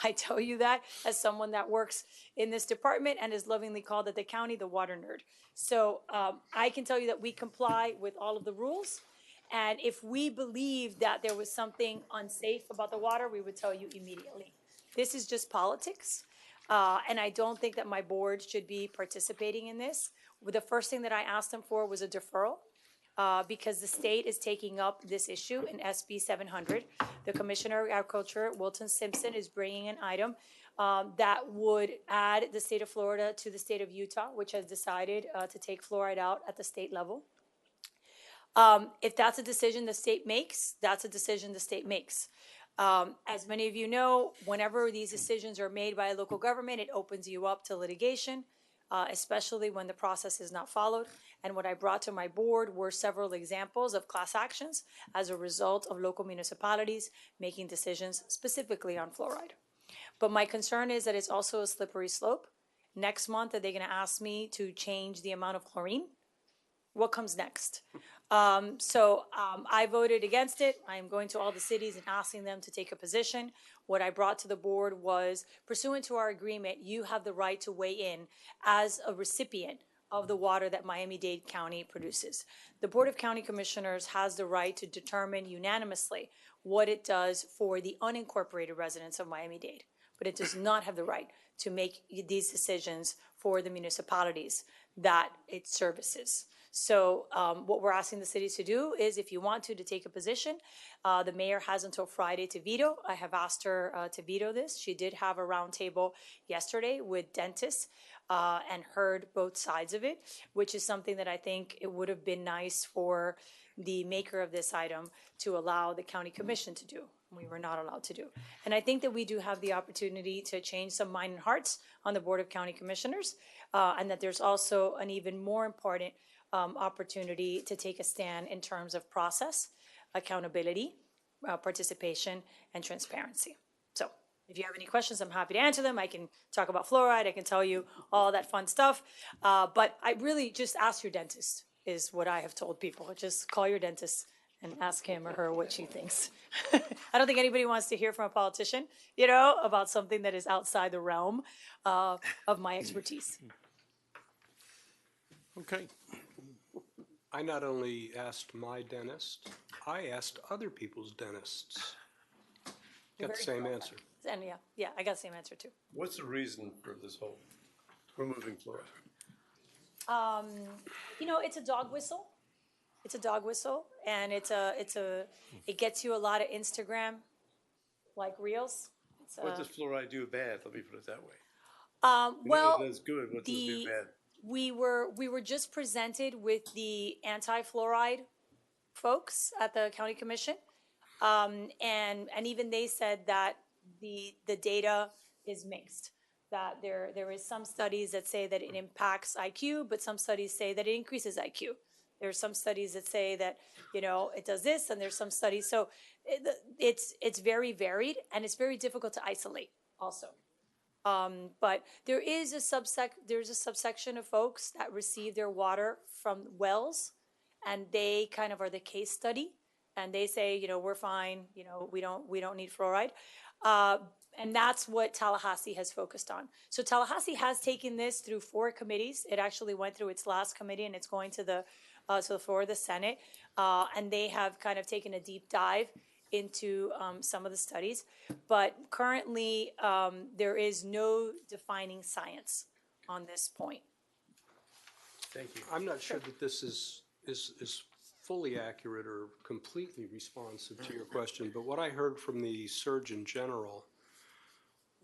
I tell you that as someone that works in this department and is lovingly called at the county the water nerd. So I can tell you that we comply with all of the rules. And if we believe that there was something unsafe about the water, we would tell you immediately. This is just politics. And I don't think that my board should be participating in this. The first thing that I asked them for was a deferral. Because the state is taking up this issue in SB 700. The Commissioner of Agriculture, Wilton Simpson, is bringing an item that would add the state of Florida to the state of Utah, which has decided to take fluoride out at the state level. If that's a decision the state makes, that's a decision the state makes. As many of you know, whenever these decisions are made by a local government, it opens you up to litigation, especially when the process is not followed. And what I brought to my board were several examples of class actions as a result of local municipalities making decisions specifically on fluoride. But my concern is that it's also a slippery slope. Next month, are they going to ask me to change the amount of chlorine? What comes next? I voted against it. I am going to all the cities and asking them to take a position. What I brought to the board was, pursuant to our agreement, you have the right to weigh in as a recipient of the water that Miami-Dade County produces. The Board of County Commissioners has the right to determine unanimously what it does for the unincorporated residents of Miami-Dade, but it does not have the right to make these decisions for the municipalities that it services. So what we're asking the cities to do is, if you want to take a position, the mayor has until Friday to veto. I have asked her to veto this. She did have a roundtable yesterday with dentists and heard both sides of it, which is something that I think it would have been nice for the maker of this item to allow the county commission to do. We were not allowed to do. And I think that we do have the opportunity to change some mind and hearts on the Board of County Commissioners, and that there's also an even more important opportunity to take a stand in terms of process, accountability, participation, and transparency. So if you have any questions, I'm happy to answer them. I can talk about fluoride. I can tell you all that fun stuff. But I really just ask your dentist is what I have told people. Just call your dentist and ask him or her what she thinks. I don't think anybody wants to hear from a politician, about something that is outside the realm of my expertise. Okay. I not only asked my dentist, I asked other people's dentists. Got the same answer. And yeah, I got the same answer too. What's the reason for this whole removing fluoride? It's a dog whistle. It's a dog whistle, and it gets you a lot of Instagram, like reels. What does fluoride do bad? Let me put it that way. Well, it does good. What does it do bad? We were just presented with the anti-fluoride folks at the county commission, and even they said that the data is mixed. That there is some studies that say that it impacts IQ, but some studies say that it increases IQ. There's some studies that say that, it does this, and there's some studies. So it's very varied, and it's very difficult to isolate also. But there's a subsection of folks that receive their water from wells, and they kind of are the case study, and they say, we're fine, we don't need fluoride. And that's what Tallahassee has focused on. So Tallahassee has taken this through 4 committees. It actually went through its last committee, and it's going to the floor of the Senate. And they have kind of taken a deep dive into some of the studies. But currently, there is no defining science on this point. Thank you. I'm not sure that this is fully accurate or completely responsive to your question, but what I heard from the Surgeon General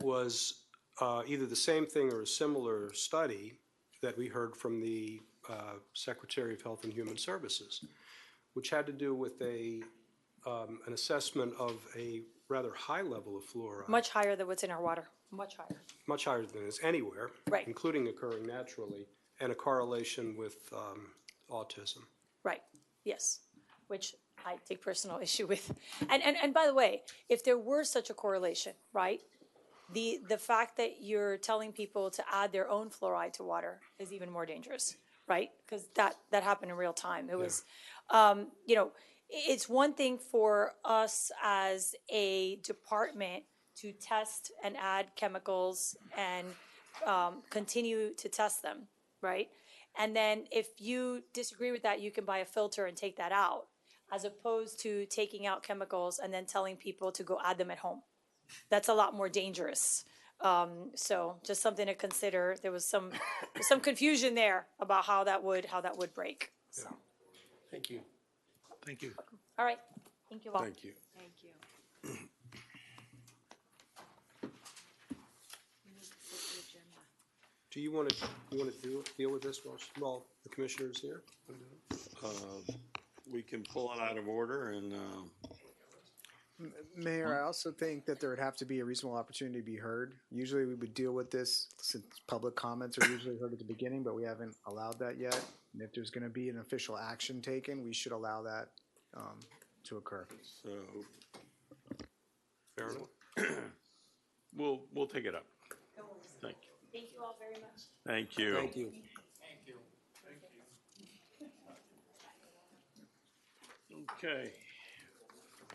was either the same thing or a similar study that we heard from the Secretary of Health and Human Services, which had to do with an assessment of a rather high level of fluoride. Much higher than what's in our water, much higher. Much higher than is anywhere, right, including occurring naturally, and a correlation with autism. Right, yes, which I take personal issue with. And by the way, if there were such a correlation, right, the fact that you're telling people to add their own fluoride to water is even more dangerous, right? Because that happened in real time. It was, it's one thing for us as a department to test and add chemicals and continue to test them, right? And then if you disagree with that, you can buy a filter and take that out, as opposed to taking out chemicals and then telling people to go add them at home. That's a lot more dangerous. So just something to consider. There was some confusion there about how that would break. So. Thank you. Thank you. All right. Thank you all. Thank you. Thank you. Do you want to deal with this while the commissioner is here? We can pull it out of order and. Mayor, I also think that there would have to be a reasonable opportunity to be heard. Usually we would deal with this since public comments are usually heard at the beginning, but we haven't allowed that yet. And if there's going to be an official action taken, we should allow that to occur. So, fair enough. We'll take it up. Thank you. Thank you all very much. Thank you. Thank you. Okay.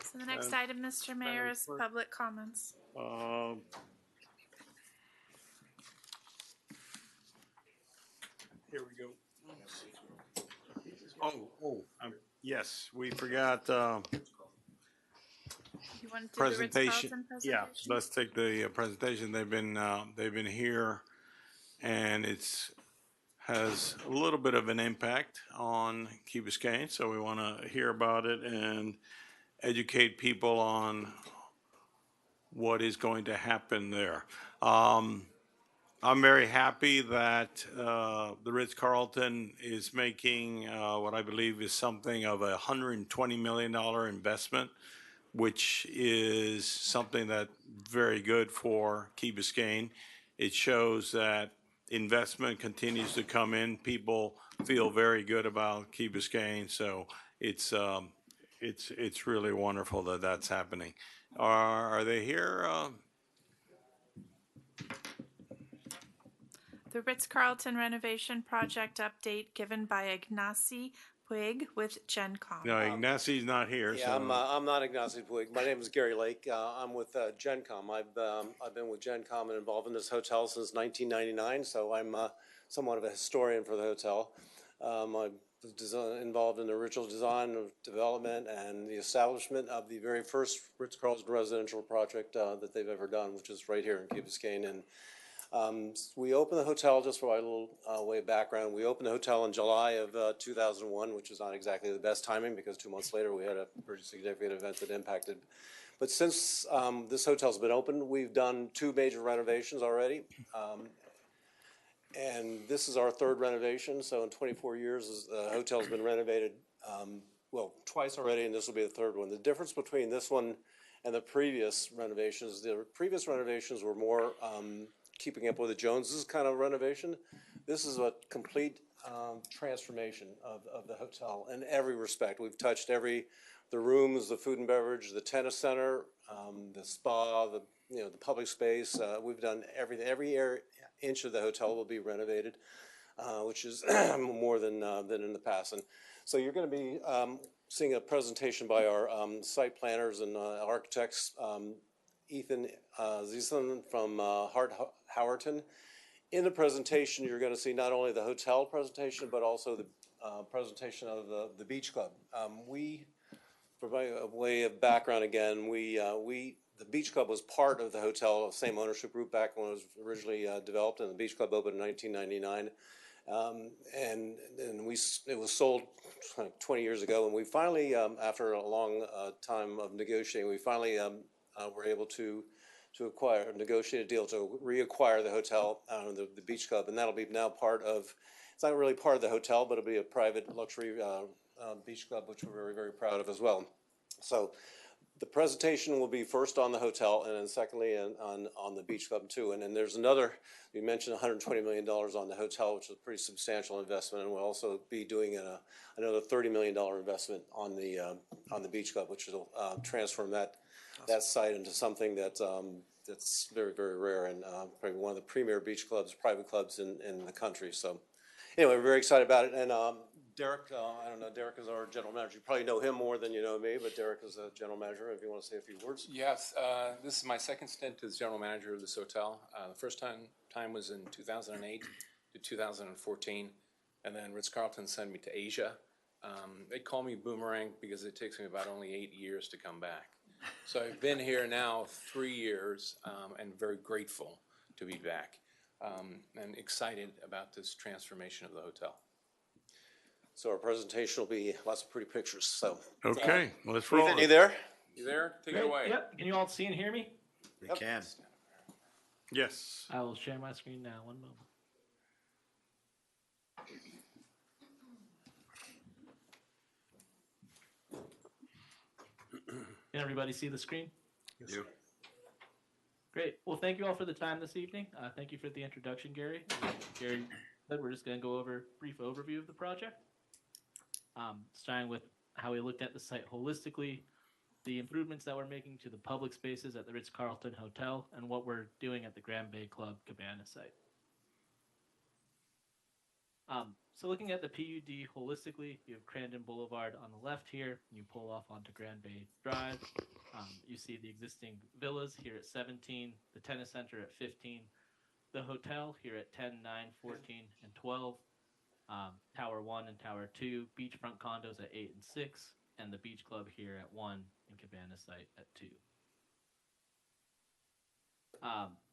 So the next item, Mr. Mayor, is public comments. Here we go. Yes, we forgot You want to do the presentation. Ritz-Carlton Yeah, presentation? let's take the presentation. They've been here, and it's has a little bit of an impact on Key Biscayne, so we want to hear about it and educate people on what is going to happen there. I'm very happy that the Ritz-Carlton is making what I believe is something of a $120 million investment, which is something that very good for Key Biscayne. It shows that investment continues to come in. People feel very good about Key Biscayne, so it's really wonderful that that's happening. Are they here? The Ritz-Carlton renovation project update given by Ignacy Puig with GenCom. No, Ignacy's not here. Yeah, so. I'm not Ignacy Puig. My name is Gary Lake. I'm with GenCom. I've been with GenCom and involved in this hotel since 1999, so I'm somewhat of a historian for the hotel. I was involved in the original design of development and the establishment of the very first Ritz-Carlton residential project that they've ever done, which is right here in Key Biscayne. And we opened the hotel, just for a little way of background, we opened the hotel in July of 2001, which is not exactly the best timing because 2 months later we had a pretty significant event that impacted. But since this hotel's been open, we've done 2 major renovations already. And this is our 3rd renovation, so in 24 years the hotel's been renovated, well, twice already, and this will be the 3rd one. The difference between this one and the previous renovations were more keeping up with the Joneses kind of renovation. This is a complete transformation of the hotel in every respect. We've touched the rooms, the food and beverage, the tennis center, the spa, the public space. We've done everything. Every inch of the hotel will be renovated, which is more than in the past. And so you're going to be seeing a presentation by our site planners and architects, Ethan Zieslin from Howerton. In the presentation, you're going to see not only the hotel presentation, but also the presentation of the Beach Club. For a way of background again, the Beach Club was part of the hotel, same ownership group back when it was originally developed, and the Beach Club opened in 1999. And it was sold 20 years ago, and we finally, after a long time of negotiating, we finally were able to negotiate a deal to reacquire the hotel, the Beach Club, and that'll be now part of. It's not really part of the hotel, but it'll be a private luxury beach club, which we're very, very proud of as well. So the presentation will be first on the hotel, and then secondly on the beach club too. And then there's another. You mentioned $120 million on the hotel, which is a pretty substantial investment, and we'll also be doing another $30 million investment on the beach club, which will transform that site into something that's very, very rare and probably one of the premier beach clubs, private clubs in the country. So anyway, we're very excited about it. And Derek, I don't know, Derek is our general manager. You probably know him more than you know me, but Derek is the general manager. If you want to say a few words. Yes, this is my second stint as general manager of this hotel. The first time was in 2008 to 2014, and then Ritz-Carlton sent me to Asia. They call me Boomerang because it takes me about only 8 years to come back. So I've been here now 3 years and very grateful to be back and excited about this transformation of the hotel. So our presentation will be lots of pretty pictures. So okay, let's roll. Ethan, you there? You there? Take Great. it away. Yep. Can you all see and hear me? We can. Yes. I will share my screen now. One moment. Can everybody see the screen? Yes. Great. Well, thank you all for the time this evening. Thank you for the introduction, Gary. Gary said we're just going to go over a brief overview of the project. Starting with how we looked at the site holistically, the improvements that we're making to the public spaces at the Ritz-Carlton Hotel, and what we're doing at the Grand Bay Club Cabana site. So looking at the PUD holistically, you have Crandon Boulevard on the left here. You pull off onto Grand Bay Drive. You see the existing villas here at 17, the tennis center at 15, the hotel here at 10, 9, 14, and 12, Tower 1 and Tower 2, beachfront condos at 8 and 6, and the beach club here at 1 and Cabana site at 2.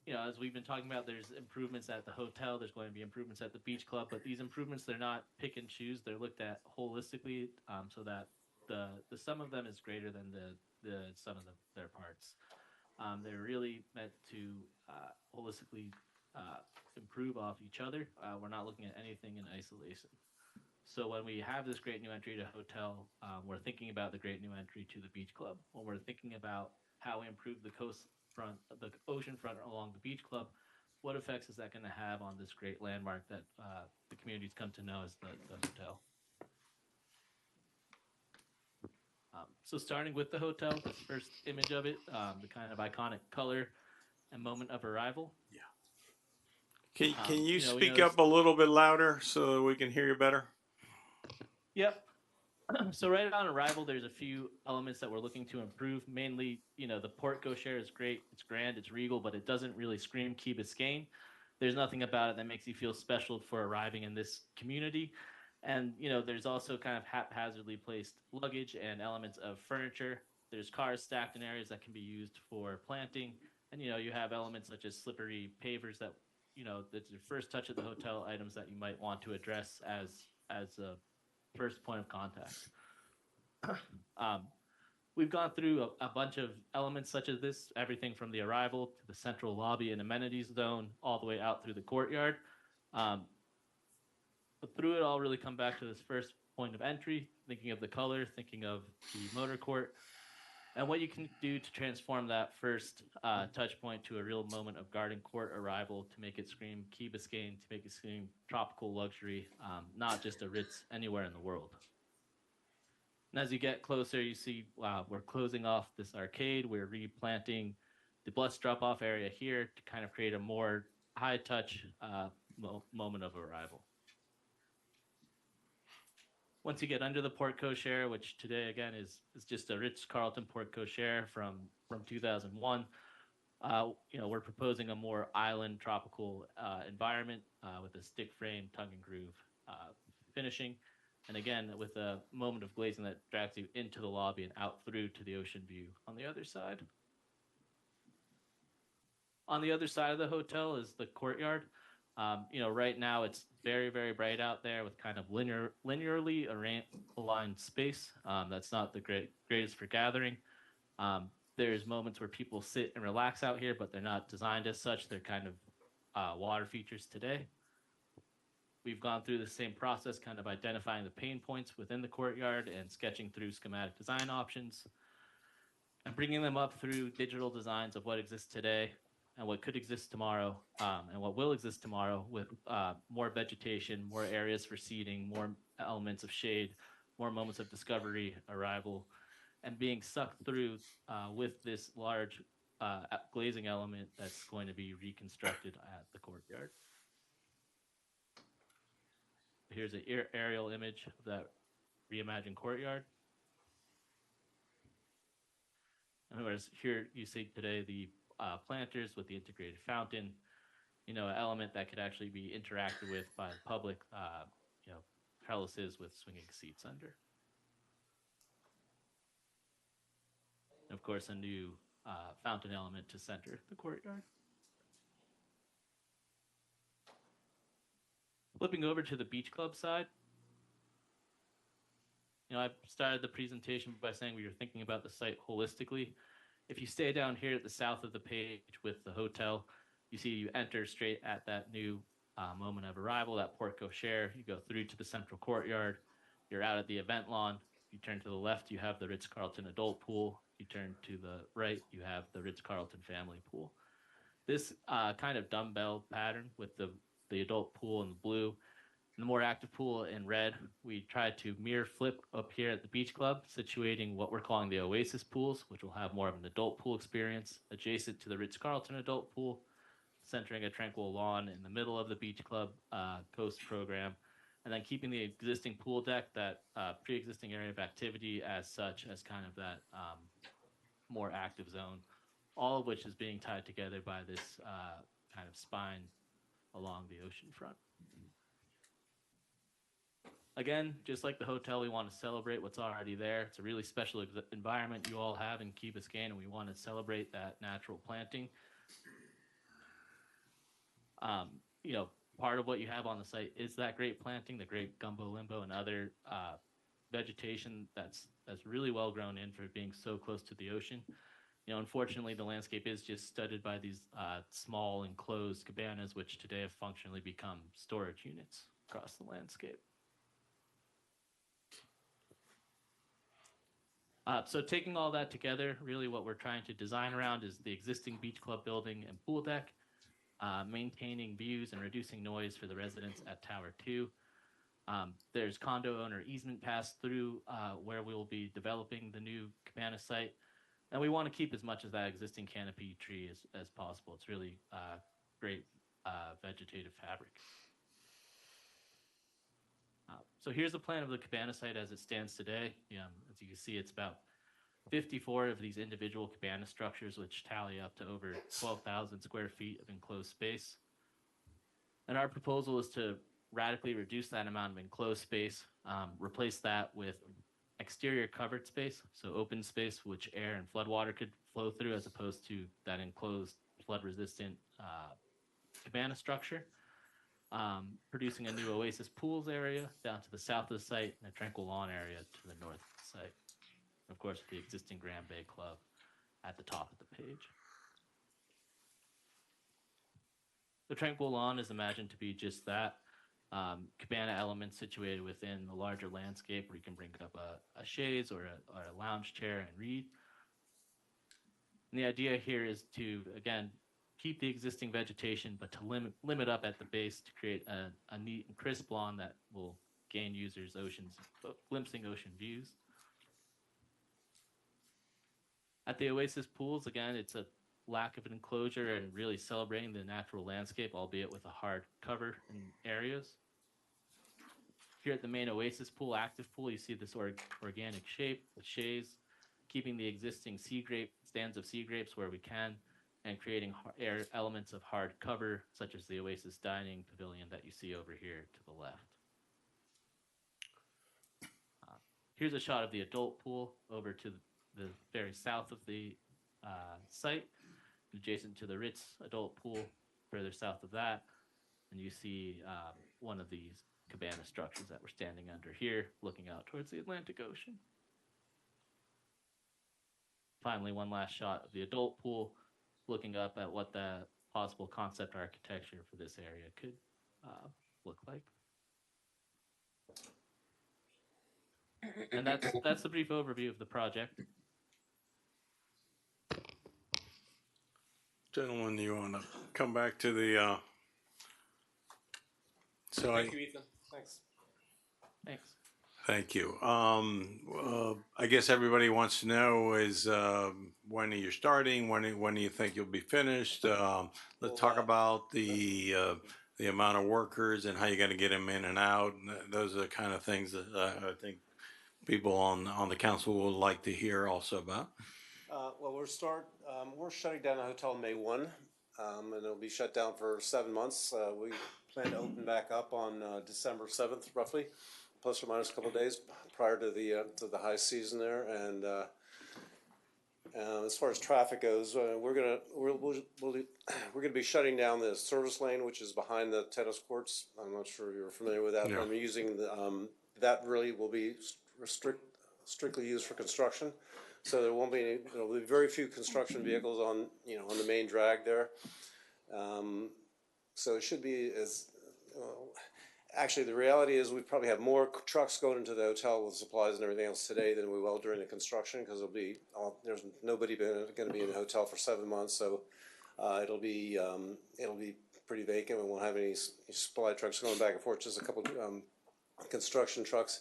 as we've been talking about, there's improvements at the hotel, there's going to be improvements at the beach club, but these improvements, they're not pick and choose. They're looked at holistically, so that the sum of them is greater than the sum of their parts. They're really meant to holistically improve off each other. We're not looking at anything in isolation. So when we have this great new entry to hotel, we're thinking about the great new entry to the beach club. When we're thinking about how we improve the the ocean front along the beach club, what effects is that going to have on this great landmark that the community's come to know as the hotel? So starting with the hotel, this first image of it, the kind of iconic color and moment of arrival. Can you we speak know up a little bit louder so we can hear you better? Yep. So right on arrival, there's a few elements that we're looking to improve. Mainly, the port cochere is great. It's grand. It's regal, but it doesn't really scream Key Biscayne. There's nothing about it that makes you feel special for arriving in this community. And, there's also kind of haphazardly placed luggage and elements of furniture. There's cars stacked in areas that can be used for planting. And, you have elements such as slippery pavers that, that's your first touch at the hotel, items that you might want to address as a first point of contact. We've gone through a bunch of elements such as this, everything from the arrival to the central lobby and amenities zone, all the way out through the courtyard. But through it all, really come back to this first point of entry, thinking of the color, thinking of the motor court, and what you can do to transform that first touch point to a real moment of garden court arrival to make it scream Key Biscayne, to make it scream tropical luxury, not just a Ritz anywhere in the world. And as you get closer, you see, wow, we're closing off this arcade. We're replanting the bus drop-off area here to kind of create a more high-touch moment of arrival. Once you get under the port cochere, which today, again, is just a Ritz-Carlton port cochere from 2001, we're proposing a more island tropical environment with a stick frame, tongue and groove finishing. And again, with a moment of glazing that drags you into the lobby and out through to the ocean view on the other side. On the other side of the hotel is the courtyard. Right now it's very, very bright out there with kind of linearly aligned space. That's not the greatest for gathering. There's moments where people sit and relax out here, but they're not designed as such. They're kind of water features today. We've gone through the same process, kind of identifying the pain points within the courtyard and sketching through schematic design options and bringing them up through digital designs of what exists today and what could exist tomorrow, and what will exist tomorrow with more vegetation, more areas for seating, more elements of shade, more moments of discovery, arrival, and being sucked through with this large glazing element that's going to be reconstructed at the courtyard. Here's an aerial image of that reimagined courtyard. And whereas here you see today the planters with the integrated fountain, an element that could actually be interacted with by the public, trellises with swinging seats under. And of course, a new fountain element to center the courtyard. Flipping over to the beach club side, I started the presentation by saying we were thinking about the site holistically. If you stay down here at the south of the page with the hotel, you see you enter straight at that new moment of arrival, that port cochere. You go through to the central courtyard. You're out at the event lawn. You turn to the left, you have the Ritz-Carlton adult pool. You turn to the right, you have the Ritz-Carlton family pool. This kind of dumbbell pattern with the adult pool in the blue and the more active pool in red, we tried to mirror flip up here at the beach club, situating what we're calling the Oasis pools, which will have more of an adult pool experience, adjacent to the Ritz-Carlton adult pool, centering a tranquil lawn in the middle of the beach club coast program, and then keeping the existing pool deck, that pre-existing area of activity as such, as kind of that more active zone, all of which is being tied together by this kind of spine along the ocean front. Again, just like the hotel, we want to celebrate what's already there. It's a really special environment you all have in Key Biscayne, and we want to celebrate that natural planting. You know, part of what you have on the site is that grape planting, the grape gumbo limbo, and other vegetation that's really well grown in for being so close to the ocean. You know, unfortunately, the landscape is just studded by these small enclosed cabanas, which today have functionally become storage units across the landscape. So taking all that together, really what we're trying to design around is the existing beach club building and pool deck, maintaining views and reducing noise for the residents at Tower 2. There's condo owner easement pass through where we will be developing the new cabana site. And we want to keep as much of that existing canopy tree as possible. It's really great vegetative fabric. So here's the plan of the cabana site as it stands today. As you can see, it's about 54 of these individual cabana structures, which tally up to over 12,000 square feet of enclosed space. And our proposal is to radically reduce that amount of enclosed space, replace that with exterior covered space, so open space which air and floodwater could flow through, as opposed to that enclosed flood-resistant cabana structure. Producing a new Oasis Pools area down to the south of the site and a Tranquil Lawn area to the north of the site. Of course, the existing Grand Bay Club at the top of the page. The Tranquil Lawn is imagined to be just that. Cabana elements situated within the larger landscape where you can bring up a chaise or a lounge chair and read. And the idea here is to, again, keep the existing vegetation, but to limit up at the base to create a neat and crisp lawn that will gain users glimpsing ocean views. At the Oasis Pools, again, it's a lack of an enclosure and really celebrating the natural landscape, albeit with a hard cover in areas. Here at the main Oasis Pool, active pool, you see this organic shape with chaise, keeping the existing stands of sea grapes where we can, and creating elements of hard cover, such as the Oasis Dining Pavilion that you see over here to the left. Here's a shot of the adult pool over to the very south of the site, adjacent to the Ritz adult pool, further south of that. And you see one of these cabana structures that we're standing under here, looking out towards the Atlantic Ocean. Finally, one last shot of the adult pool, looking up at what the possible concept architecture for this area could look like. And that's a brief overview of the project. Gentlemen, you want to come back to the, Thank you, Ethan. Thanks. Thanks. Thank you. I guess everybody wants to know is when are you starting? When do you think you'll be finished? Let's talk about the amount of workers and how you're going to get them in and out. Those are the kind of things that I think people on the council would like to hear also about. Well, we're shutting down the hotel May 1, and it'll be shut down for 7 months. We plan to open back up on December 7th, roughly, plus or minus a couple of days prior to the high season there. And as far as traffic goes, we're gonna be shutting down the service lane, which is behind the tennis courts. I'm not sure you're familiar with that. Yeah. I'm using that really will be strictly used for construction. So there'll be very few construction vehicles on the main drag there. So it should be actually the reality is we probably have more trucks going into the hotel with supplies and everything else today than we will during the construction, because there's nobody going to be in the hotel for 7 months. So it'll be pretty vacant. We won't have any supply trucks going back and forth, just a couple construction trucks.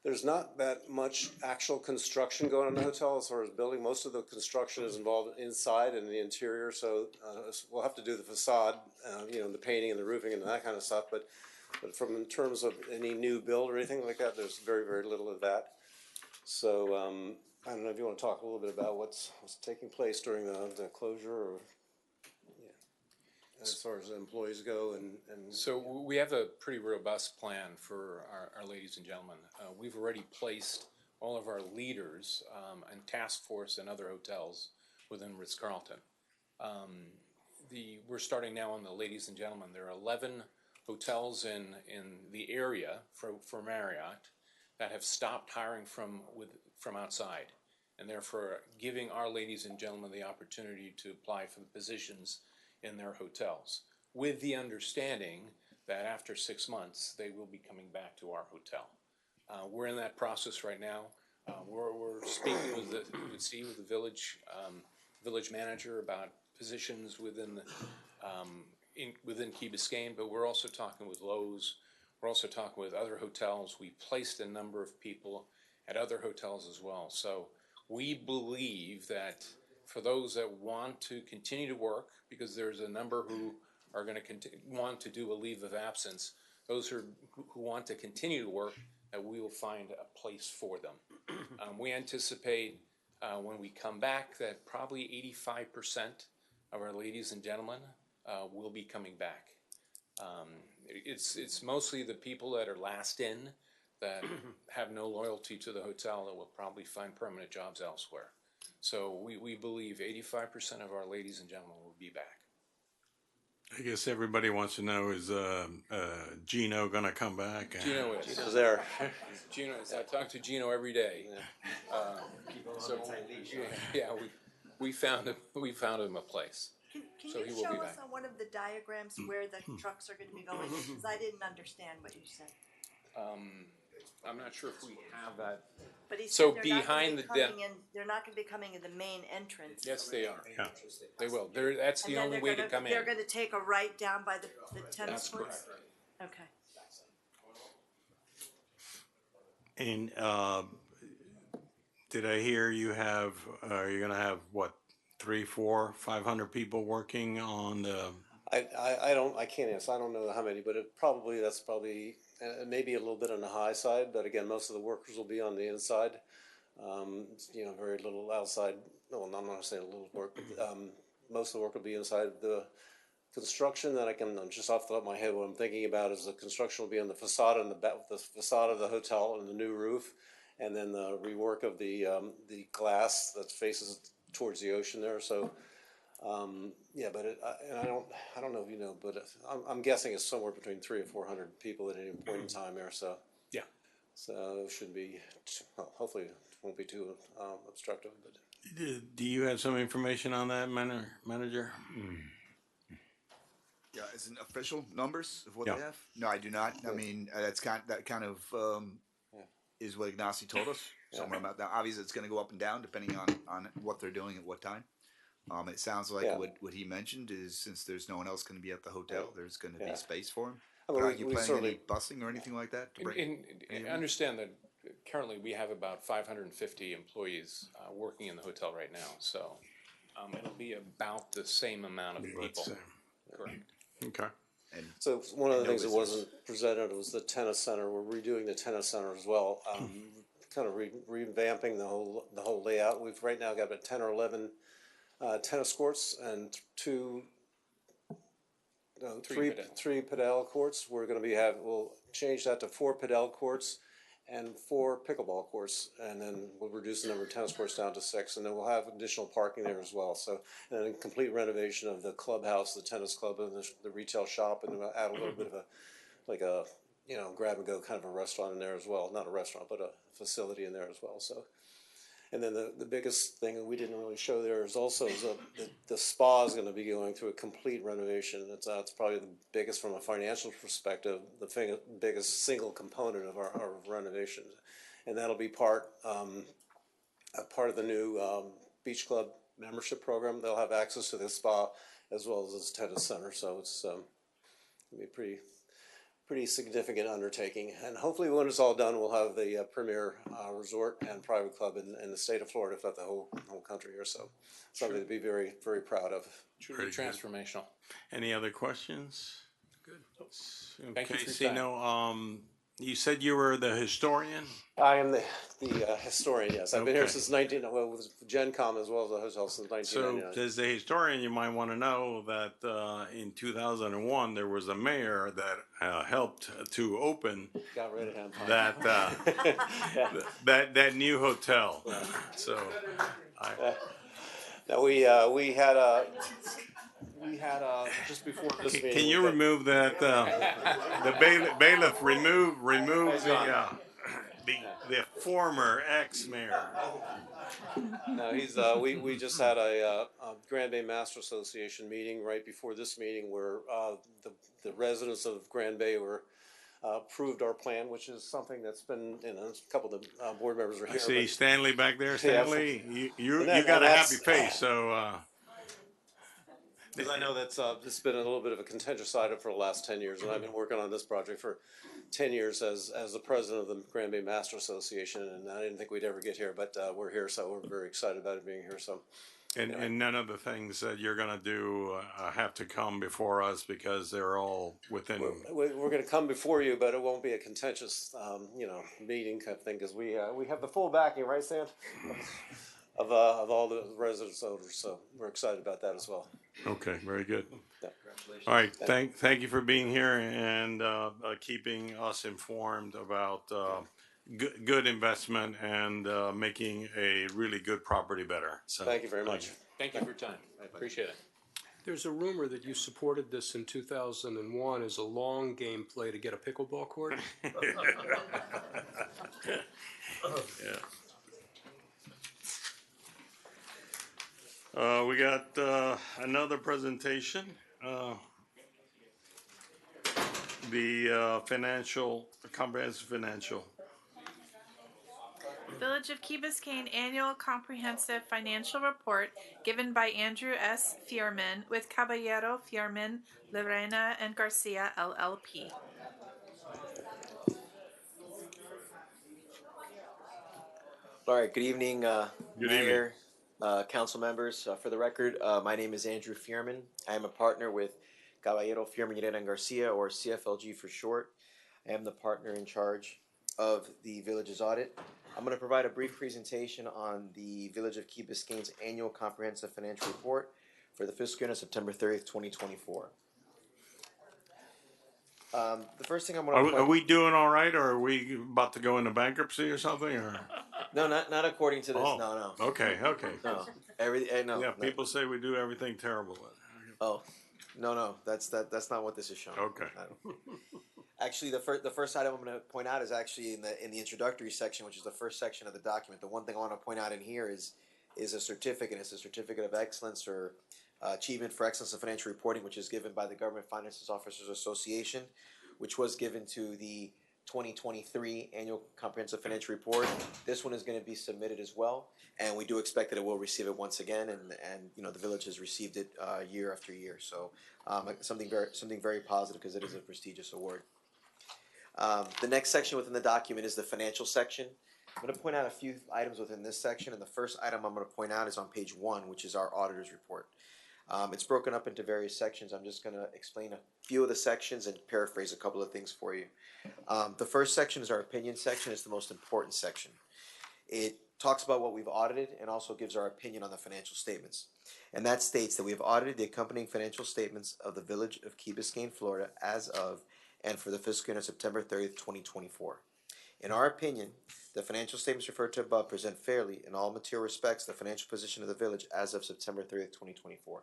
There's not that much actual construction going on in the hotel as far as building. Most of the construction is involved inside and the interior, so we'll have to do the facade, the painting and the roofing and that kind of stuff. But in terms of any new build or anything like that, there's very, very little of that. So I don't know if you want to talk a little bit about what's taking place during the closure, or as far as employees go, and So we have a pretty robust plan for our ladies and gentlemen. We've already placed all of our leaders and task force and other hotels within Ritz-Carlton. we're starting now on the ladies and gentlemen. There are 11 hotels in the area for Marriott that have stopped hiring from outside, and therefore giving our ladies and gentlemen the opportunity to apply for the positions in their hotels, with the understanding that after 6 months, they will be coming back to our hotel. We're in that process right now. We're speaking with the village manager about positions within Key Biscayne, but we're also talking with Lowe's. We're also talking with other hotels. We placed a number of people at other hotels as well. So we believe that for those that want to continue to work, because there's a number who are going to want to do a leave of absence, those who want to continue to work, that we will find a place for them. We anticipate when we come back that probably 85% of our ladies and gentlemen will be coming back. It's mostly the people that are last in that have no loyalty to the hotel that will probably find permanent jobs elsewhere. So we believe 85% of our ladies and gentlemen will be back. I guess everybody wants to know, is Gino going to come back? Gino is. Gino's there. Gino is. I talk to Gino every day. So we found him a place. Can So he you will show be us back. on one of the diagrams where the trucks are going to be going? Because I didn't understand what you said. I'm not sure if we have that. But he said So they're not gonna behind be the coming in. They're not going to be coming in the main entrance. Yes, they are. Yeah. They will. That's the And then only they're way to gonna- come in. They're going to take a right down by the tennis That's courts? correct. Okay. And did I hear you're going to have, what, 300, 400, 500 people working on the... I can't answer. I don't know how many, but that's probably maybe a little bit on the high side. But again, most of the workers will be on the inside. Very little outside. No, I'm not saying a little work. But, most of the work will be inside. The construction that I'm just off the top of my head. What I'm thinking about is the construction will be on the facade and the facade of the hotel and the new roof, and then the rework of the glass that faces towards the ocean there. So. But I don't know if you know, but I'm guessing it's somewhere between 300 or 400 people at any point in time there. So yeah, so it shouldn't be. Well, hopefully, it won't be too obstructive. But Do you have some information on that, manager? Yeah, is it official numbers of what Yeah. they have? No, I do not. I mean, that kind of is what Ignacy told us. Somewhere about that. Obviously, it's going to go up and down depending on what they're doing at what time. It sounds like what he mentioned is, since there's no one else going to be at the hotel, there's going to be space for him. I mean, Are you we planning certainly- any busing or anything like that? To bring Understand that currently we have about 550 employees working in the hotel right now. So it'll be about the same amount of people. Correct. Okay. So one of the things that wasn't presented was the tennis center. We're redoing the tennis center as well, kind of revamping the whole layout. We've right now got about 10 or 11 tennis courts and three padel courts. We'll change that to 4 padel courts and 4 pickleball courts, and then we'll reduce the number of tennis courts down to 6, and then we'll have additional parking there as well. So, and then complete renovation of the clubhouse, the tennis club, and the retail shop, and we'll add a little bit of a grab and go kind of a restaurant in there as well. Not a restaurant, but a facility in there as well. So. And then the biggest thing that we didn't really show there is also the spa is going to be going through a complete renovation. That's probably the biggest from a financial perspective, the biggest single component of our renovation. And that'll be part of the new beach club membership program. They'll have access to the spa as well as this tennis center. So it's going to be pretty significant undertaking, and hopefully when it's all done, we'll have the premier resort and private club in the state of Florida, if not the whole country here. So something to be very, very proud of. Truly transformational. Any other questions? Good. Okay, Thank you for your time. You said you were the historian? I am the historian, yes. I've been here Okay. since with GenCom as well as the hotel since 1999. So, as the historian, you might want to know that in 2001 there was a mayor that helped to open Got rid of him. that new hotel. So, Now we had a we had, just before this meeting. Can you we got- remove that, the bailiff, remove the former ex-mayor? No, he's, we just had a Grand Bay Master Association meeting right before this meeting where, the residents of Grand Bay were, approved our plan, which is something that's been, a couple of the, board members are I here. see but- Stanley back there. Stanley, you And that- got and a that's- happy face, so, Because I know that's, this has been a little bit of a contentious item for the last 10 years, and I've been working on this project for 10 years as the president of the Grand Bay Master Association, and I didn't think we'd ever get here, but we're here, so we're very excited about it being here, so. and none of the things that you're gonna do have to come before us because they're all within. We're gonna come before you, but it won't be a contentious, meeting kind of thing, because we have the full backing, right, Stan? Of all the residents owners, so we're excited about that as well. Okay, very good. Yeah. All right, thank you for being here and keeping us informed about good investment and making a really good property better. So Thank you very much. Thank you for your time. I appreciate it. There's a rumor that you supported this in 2001 as a long game play to get a pickleball court. Yeah. We got another presentation. The comprehensive financial. Village of Key Biscayne Annual Comprehensive Financial Report given by Andrew S. Fierman with Caballero, Fierman, Lorena, and Garcia LLP. All right, good evening, Good Mayor, council members. For the record, my name is Andrew Fierman. I am a partner with Caballero, Fierman, Lorena, and Garcia, or CFLG for short. I am the partner in charge of the village's audit. I'm going to provide a brief presentation on the Village of Key Biscayne's annual comprehensive financial report for the fiscal year of September 30th, 2024. The first thing I'm going to Are we doing all right, or are we about to go into bankruptcy or something? Or No, not according to this. Oh, No. okay. No, no. Yeah, people say we do everything terrible. Oh, no. That's not what this is showing. Okay. Actually, the first item I'm going to point out is actually in the introductory section, which is the first section of the document. The one thing I want to point out in here is a certificate. It's a certificate of excellence or achievement for excellence in financial reporting, which is given by the Government Finances Officers Association, which was given to the 2023 Annual Comprehensive Financial Report. This one is going to be submitted as well, and we do expect that it will receive it once again. And the village has received it year after year. So something very positive because it is a prestigious award. The next section within the document is the financial section. I'm going to point out a few items within this section, and the first item I'm going to point out is on page 1, which is our auditor's report. It's broken up into various sections. I'm just going to explain a few of the sections and paraphrase a couple of things for you. The first section is our opinion section. It's the most important section. It talks about what we've audited and also gives our opinion on the financial statements. And that states that we have audited the accompanying financial statements of the Village of Key Biscayne, Florida, as of and for the fiscal year of September 30th, 2024. In our opinion, the financial statements referred to above present fairly, in all material respects, the financial position of the village as of September 30th, 2024.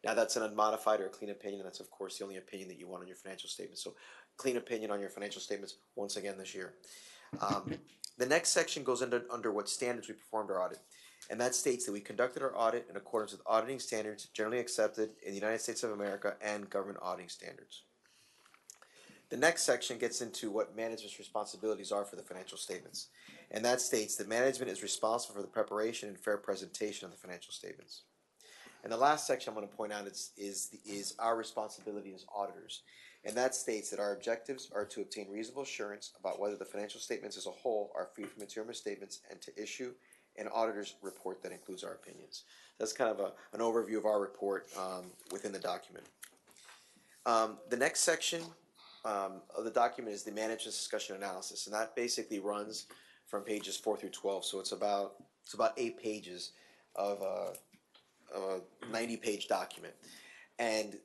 Now, that's an unmodified or a clean opinion. That's, of course, the only opinion that you want on your financial statements. So, clean opinion on your financial statements once again this year. The next section goes under what standards we performed our audit. And that states that we conducted our audit in accordance with auditing standards generally accepted in the United States of America and government auditing standards. The next section gets into what management's responsibilities are for the financial statements. And that states that management is responsible for the preparation and fair presentation of the financial statements. And the last section I'm going to point out is our responsibility as auditors. And that states that our objectives are to obtain reasonable assurance about whether the financial statements as a whole are free from material misstatements and to issue an auditor's report that includes our opinions. That's kind of an overview of our report within the document. The next section of the document is the management's discussion analysis, and that basically runs from pages 4 through 12. So it's about 8 pages of a 90-page document. And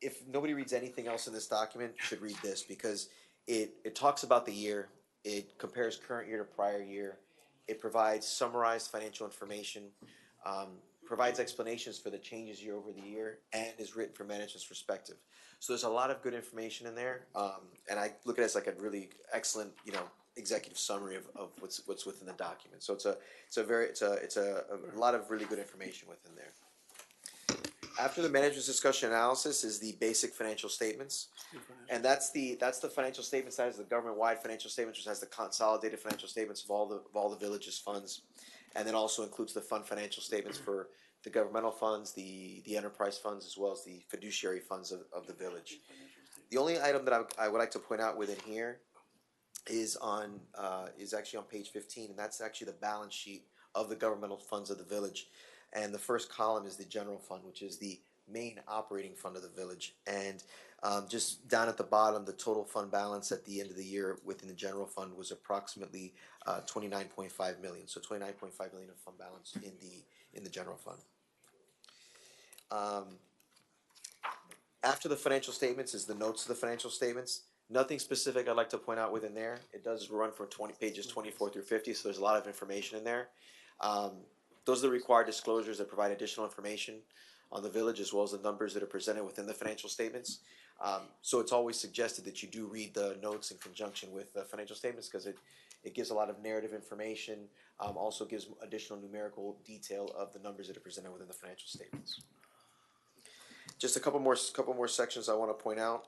if nobody reads anything else in this document, should read this because it talks about the year, it compares current year to prior year, it provides summarized financial information, provides explanations for the changes year over the year, and is written from management's perspective. So there's a lot of good information in there, and I look at it as like a really excellent, executive summary of what's within the document. So it's a lot of really good information within there. After the management's discussion analysis is the basic financial statements, and that's the financial statements. That is the government-wide financial statements, which has the consolidated financial statements of all the villages' funds, and then also includes the fund financial statements for the governmental funds, the enterprise funds, as well as the fiduciary funds of the village. The only item that I would like to point out within here is actually on page 15, and that's actually the balance sheet of the governmental funds of the village. And the first column is the general fund, which is the main operating fund of the village. And just down at the bottom, the total fund balance at the end of the year within the general fund was approximately $29.5 million. So $29.5 million of fund balance in the general fund. After the financial statements is the notes of the financial statements. Nothing specific I'd like to point out within there. It does run from pages 24 through 50, so there's a lot of information in there. Those are the required disclosures that provide additional information on the village, as well as the numbers that are presented within the financial statements. So it's always suggested that you do read the notes in conjunction with the financial statements, because it gives a lot of narrative information, also gives additional numerical detail of the numbers that are presented within the financial statements. Just a couple more sections I want to point out,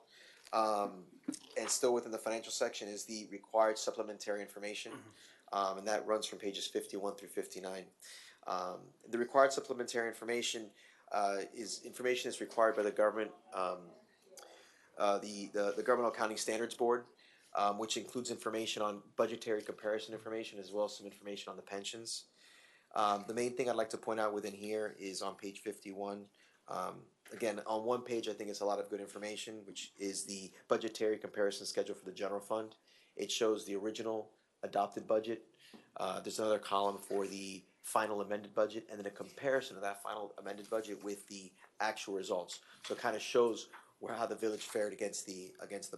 and still within the financial section is the required supplementary information, and that runs from pages 51 through 59. The required supplementary information is information that's required by the government, the Governmental Accounting Standards Board, which includes information on budgetary comparison information, as well as some information on the pensions. The main thing I'd like to point out within here is on page 51. Again, on one page, I think it's a lot of good information, which is the budgetary comparison schedule for the general fund. It shows the original adopted budget. There's another column for the final amended budget, and then a comparison of that final amended budget with the actual results. So it kind of shows how the village fared against the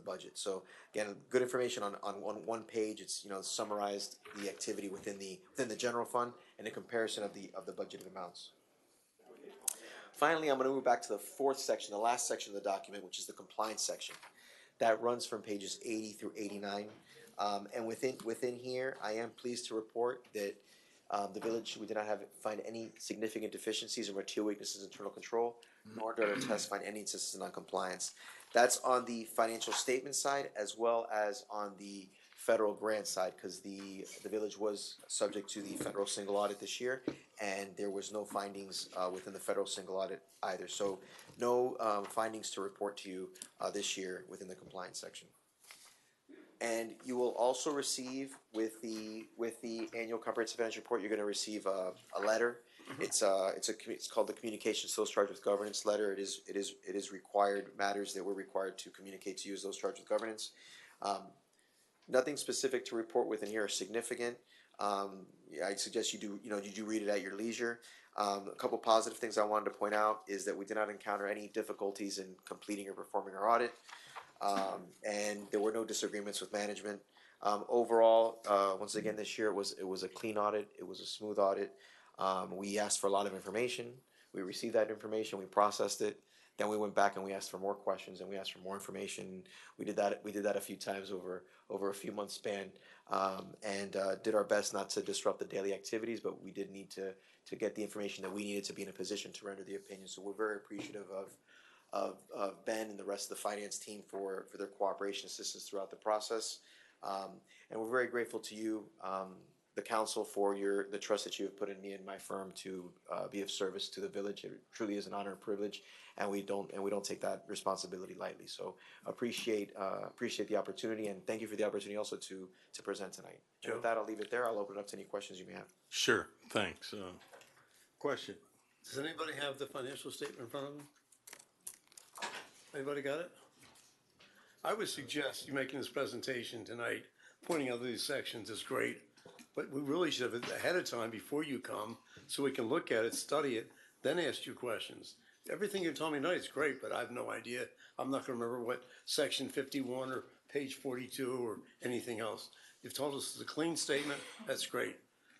budget. So again, good information on one page. It's summarized the activity within the general fund and a comparison of the budgeted amounts. Finally, I'm going to move back to the fourth section, the last section of the document, which is the compliance section. That runs from pages 80 through 89. And within here, I am pleased to report that the village, we did not find any significant deficiencies or material weaknesses in internal control, nor did our test find any instances of non-compliance. That's on the financial statement side, as well as on the federal grant side, because the village was subject to the federal single audit this year, and there was no findings within the federal single audit either. So no findings to report to you this year within the compliance section. And you will also receive with the annual comprehensive financial report, you're going to receive a letter. It's called the Communications to Those Charged with Governance letter. It is required matters that we're required to communicate to you as those charged with governance. Nothing specific to report within here is significant. I suggest you do read it at your leisure. A couple positive things I wanted to point out is that we did not encounter any difficulties in completing or performing our audit. And there were no disagreements with management. Overall, once again this year it was a clean audit. It was a smooth audit. We asked for a lot of information. We received that information. We processed it. Then we went back and we asked for more questions and we asked for more information. We did that a few times over a few months span, and did our best not to disrupt the daily activities. But we did need to get the information that we needed to be in a position to render the opinion. So we're very appreciative of Ben and the rest of the finance team for their cooperation assistance throughout the process. And we're very grateful to you, the council, for the trust that you have put in me and my firm to be of service to the village. It truly is an honor and privilege, and we don't take that responsibility lightly. So appreciate the opportunity, and thank you for the opportunity also to present tonight. And with that, I'll leave it there. I'll open it up to any questions you may have. Sure, thanks. Question? Does anybody have the financial statement in front of them? Anybody got it? I would suggest you making this presentation tonight, pointing out these sections is great, but we really should have it ahead of time before you come, so we can look at it, study it, then ask you questions. Everything you're telling me tonight is great, but I have no idea. I'm not going to remember what section 51 or page 42 or anything else. You've told us it's a clean statement. That's great.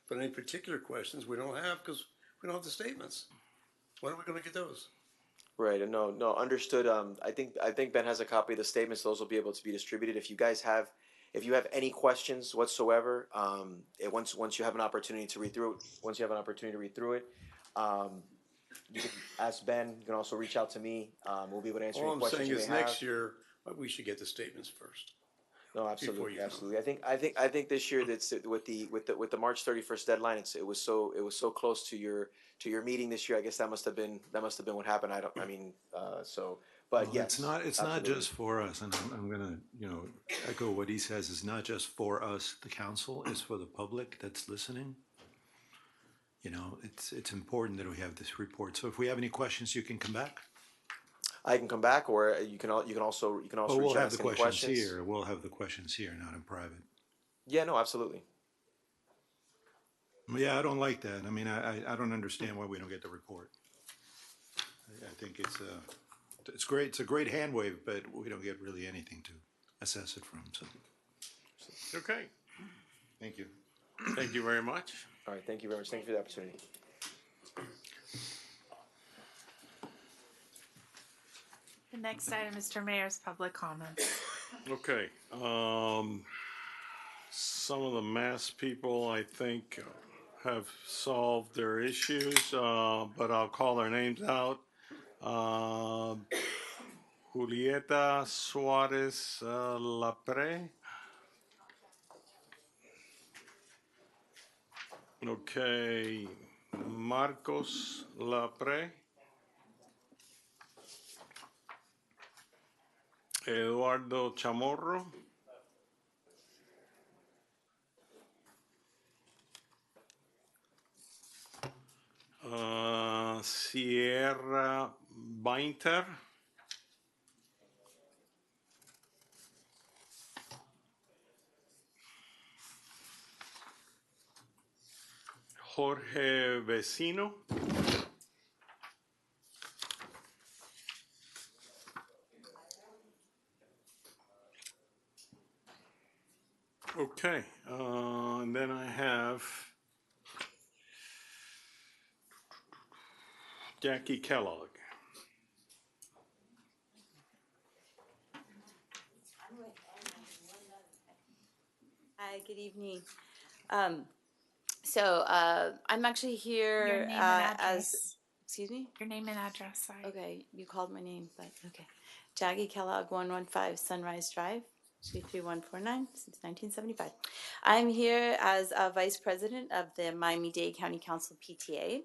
But any particular questions we don't have because we don't have the statements. When are we gonna get those? Right, and no, understood. I think Ben has a copy of the statements. Those will be able to be distributed. If you have any questions whatsoever, once you have an opportunity to read through it, you can ask Ben. You can also reach out to me. We'll be able to answer All any I'm questions saying you may is have. next year, we should get the statements first. No, before absolutely, you go. absolutely. I think this year that's with the March 31st deadline. It was so close to your meeting this year. I guess that must have been what happened. But Well, yes, it's not absolutely. just for us, and I'm gonna, echo what he says. It's not just for us, the council. It's for the public that's listening. It's important that we have this report. So if we have any questions, you can come back. I can come back, or you can also But we'll reach out have and the ask any questions here. We'll have the questions here, not in private. Yeah, no, absolutely. Yeah, I don't like that. I mean, I don't understand why we don't get the report. I think it's great. It's a great hand wave, but we don't get really anything to assess it from. So, Okay. thank you. Thank you very much. All right, thank you very much. Thank you for the opportunity. The next item, Mr. Mayor's public comments. Okay. Some of the mass people, I think, have solved their issues, but I'll call their names out. Julieta Suarez Lapre. Okay. Marcos Lapre. Eduardo Chamorro. Sierra Bainter. Jorge Vecino. Okay, and then I have Jackie Kellogg. Hi, good evening. I'm actually here Your name and as, address. excuse me? Your name and address, sorry. Okay, you called my name, but okay. Jackie Kellogg, 115 Sunrise Drive, Suite 3149, since 1975. I'm here as a Vice President of the Miami-Dade County Council PTA.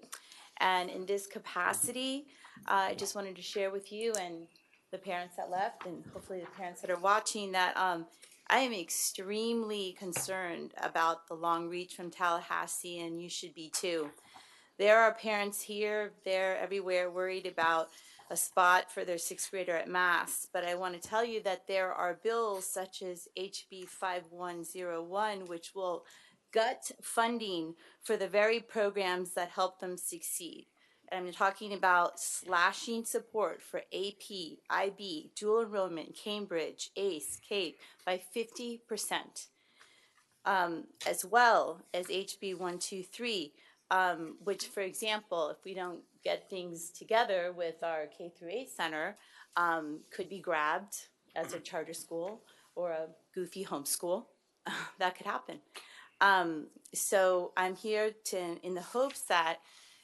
And in this capacity, I just wanted to share with you and the parents that left, and hopefully the parents that are watching, that I am extremely concerned about the long reach from Tallahassee, and you should be too. There are parents here, there, everywhere, worried about a spot for their sixth grader at Mass. But I want to tell you that there are bills such as HB 5101, which will gut funding for the very programs that help them succeed. And I'm talking about slashing support for AP, IB, dual enrollment, Cambridge, ACE, CAPE by 50%, as well as HB 123, which, for example, if we don't get things together with our K through 8 center, could be grabbed as a charter school or a goofy homeschool. That could happen. So I'm here in the hopes that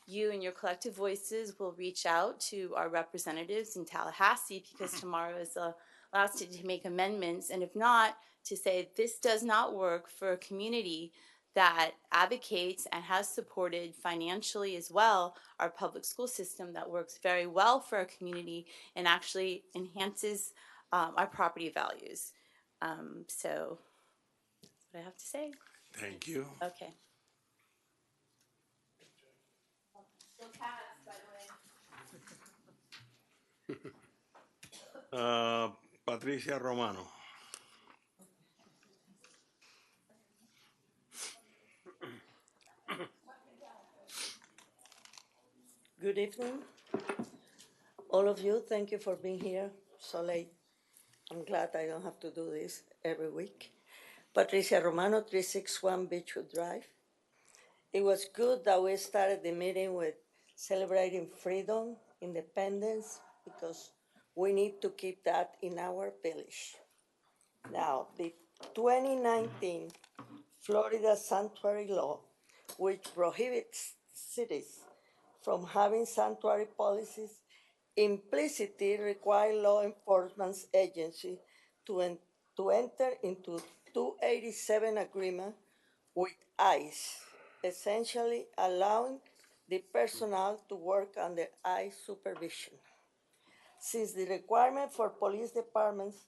you and your collective voices will reach out to our representatives in Tallahassee, because tomorrow is the last day to make amendments, and if not, to say this does not work for a community that advocates and has supported financially as well our public school system that works very well for our community and actually enhances our property values. So that's what I have to say. Thank you. Okay. Patricia Romano. Good evening, all of you. Thank you for being here so late. I'm glad I don't have to do this every week. Patricia Romano, 361 Beechwood Drive. It was good that we started the meeting with celebrating freedom, independence, because we need to keep that in our village. Now, the 2019 Florida Sanctuary Law, which prohibits cities from having sanctuary policies, implicitly require law enforcement agencies to enter into 287 agreement with ICE, essentially allowing the personnel to work under ICE supervision. Since the requirement for police departments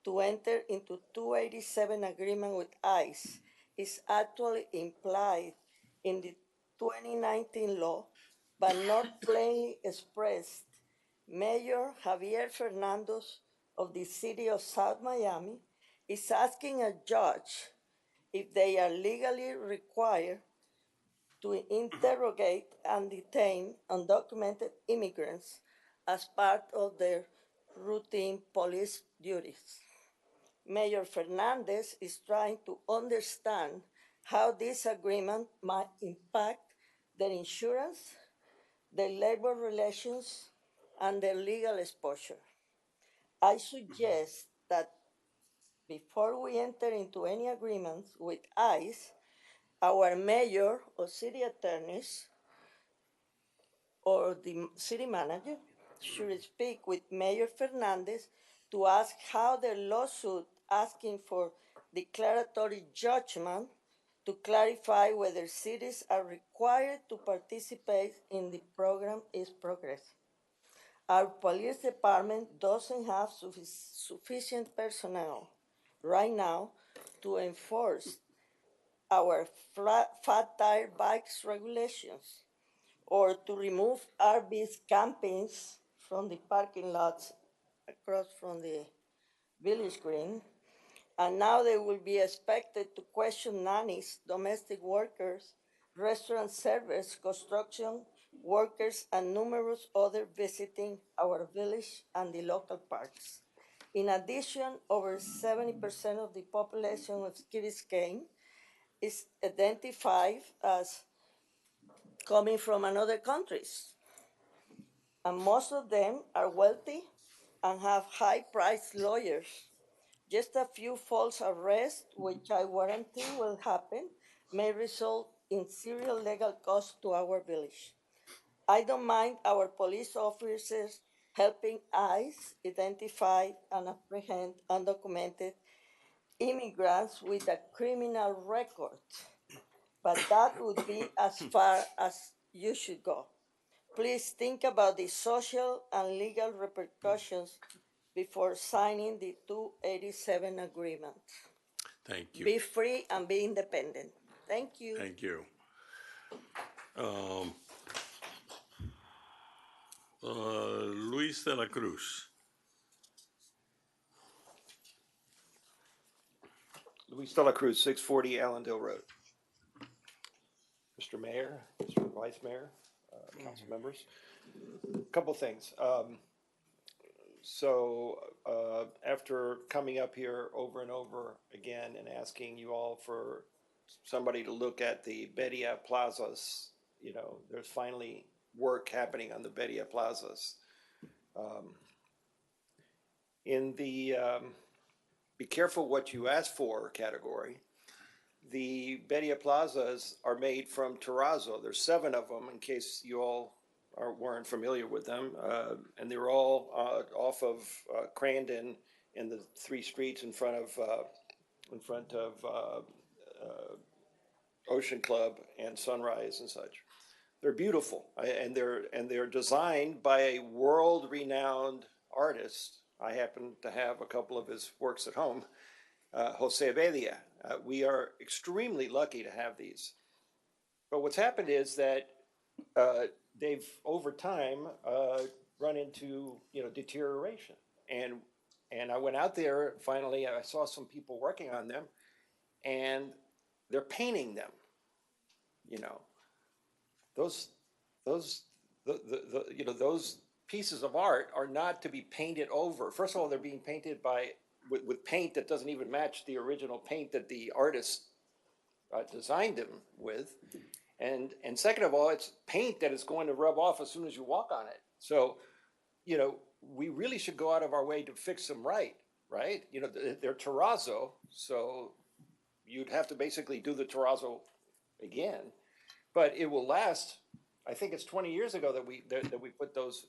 to enter into 287 agreement with ICE is actually implied in the 2019 law, but not plainly expressed, Mayor Javier Fernandez of the city of South Miami is asking a judge if they are legally required to interrogate and detain undocumented immigrants as part of their routine police duties. Mayor Fernandez is trying to understand how this agreement might impact their insurance, their labor relations, and their legal exposure. I suggest that before we enter into any agreements with ICE, our mayor or city attorneys or the city manager should speak with Mayor Fernandez to ask how the lawsuit asking for declaratory judgment to clarify whether cities are required to participate in the program is progressing. Our police department doesn't have sufficient personnel right now to enforce our fat tire bikes regulations or to remove RVs campings from the parking lots across from the village green. And now they will be expected to question nannies, domestic workers, restaurant servers, construction workers, and numerous others visiting our village and the local parks. In addition, over 70% of the population of Key Biscayne is identified as coming from another countries. And most of them are wealthy and have high-priced lawyers. Just a few false arrests, which I guarantee will happen, may result in serious legal costs to our village. I don't mind our police officers helping ICE identify and apprehend undocumented immigrants with a criminal record, but that would be as far as you should go. Please think about the social and legal repercussions before signing the 287 agreement. Thank you. Be free and be independent. Thank you. Thank you. Luis de la Cruz. Luis de la Cruz, 640 Allendale Road. Mr. Mayor, Mr. Vice Mayor, council members, a couple things. After coming up here over and over again and asking you all for somebody to look at the Bedia Plazas, you know, there's finally work happening on the Bedia Plazas. In the be careful what you ask for category, the Bedia Plazas are made from terrazzo. There's 7 of them, in case you all weren't familiar with them, and they were all off of Crandon in the 3 streets in front of Ocean Club and Sunrise and such. They're beautiful, and they're designed by a world-renowned artist. I happen to have a couple of his works at home, Jose Bedia. We are extremely lucky to have these. But what's happened is that they've over time run into deterioration, and I went out there finally. I saw some people working on them, and they're painting them. Those pieces of art are not to be painted over. First of all, they're being painted with paint that doesn't even match the original paint that the artist designed them with. And second of all, it's paint that is going to rub off as soon as you walk on it. So, you know, we really should go out of our way to fix them right? You know, they're terrazzo, so you'd have to basically do the terrazzo again, but it will last. I think it's 20 years ago that we put those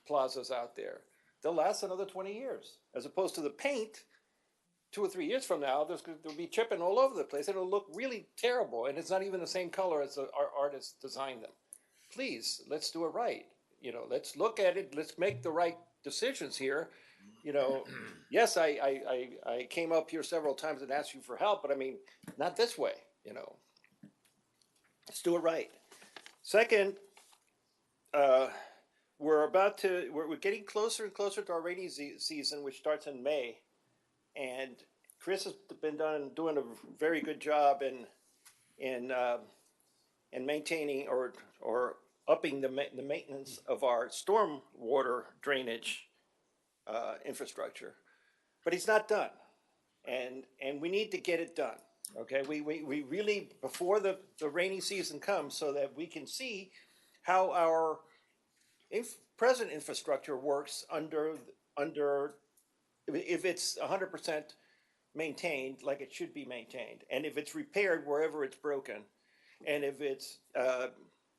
plazas out there. They'll last another 20 years, as opposed to the paint. 2 or 3 years from now, there'll be chipping all over the place. It'll look really terrible, and it's not even the same color as our artists designed them. Please, let's do it right. You know, let's look at it. Let's make the right decisions here. You know, yes, I came up here several times and asked you for help, but I mean, not this way. You know, let's do it right. Second, we're getting closer and closer to our rainy season, which starts in May. And Chris has been doing a very good job in maintaining or upping the maintenance of our storm water drainage infrastructure, but he's not done, and we need to get it done. Okay, we really, before the rainy season comes, so that we can see how our present infrastructure works under if it's 100% maintained like it should be maintained, and if it's repaired wherever it's broken, and if it's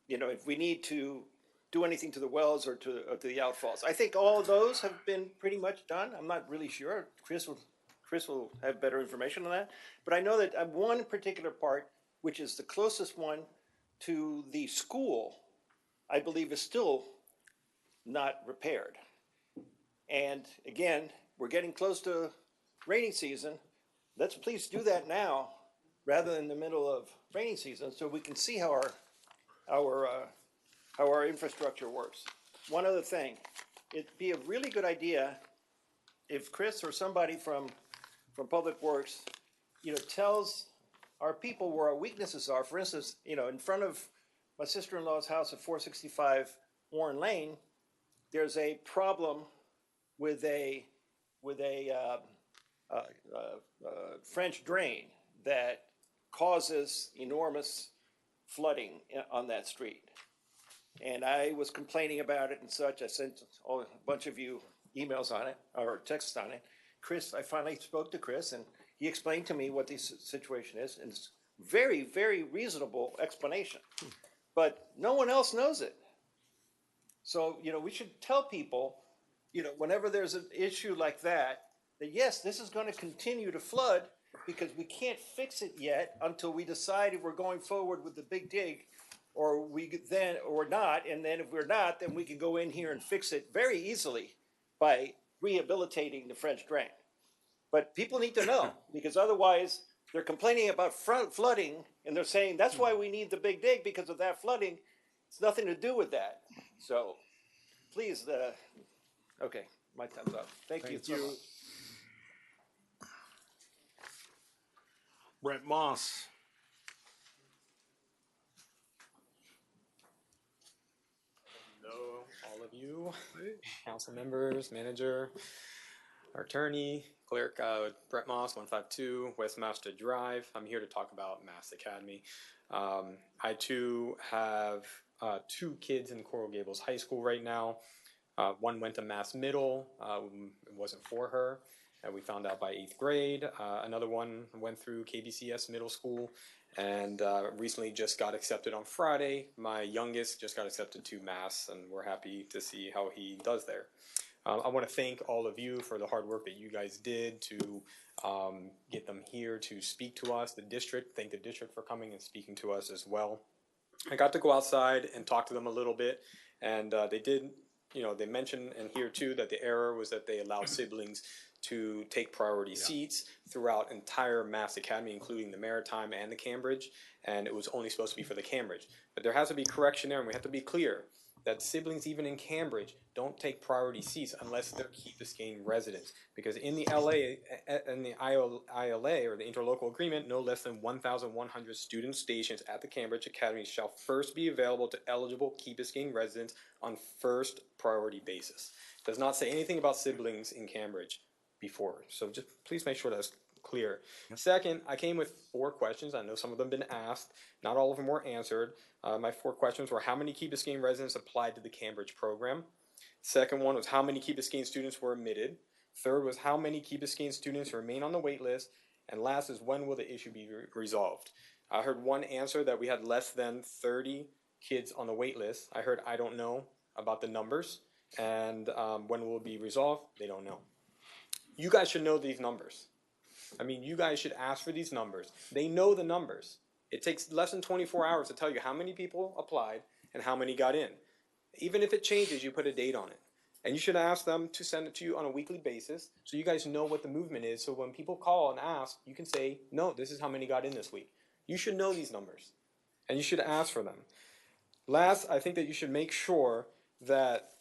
you know, if we need to do anything to the wells or to the outfalls. I think all of those have been pretty much done. I'm not really sure. Chris will have better information on that, but I know that one particular part, which is the closest one to the school, I believe is still not repaired. And again, we're getting close to rainy season. Let's please do that now rather than in the middle of rainy season, so we can see how our infrastructure works. One other thing, it'd be a really good idea if Chris or somebody from Public Works, you know, tells our people where our weaknesses are. For instance, you know, in front of my sister-in-law's house at 465 Warren Lane, there's a problem with a French drain that causes enormous flooding on that street. And I was complaining about it and such. I sent a bunch of you emails on it or texts on it. I finally spoke to Chris, and he explained to me what the situation is, and it's very, very reasonable explanation. But no one else knows it. So, you know, we should tell people, you know, whenever there's an issue like that yes, this is going to continue to flood because we can't fix it yet until we decide if we're going forward with the big dig or not. And then if we're not, then we can go in here and fix it very easily by rehabilitating the French drain. But people need to know, because otherwise they're complaining about flooding and they're saying that's why we need the big dig, because of that flooding. It's nothing to do with that. So please, okay, my time's up. Thank you. Brett Moss. Hello, all of you, council members, manager, our attorney, clerk, Brett Moss, 152 West Master Drive. I'm here to talk about Mass Academy. I too have 2 kids in Coral Gables High School right now. One went to Mass Middle. It wasn't for her. We found out by 8th grade. Another one went through KBCS Middle School and recently just got accepted on Friday. My youngest just got accepted to Mass, and we're happy to see how he does there. I want to thank all of you for the hard work that you guys did to get them here to speak to us. The district, thank the district for coming and speaking to us as well. I got to go outside and talk to them a little bit, and they did, they mentioned in here too that the error was that they allowed siblings to take priority seats throughout entire Mass Academy, including the Maritime and the Cambridge, and it was only supposed to be for the Cambridge. But there has to be correction there, and we have to be clear that siblings even in Cambridge don't take priority seats unless they're Key Biscayne residents. Because in the ILA, or the interlocal agreement, no less than 1,100 student stations at the Cambridge Academy shall first be available to eligible Key Biscayne residents on first priority basis. It does not say anything about siblings in Cambridge before. So just please make sure that's clear. Second, I came with 4 questions. I know some of them have been asked. Not all of them were answered. My 4 questions were how many Key Biscayne residents applied to the Cambridge program? Second one was how many Key Biscayne students were admitted? Third was how many Key Biscayne students remain on the wait list? And last is when will the issue be resolved? I heard one answer that we had less than 30 kids on the wait list. I heard I don't know about the numbers. And when will it be resolved? They don't know. You guys should know these numbers. I mean, you guys should ask for these numbers. They know the numbers. It takes less than 24 hours to tell you how many people applied and how many got in. Even if it changes, you put a date on it. And you should ask them to send it to you on a weekly basis so you guys know what the movement is. So when people call and ask, you can say, no, this is how many got in this week. You should know these numbers. And you should ask for them. Last, I think that you should make sure that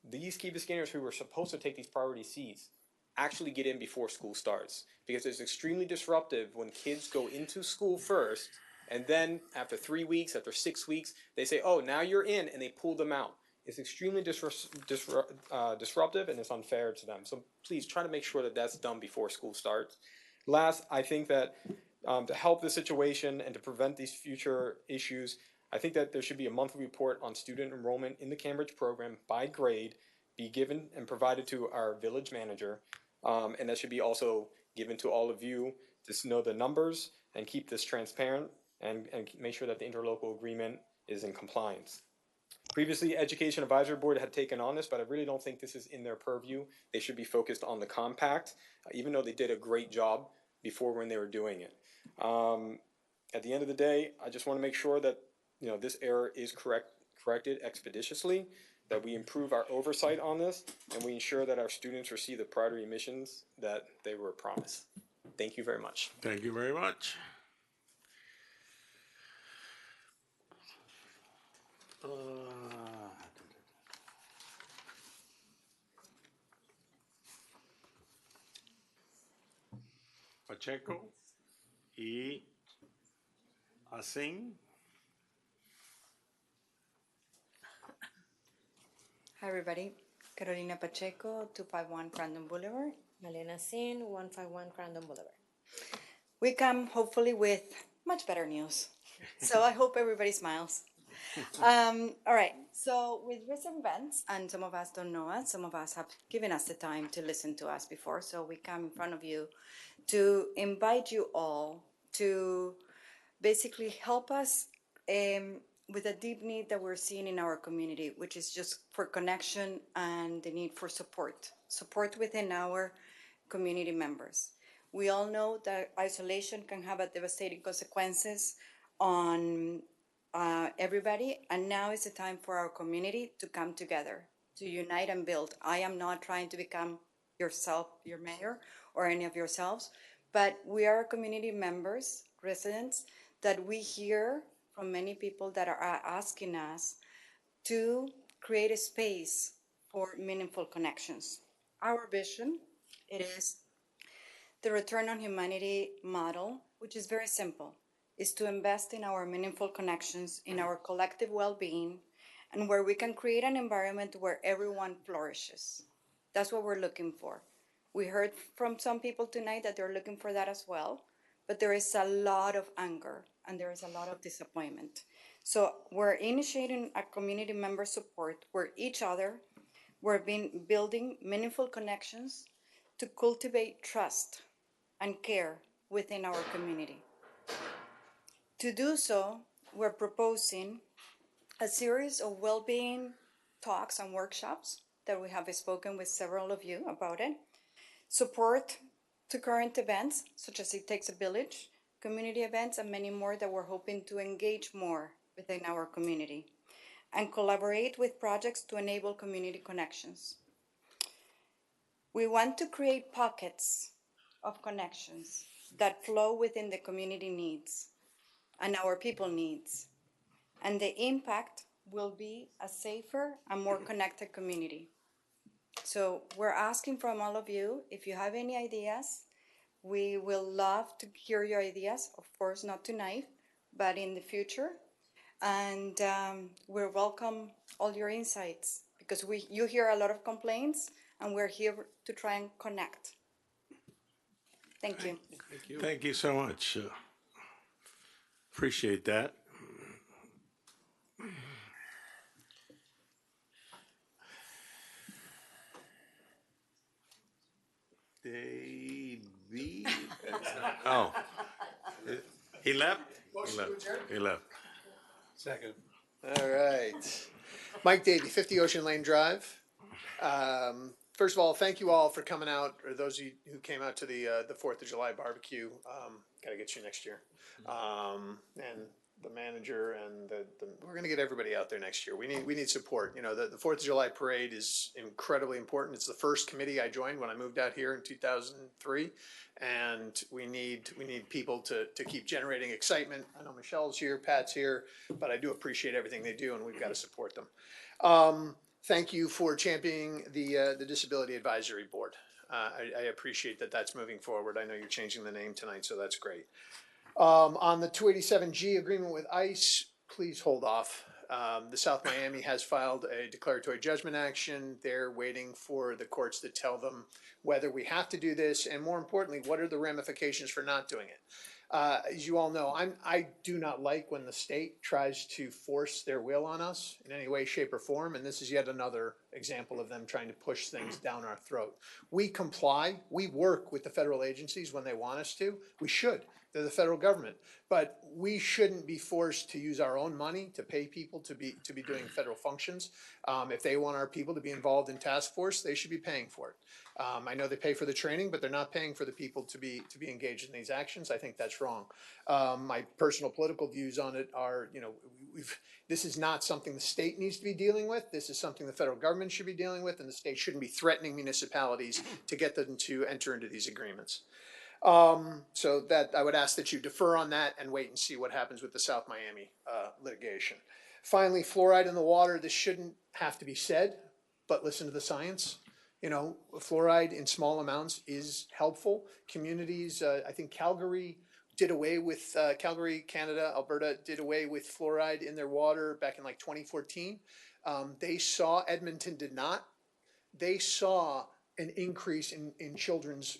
these Key Biscayners who were supposed to take these priority seats actually get in before school starts. Because it's extremely disruptive when kids go into school first, and then after 3 weeks, after 6 weeks, they say, oh, now you're in, and they pull them out. It's extremely disruptive, and it's unfair to them. So please try to make sure that that's done before school starts. Last, I think that to help the situation and to prevent these future issues, I think that there should be a monthly report on student enrollment in the Cambridge program by grade, be given and provided to our village manager, and that should be also given to all of you to know the numbers and keep this transparent and make sure that the interlocal agreement is in compliance. Previously, Education Advisory Board had taken on this, but I really don't think this is in their purview. They should be focused on the compact, even though they did a great job before when they were doing it. At the end of the day, I just want to make sure that this error is corrected expeditiously, that we improve our oversight on this, and we ensure that our students receive the priority admissions that they were promised. Thank you very much. Thank you very much. Pacheco y Asing. Hi, everybody. Carolina Pacheco, 251 Crandon Boulevard. Malena Sin, 151 Crandon Boulevard. We come hopefully with much better news. So I hope everybody smiles. All right. So with recent events, and some of us don't know us, some of us have given us the time to listen to us before. So we come in front of you to invite you all to basically help us with a deep need that we're seeing in our community, which is just for connection and the need for support within our community members. We all know that isolation can have a devastating consequences on everybody, and now is the time for our community to come together, to unite and build. I am not trying to become yourself, your mayor, or any of yourselves, but we are community members, residents, that we hear from many people that are asking us to create a space for meaningful connections. Our vision, it is the return on humanity model, which is very simple, is to invest in our meaningful connections, in our collective well-being, and where we can create an environment where everyone flourishes. That's what we're looking for. We heard from some people tonight that they're looking for that as well, but there is a lot of anger and there is a lot of disappointment. So we're initiating a community member support where each other, we're building meaningful connections to cultivate trust and care within our community. To do so, we're proposing a series of well-being talks and workshops that we have spoken with several of you about it, support to current events such as It Takes a Village, community events, and many more that we're hoping to engage more within our community, and collaborate with projects to enable community connections. We want to create pockets of connections that flow within the community needs and our people needs, and the impact will be a safer and more connected community. So we're asking from all of you, if you have any ideas, we will love to hear your ideas, of course not tonight, but in the future. And we welcome all your insights, because you hear a lot of complaints and we're here to try and connect. Thank you. Thank you so much. Appreciate that. Davey? Oh. He left? He left. He left. Second. All right. Mike Davey, 50 Ocean Lane Drive. First of all, thank you all for coming out, or those of you who came out to the 4th of July barbecue. Got to get you next year. And the manager and we're going to get everybody out there next year. We need support. You know, the 4th of July parade is incredibly important. It's the first committee I joined when I moved out here in 2003. And we need people to keep generating excitement. I know Michelle's here, Pat's here, but I do appreciate everything they do, and we've got to support them. Thank you for championing the Disability Advisory Board. I appreciate that that's moving forward. I know you're changing the name tonight, so that's great. On the 287G agreement with ICE, please hold off. The South Miami has filed a declaratory judgment action. They're waiting for the courts to tell them whether we have to do this, and more importantly, what are the ramifications for not doing it. As you all know, I do not like when the state tries to force their will on us in any way, shape, or form, and this is yet another example of them trying to push things down our throat. We comply. We work with the federal agencies when they want us to. We should. They're the federal government, but we shouldn't be forced to use our own money to pay people to be doing federal functions. If they want our people to be involved in task force, they should be paying for it. I know they pay for the training, but they're not paying for the people to be engaged in these actions. I think that's wrong. My personal political views on it are, you know, this is not something the state needs to be dealing with. This is something the federal government should be dealing with, and the state shouldn't be threatening municipalities to get them to enter into these agreements. So that I would ask that you defer on that and wait and see what happens with the South Miami litigation. Finally, fluoride in the water. This shouldn't have to be said, but listen to the science. You know, fluoride in small amounts is helpful. Communities, I think Calgary did away with, Calgary, Canada, Alberta did away with fluoride in their water back in like 2014. They saw, Edmonton did not, they saw an increase in children's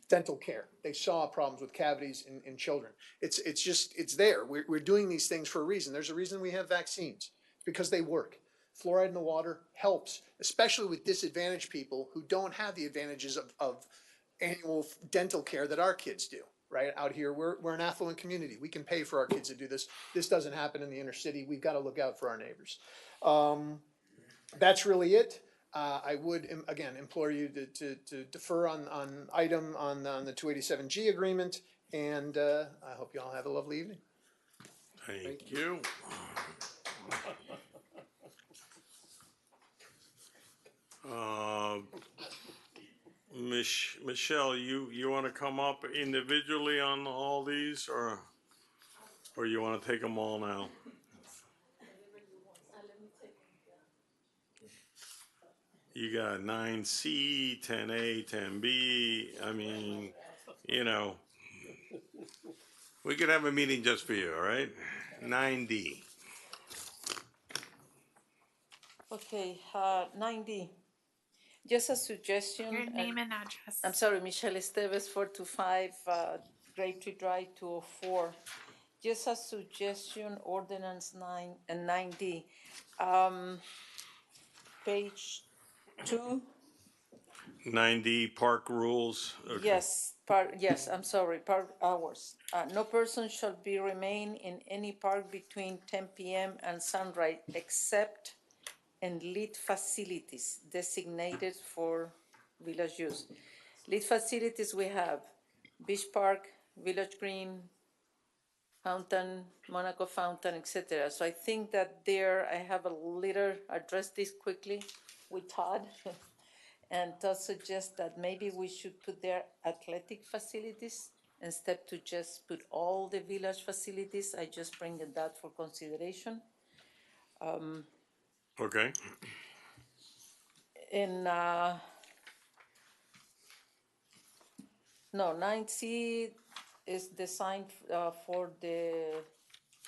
dental care. They saw problems with cavities in children. It's there. We're doing these things for a reason. There's a reason we have vaccines, because they work. Fluoride in the water helps, especially with disadvantaged people who don't have the advantages of annual dental care that our kids do, right? Out here, we're an affluent community. We can pay for our kids to do this. This doesn't happen in the inner city. We've got to look out for our neighbors. That's really it. I would, again, implore you to defer on the 287G agreement, and I hope you all have a lovely evening. Thank you. Michelle, you want to come up individually on all these, or you want to take them all now? You got 9C, 10A, 10B. I mean, you know, we could have a meeting just for you, all right? 9D. Okay, 9D. Just a suggestion. Your name and address. I'm sorry, Michelle Esteves, 425 Grape Tree Drive, 204. Just a suggestion, ordinance 9 and 9D. Page 2. 9D park rules. Okay. Yes, I'm sorry, park hours. No person shall be remain in any park between 10 p.m. and sunrise except in lit facilities designated for village use. Lit facilities we have Beach Park, Village Green, Fountain, Monaco Fountain, etc. So I think that there I have a letter, address this quickly with Todd. And Todd suggests that maybe we should put their athletic facilities instead to just put all the village facilities. I just bring that for consideration. Okay. In no, 9C is designed for the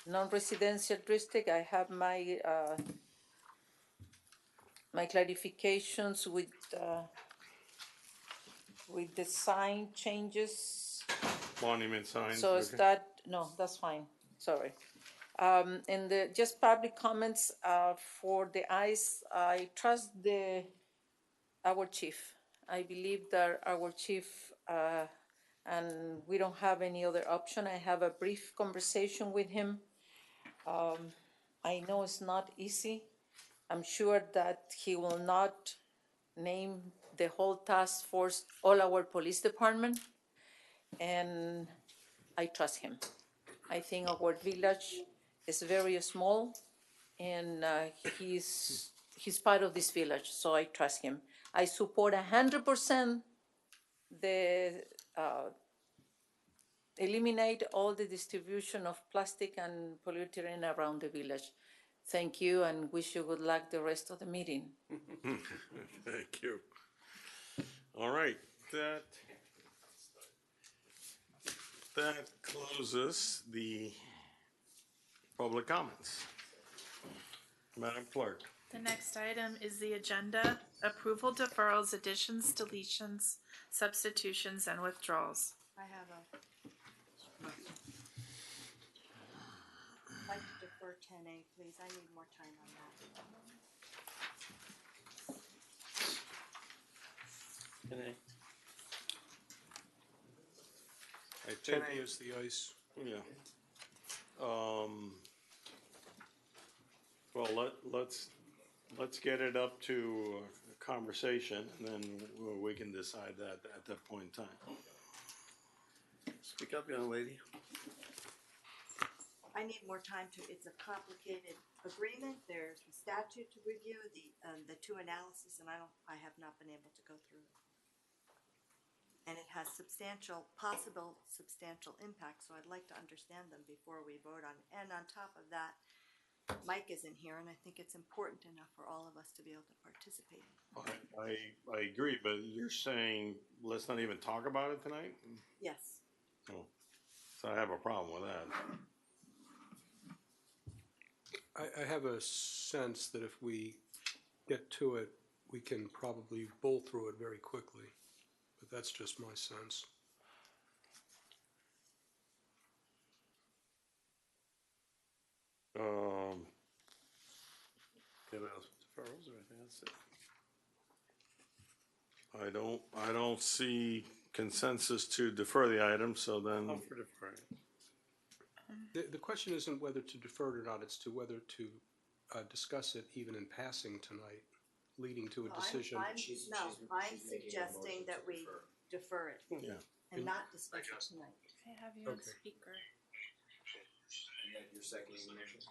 non-residential district. I have my my clarifications with with the sign changes. Monument signs. So is okay. that, no, that's fine, sorry. And the, just public comments, for the eyes, I trust our chief. I believe that our chief, and we don't have any other option. I have a brief conversation with him. I know it's not easy. I'm sure that he will not name the whole task force, all our police department, and I trust him. I think our village is very small, and he's part of this village, so I trust him. I support 100% the eliminate all the distribution of plastic and polyethylene around the village. Thank you, and wish you good luck the rest of the meeting. Thank you. All right, that closes the public comments. Madam Clerk. The next item is the agenda, approval, deferrals, additions, deletions, substitutions, and withdrawals. I have I'd like to defer 10A, please. I need more time on that. 10A is the ice. Yeah. Well, let's get it up to a conversation, and then we can decide that at that point in time. Speak up, young lady. I need more time it's a complicated agreement. There's the statute to review, the two analysis, and I have not been able to go through it. And it has possible substantial impact, so I'd like to understand them before we vote on it. And on top of that, Mike isn't here, and I think it's important enough for all of us to be able to participate. I agree, but you're saying let's not even talk about it tonight? Yes. Oh, so I have a problem with that. I have a sense that if we get to it, we can probably bowl through it very quickly, but that's just my sense. Deferrals or anything else? I don't see consensus to defer the item, so then. I'll for deferring. The question isn't whether to defer it or not, it's to whether to discuss it even in passing tonight, leading to a decision. I'm suggesting that we defer it. Yeah. And not discuss it tonight. I have you on Okay. speaker. You're seconding the motion?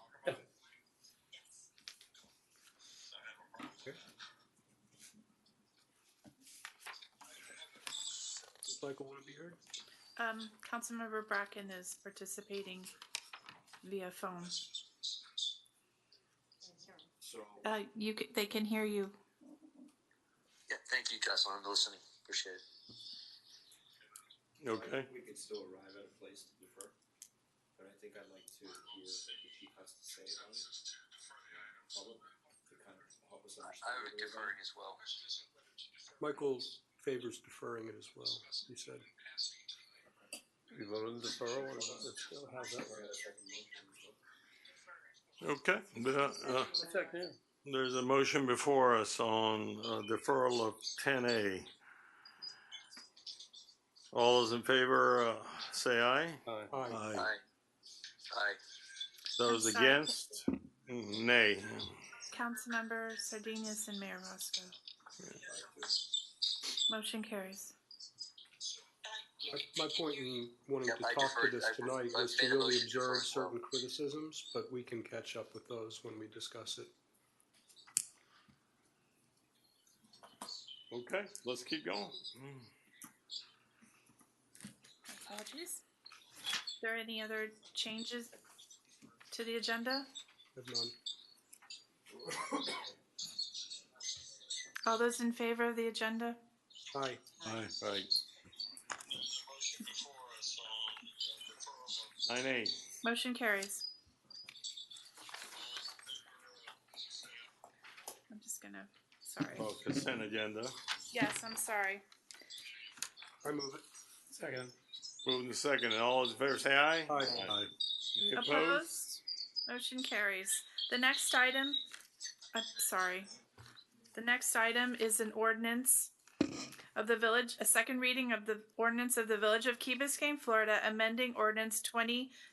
Does Michael want to be heard? Councilmember Bracken is participating via phone. So, They can hear you. yeah, thank you, Jocelyn. I'm listening. Appreciate it. Okay. We could still arrive at a place to defer, but I think I'd like to hear what the chief has to say about it. Public, to kind of help us understand. I would deferring as well. Michael favors deferring it as well, he said. You vote on deferral, or how's that work? Okay. Check in. There's a motion before us on deferral of 10A. All those in favor, say aye. Aye. Aye. Aye. Those I'm sorry. against, nay. Councilmember Sardinius and Mayor Roscoe. Motion carries. My point in wanting Yep, to I talk to deferred. this I tonight was to made a really motion to defer observe as well. certain criticisms, but we can catch up with those when we discuss it. Okay, let's keep going. Apologies. Are there any other changes to the agenda? Have none. All those in favor of the agenda? Aye. Aye. Right. 9A. Motion carries. I'm just gonna, sorry. Oh, consent agenda. Yes, I'm sorry. I move it. Second. Moving to second, and all those in favor say aye. Aye. Any opposed? Opposed? Motion carries. The next item, the next item is an ordinance of the village, a second reading of the ordinance of the Village of Key Biscayne, Florida, amending ordinance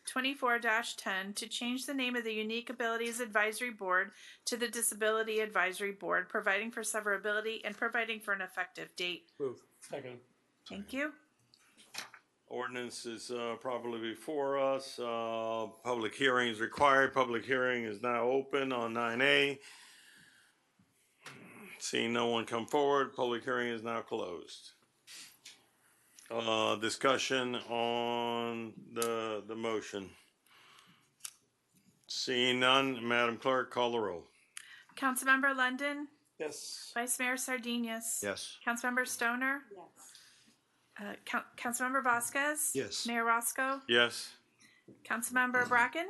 2024-10 to change the name of the Unique Abilities Advisory Board to the Disability Advisory Board, providing for severability and providing for an effective date. Move. Second. Thank you. Ordinance is properly before us. Public hearing is required. Public hearing is now open on 9A. Seeing no one come forward, public hearing is now closed. Discussion on the motion. Seeing none, Madam Clerk, call the roll. Councilmember London, Yes. Vice Mayor Sardinius. Yes. Councilmember Stoner, Councilmember Vasquez. Yes. Mayor Roscoe, Yes. Councilmember Bracken.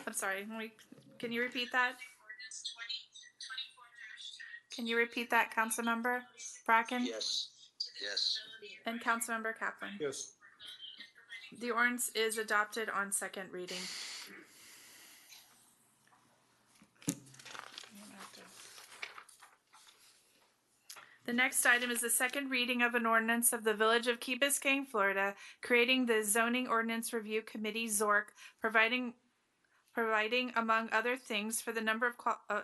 I'm sorry, can you repeat that? Can you repeat that, Councilmember Bracken? Yes. Yes. And Councilmember Kaplan? Yes. The ordinance is adopted on second reading. The next item is the second reading of an ordinance of the Village of Key Biscayne, Florida, creating the Zoning Ordinance Review Committee, ZORC, providing among other things for the number of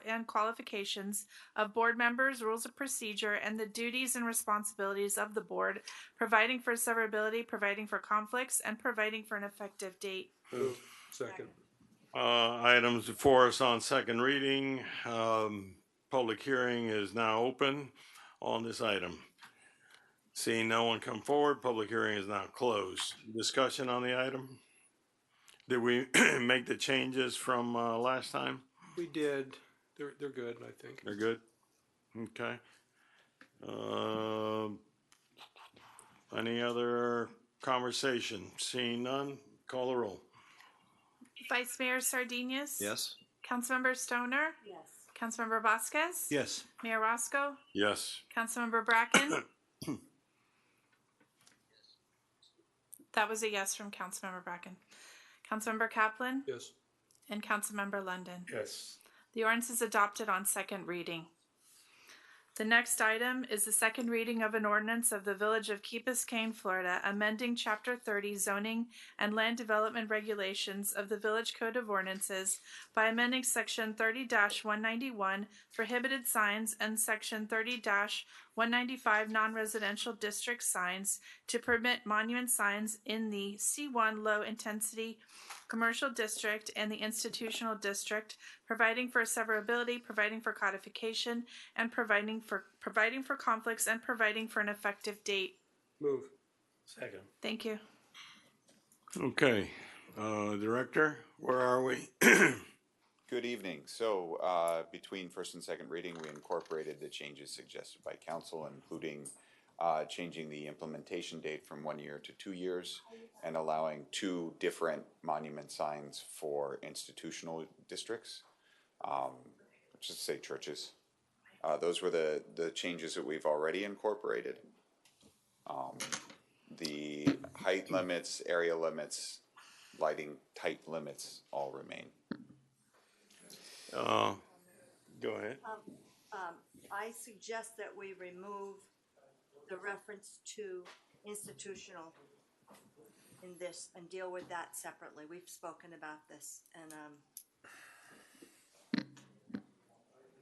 and qualifications of board members, rules of procedure, and the duties and responsibilities of the board, providing for severability, providing for conflicts, and providing for an effective date. Move. Second. Items before us on second reading. Public hearing is now open on this item. Seeing no one come forward, public hearing is now closed. Discussion on the item? Did we make the changes from last time? We did. They're good, I think. They're good? Okay. Any other conversation? Seeing none, call the roll. Vice Mayor Sardinius? Yes. Councilmember Stoner? Yes. Councilmember Vasquez? Yes. Mayor Roscoe? Yes. Councilmember Bracken? That was a yes from Councilmember Bracken. Councilmember Kaplan? Yes. And Councilmember London. Yes. The ordinance is adopted on second reading. The next item is the second reading of an ordinance of the Village of Key Biscayne, Florida, amending Chapter 30 zoning and land development regulations of the Village Code of Ordinances by amending Section 30-191 prohibited signs and Section 30-195 non-residential district signs to permit monument signs in the C1 low-intensity commercial district and the institutional district, providing for severability, providing for codification, and providing for conflicts, and providing for an effective date. Move. Second. Thank you. Okay. Director, where are we? Good evening. So between first and second reading, we incorporated the changes suggested by council, including changing the implementation date from 1 year to 2 years and allowing 2 different monument signs for institutional districts, which is to say churches. Those were the changes that we've already incorporated. The height limits, area limits, lighting type limits all remain. Go ahead. I suggest that we remove the reference to institutional in this and deal with that separately. We've spoken about this, and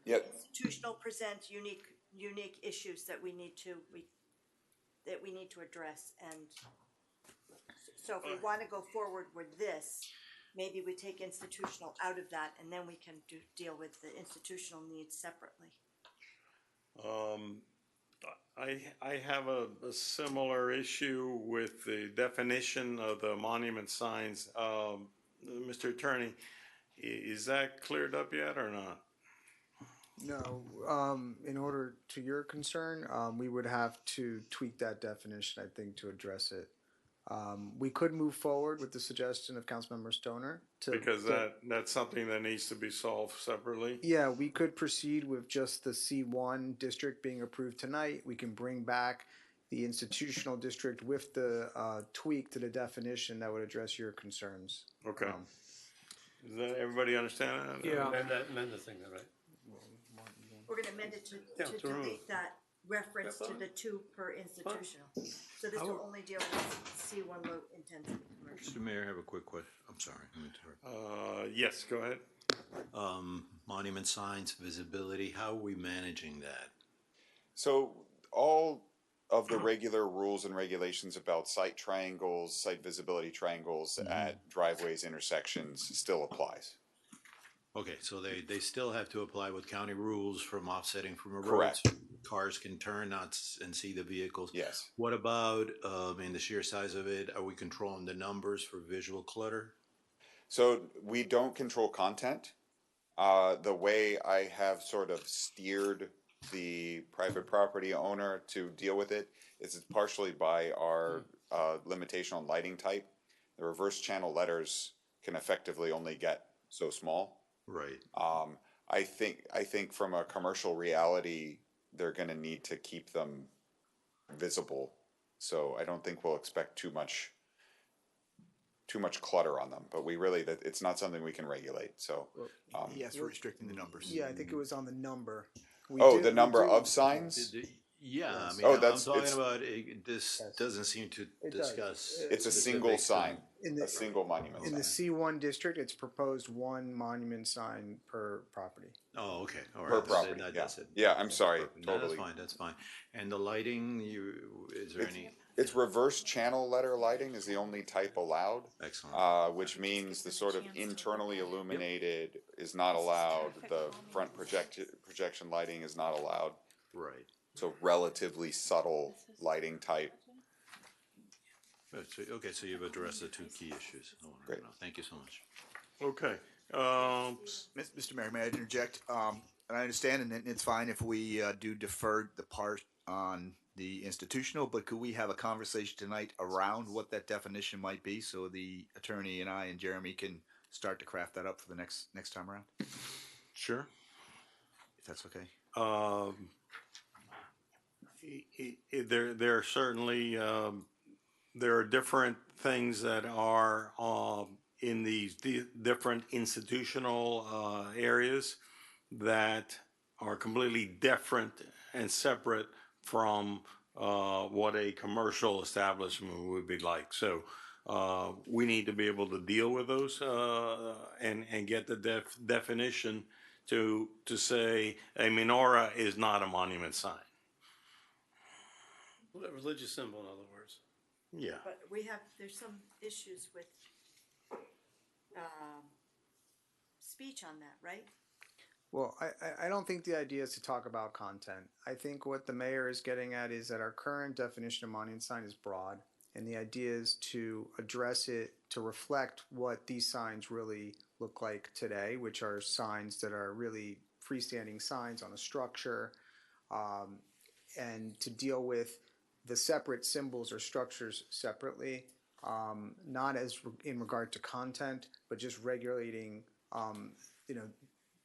Yep. institutional presents unique issues that we need to address. And so if we want to go forward with this, maybe we take institutional out of that, and then we can deal with the institutional needs separately. I have a similar issue with the definition of the monument signs. Mr. Attorney, is that cleared up yet or not? No, in order to your concern, we would have to tweak that definition, I think, to address it. We could move forward with the suggestion of Councilmember Stoner Because that's something that needs to be solved separately. Yeah, we could proceed with just the C1 district being approved tonight. We can bring back the institutional district with the tweak to the definition that would address your concerns. Okay. Does that, everybody understand that? Yeah. Amend the thing, then, right? We're gonna amend it Yeah, to to remove. delete that reference to the 2 per institutional. So this will only deal with C1 low intensity commercial. Mr. Mayor, I have a quick question. I'm sorry. let me interrupt. Yes, go ahead. Monument signs, visibility, how are we managing that? So all of the regular rules and regulations about site triangles, site visibility triangles at driveways, intersections still applies. Okay, so they still have to apply with county rules from offsetting from a road. Correct. Cars can turn and see the vehicles. Yes. What about, in the sheer size of it, are we controlling the numbers for visual clutter? So we don't control content. The way I have sort of steered the private property owner to deal with it is partially by our limitation on lighting type. The reverse channel letters can effectively only get so small. Right. I think from a commercial reality, they're going to need to keep them visible. So I don't think we'll expect too much clutter on them. But it's not something we can regulate. So yes, we're restricting the numbers. Yeah, I think it was on the number. The number of signs? Yeah, I mean, Oh, I'm that's- talking it's- about, this doesn't seem to It does. discuss. It's a single sign, In the- a single monument In the sign. C1 district, it's proposed 1 monument sign per property. Oh, okay, all right. Per Then property, that- yeah. that's it. Yeah, I'm sorry, Perfect. totally. No, that's fine. And the lighting, is there any? It's reverse channel letter lighting is the only type allowed. Excellent. Which means the sort of internally illuminated is not allowed. The front projection lighting is not allowed. Right. So relatively subtle lighting type. Okay, so you've addressed the 2 key issues. Great. Thank you so much. Okay. Mr. Mayor, may I interject? And I understand, and it's fine if we do defer the part on the institutional, but could we have a conversation tonight around what that definition might be, so the attorney and I and Jeremy can start to craft that up for the next time around? Sure. If that's okay. There are certainly, there are different things that are in these different institutional areas that are completely different and separate from what a commercial establishment would be like. So we need to be able to deal with those and get the definition to say a menorah is not a monument sign. A religious symbol, in other words. Yeah. But there's some issues with speech on that, right? Well, I don't think the idea is to talk about content. I think what the mayor is getting at is that our current definition of monument sign is broad, and the idea is to address it to reflect what these signs really look like today, which are signs that are really freestanding signs on a structure, and to deal with the separate symbols or structures separately, not as in regard to content, but just regulating,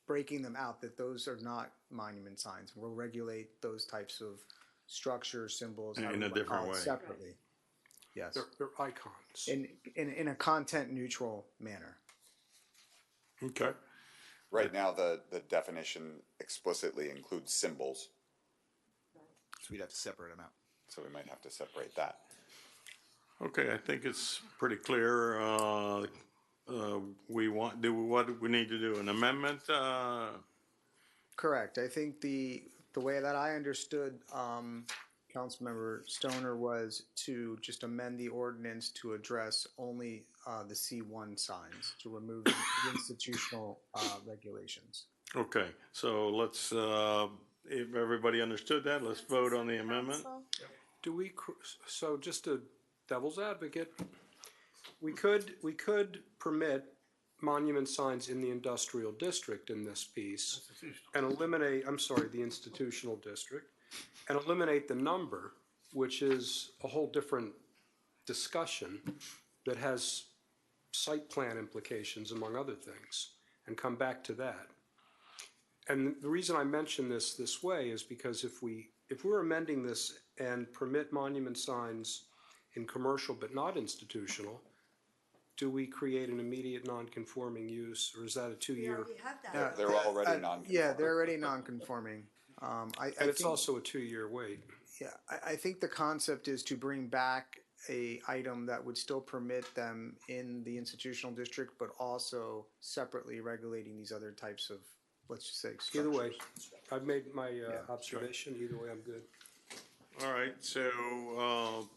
breaking them out, that those are not monument signs. We'll regulate those types of structures, symbols, In however a you wanna different call it, way. separately. Yes. They're icons. In a content neutral manner. Okay. Right now, the definition explicitly includes symbols. So we'd have to separate them out. So we might have to separate that. Okay, I think it's pretty clear. What do we need to do? An amendment? Correct. I think the way that I understood Councilmember Stoner was to just amend the ordinance to address only the C1 signs, to remove the institutional regulations. Okay, so let's, if everybody understood that, let's vote on the amendment. Do we, so just a devil's advocate, we could permit monument signs in the industrial district in this piece and eliminate, the institutional district, and eliminate the number, which is a whole different discussion that has site plan implications among other things, and come back to that. And the reason I mention this way is because if we if we're amending this and permit monument signs in commercial but not institutional, do we create an immediate non-conforming use, or is that a two-year? They're already non-conforming. Yeah, they're already non-conforming. I And it's think- also a two-year wait. Yeah, I think the concept is to bring back a item that would still permit them in the institutional district, but also separately regulating these other types of, let's just say, Either way, structures. I've made my observation. Either way, I'm good. All right, so,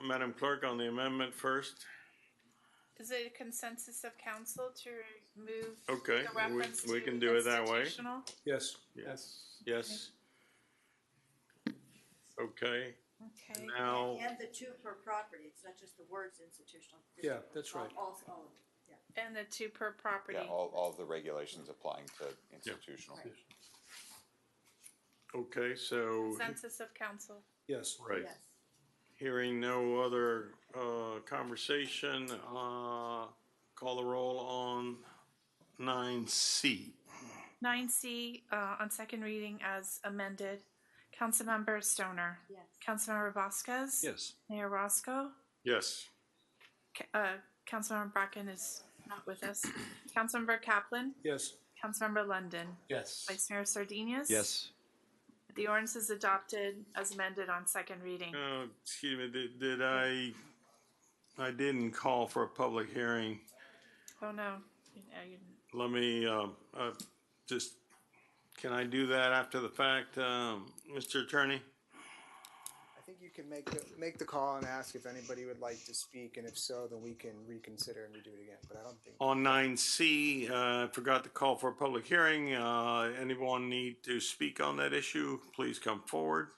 Madam Clerk, on the amendment first. Is it a consensus of council to remove Okay, the reference we to can do it that way. institutional? Yes. Yes. Okay. Okay. Now, And the two per property, it's not just the words institutional. Yeah, that's right. All of them, yeah. And the two per property. Yeah, all of the regulations applying to institutional. okay, so, Consensus of council. Yes. right. Yes. Hearing no other, conversation, call the roll on 9C. 9C, on second reading as amended. Councilmember Stoner. Yes. Councilmember Vasquez. Yes. Mayor Roscoe. Yes. Councilmember Bracken is not with us. Councilmember Kaplan. Yes. Councilmember London. Yes. Vice Mayor Sardinius. Yes. The ordinance is adopted as amended on second reading. Excuse me, did I didn't call for a public hearing. Oh, no. You didn't. Let me, just, can I do that after the fact, Mr. Attorney? I think you can make the call and ask if anybody would like to speak, and if so, then we can reconsider and redo it again, but I don't think. On 9C, forgot to call for a public hearing. Anyone need to speak on that issue? Please come forward.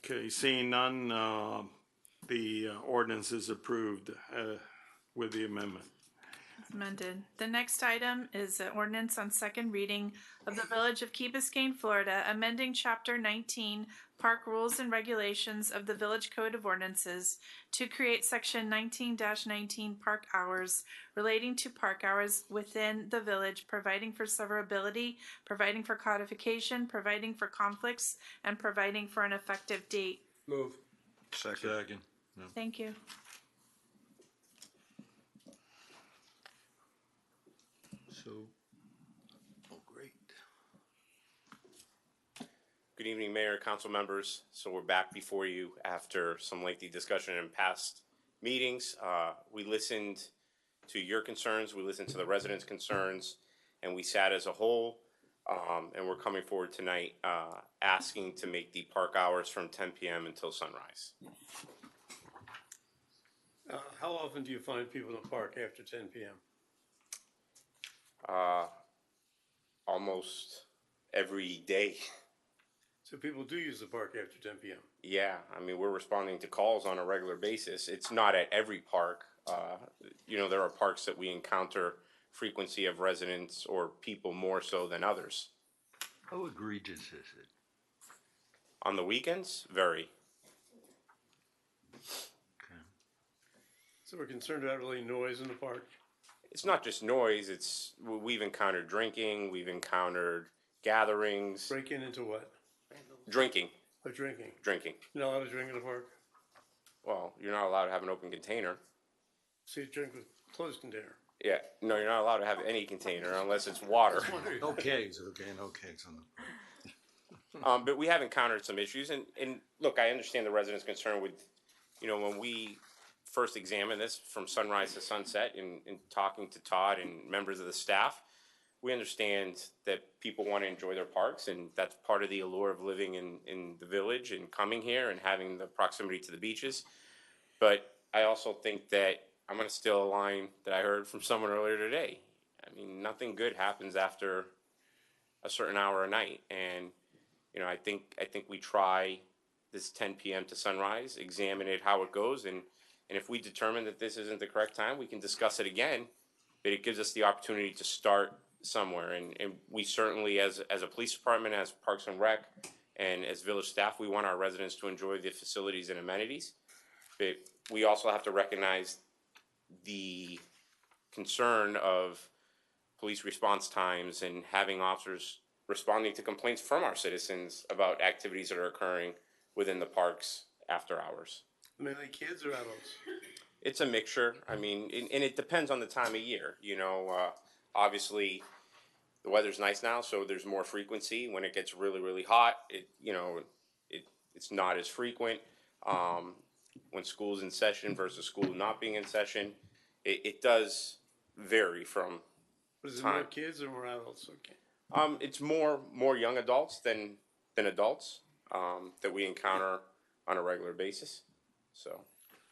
Okay, seeing none, the ordinance is approved with the amendment. Amended. The next item is an ordinance on second reading of the Village of Key Biscayne, Florida, amending Chapter 19 Park Rules and Regulations of the Village Code of Ordinances to create Section 19-19 Park Hours relating to park hours within the village, providing for severability, providing for codification, providing for conflicts, and providing for an effective date. Move. Second. Thank you. So, oh, great. Good evening, Mayor, council members. So we're back before you after some lengthy discussion in past meetings. We listened to your concerns, we listened to the residents' concerns, and we sat as a whole. And we're coming forward tonight asking to make the park hours from 10 p.m. until sunrise. How often do you find people in the park after 10 p.m.? Almost every day. So people do use the park after 10 p.m.? Yeah, I mean, we're responding to calls on a regular basis. It's not at every park. There are parks that we encounter frequency of residents or people more so than others. How egregious is it? On the weekends, very. So we're concerned about really noise in the park? It's not just noise, we've encountered drinking, we've encountered gatherings. Breaking into what? Drinking. Oh, drinking. Drinking. You're not allowed to drink in the park? Well, you're not allowed to have an open container. So you drink with closed container? Yeah, no, you're not allowed to have any container unless it's water. No kegs, okay, no kegs on the. But we have encountered some issues, and look, I understand the residents' concern with, when we first examined this from sunrise to sunset and talking to Todd and members of the staff, we understand that people want to enjoy their parks, and that's part of the allure of living in the village and coming here and having the proximity to the beaches. But I also think that I'm going to steal a line that I heard from someone earlier today. I mean, nothing good happens after a certain hour a night, and I think we try this 10 p.m. to sunrise, examine it how it goes, and if we determine that this isn't the correct time, we can discuss it again. But it gives us the opportunity to start somewhere, and we certainly, as a police department, as Parks and Rec, and as village staff, we want our residents to enjoy the facilities and amenities. But we also have to recognize the concern of police response times and having officers responding to complaints from our citizens about activities that are occurring within the parks after hours. Mainly kids or adults? It's a mixture. I mean, and it depends on the time of year. Obviously, the weather's nice now, so there's more frequency. When it gets really, really hot, it's not as frequent. When school's in session versus school not being in session, it does vary from But is it time. more kids or more adults? Okay. It's more young adults than adults that we encounter on a regular basis. So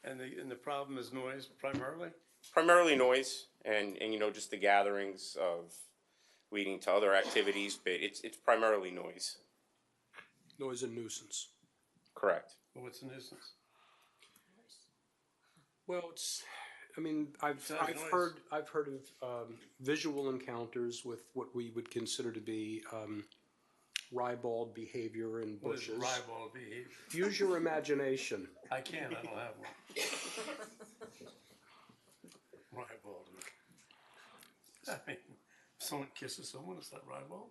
And the problem is noise primarily? primarily noise and just the gatherings of leading to other activities, but it's primarily noise. Noise and nuisance. Correct. Well, what's the nuisance? Well, I've Sounds noise. heard of visual encounters with what we would consider to be ribald behavior in What is bushes. ribald behavior? Use your imagination. I can't, I don't have one. Ribald. I mean, if someone kisses someone, is that ribald?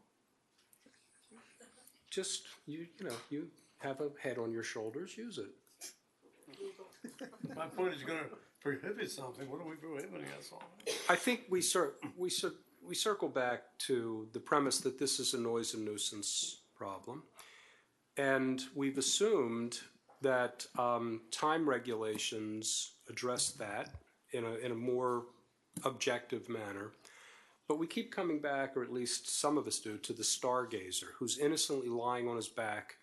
Just you have a head on your shoulders. Use it. My point is, you're going to prohibit something. What are we prohibiting? That's all. I think we circle back to the premise that this is a noise and nuisance problem, and we've assumed that time regulations address that in a more objective manner. But we keep coming back, or at least some of us do, to the stargazer who's innocently lying on his back,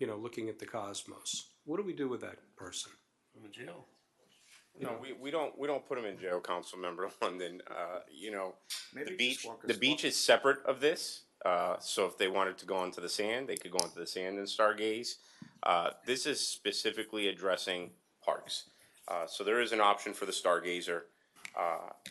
looking at the cosmos. What do we do with that person? I'm in jail. No, we don't put them in jail, Councilmember London. Maybe The just walk us the beach is separate of this. So if they wanted to go onto the sand, they could go onto the sand and stargaze. This is specifically addressing parks. So there is an option for the stargazer.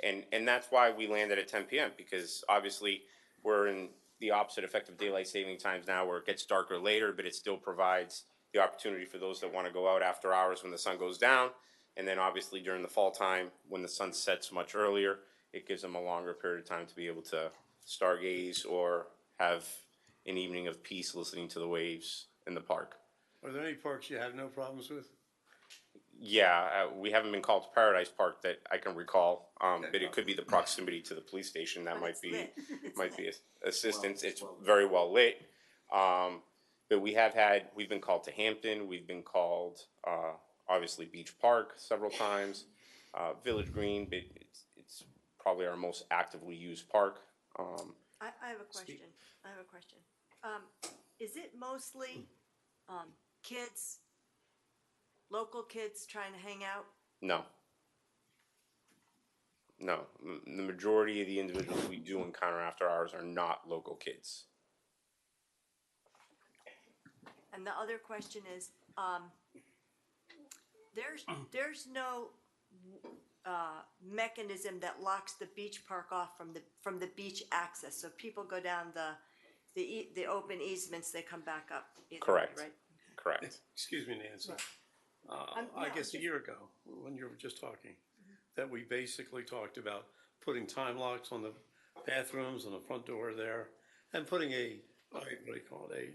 And that's why we landed at 10 p.m. because obviously we're in the opposite effective daylight saving times now where it gets darker later, but it still provides the opportunity for those that want to go out after hours when the sun goes down. And then obviously during the fall time when the sun sets much earlier, it gives them a longer period of time to be able to stargaze or have an evening of peace listening to the waves in the park. Are there any parks you have no problems with? Yeah, we haven't been called to Paradise Park that I can recall, but it could be the proximity to the police station that might be assistance. It's very well lit. But we've been called to Hampton. We've been called, obviously Beach Park several times, Village Green, but it's probably our most actively used park. I have a question. Is it mostly kids, local kids trying to hang out? No. The majority of the individuals we do encounter after hours are not local kids. And the other question is, there's no mechanism that locks the beach park off from the beach access. So people go down the open easements, they come back up. Either way, Correct. right? Correct. Excuse me, Nancy. Yeah, I guess a year ago, when you were just talking, that we basically talked about putting time locks on the bathrooms, on the front door there, and putting what do you call it,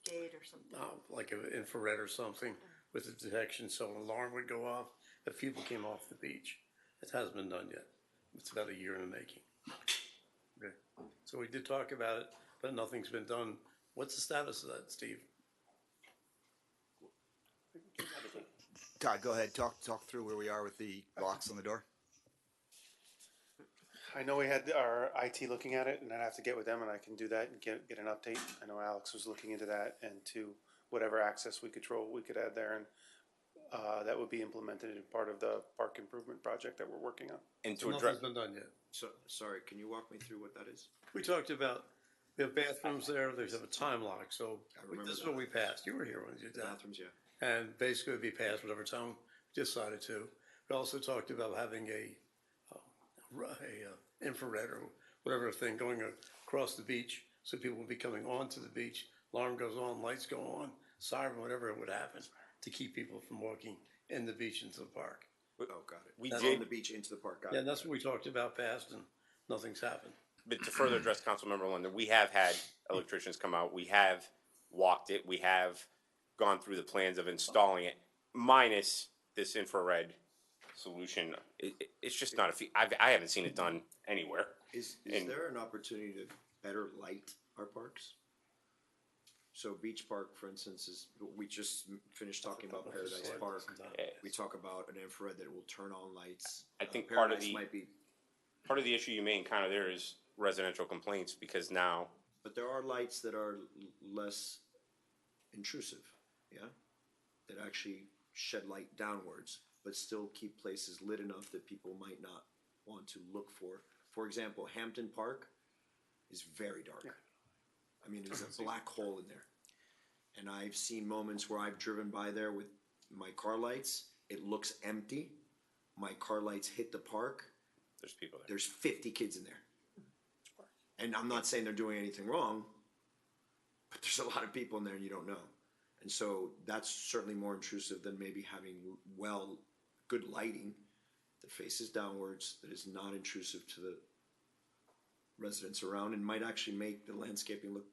Gate or something. like an infrared or something with a detection, so an alarm would go off if people came off the beach. It hasn't been done yet. It's about a year in the making. Okay, so we did talk about it, but nothing's been done. What's the status of that, Steve? Todd, go ahead. Talk through where we are with the locks on the door. I know we had our IT looking at it, and I'd have to get with them, and I can do that and get an update. I know Alex was looking into that, and to whatever access we could add there, and that would be implemented in part of the park improvement project that we're working on. And So nothing's been done yet. So, sorry, can you walk me through what that is? We talked about, we have bathrooms there, there's a time lock, so this is what we passed. You were here when we did that. Bathrooms, yeah. And basically it'd be passed whatever time we decided to. We also talked about having a infrared or whatever thing going across the beach, so people will be coming onto the beach. Alarm goes on, lights go on, siren, whatever would happen, to keep people from walking in the beach into the park. Oh, got it. We That's did on the beach into the park. Got Yeah, it. and that's what we talked about past, and nothing's happened. but to further address Councilmember London, we have had electricians come out, we have walked it, we have gone through the plans of installing it, minus this infrared solution. It's just not I haven't seen it done anywhere. Is And- there an opportunity to better light our parks? So Beach Park, for instance, is, we just finished talking about Paradise Park. We talk about an infrared that will turn on lights. I think part of Paradise the might be, part of the issue you may encounter there is residential complaints, because now but there are lights that are less intrusive, yeah? That actually shed light downwards, but still keep places lit enough that people might not want to look for. For example, Hampton Park is very dark. I mean, there's a black hole in there. And I've seen moments where I've driven by there with my car lights, it looks empty. My car lights hit the park, there's people there. there's 50 kids in there. And I'm not saying they're doing anything wrong, but there's a lot of people in there and you don't know. And so that's certainly more intrusive than maybe having good lighting that faces downwards, that is not intrusive to the residents around, and might actually make the landscaping look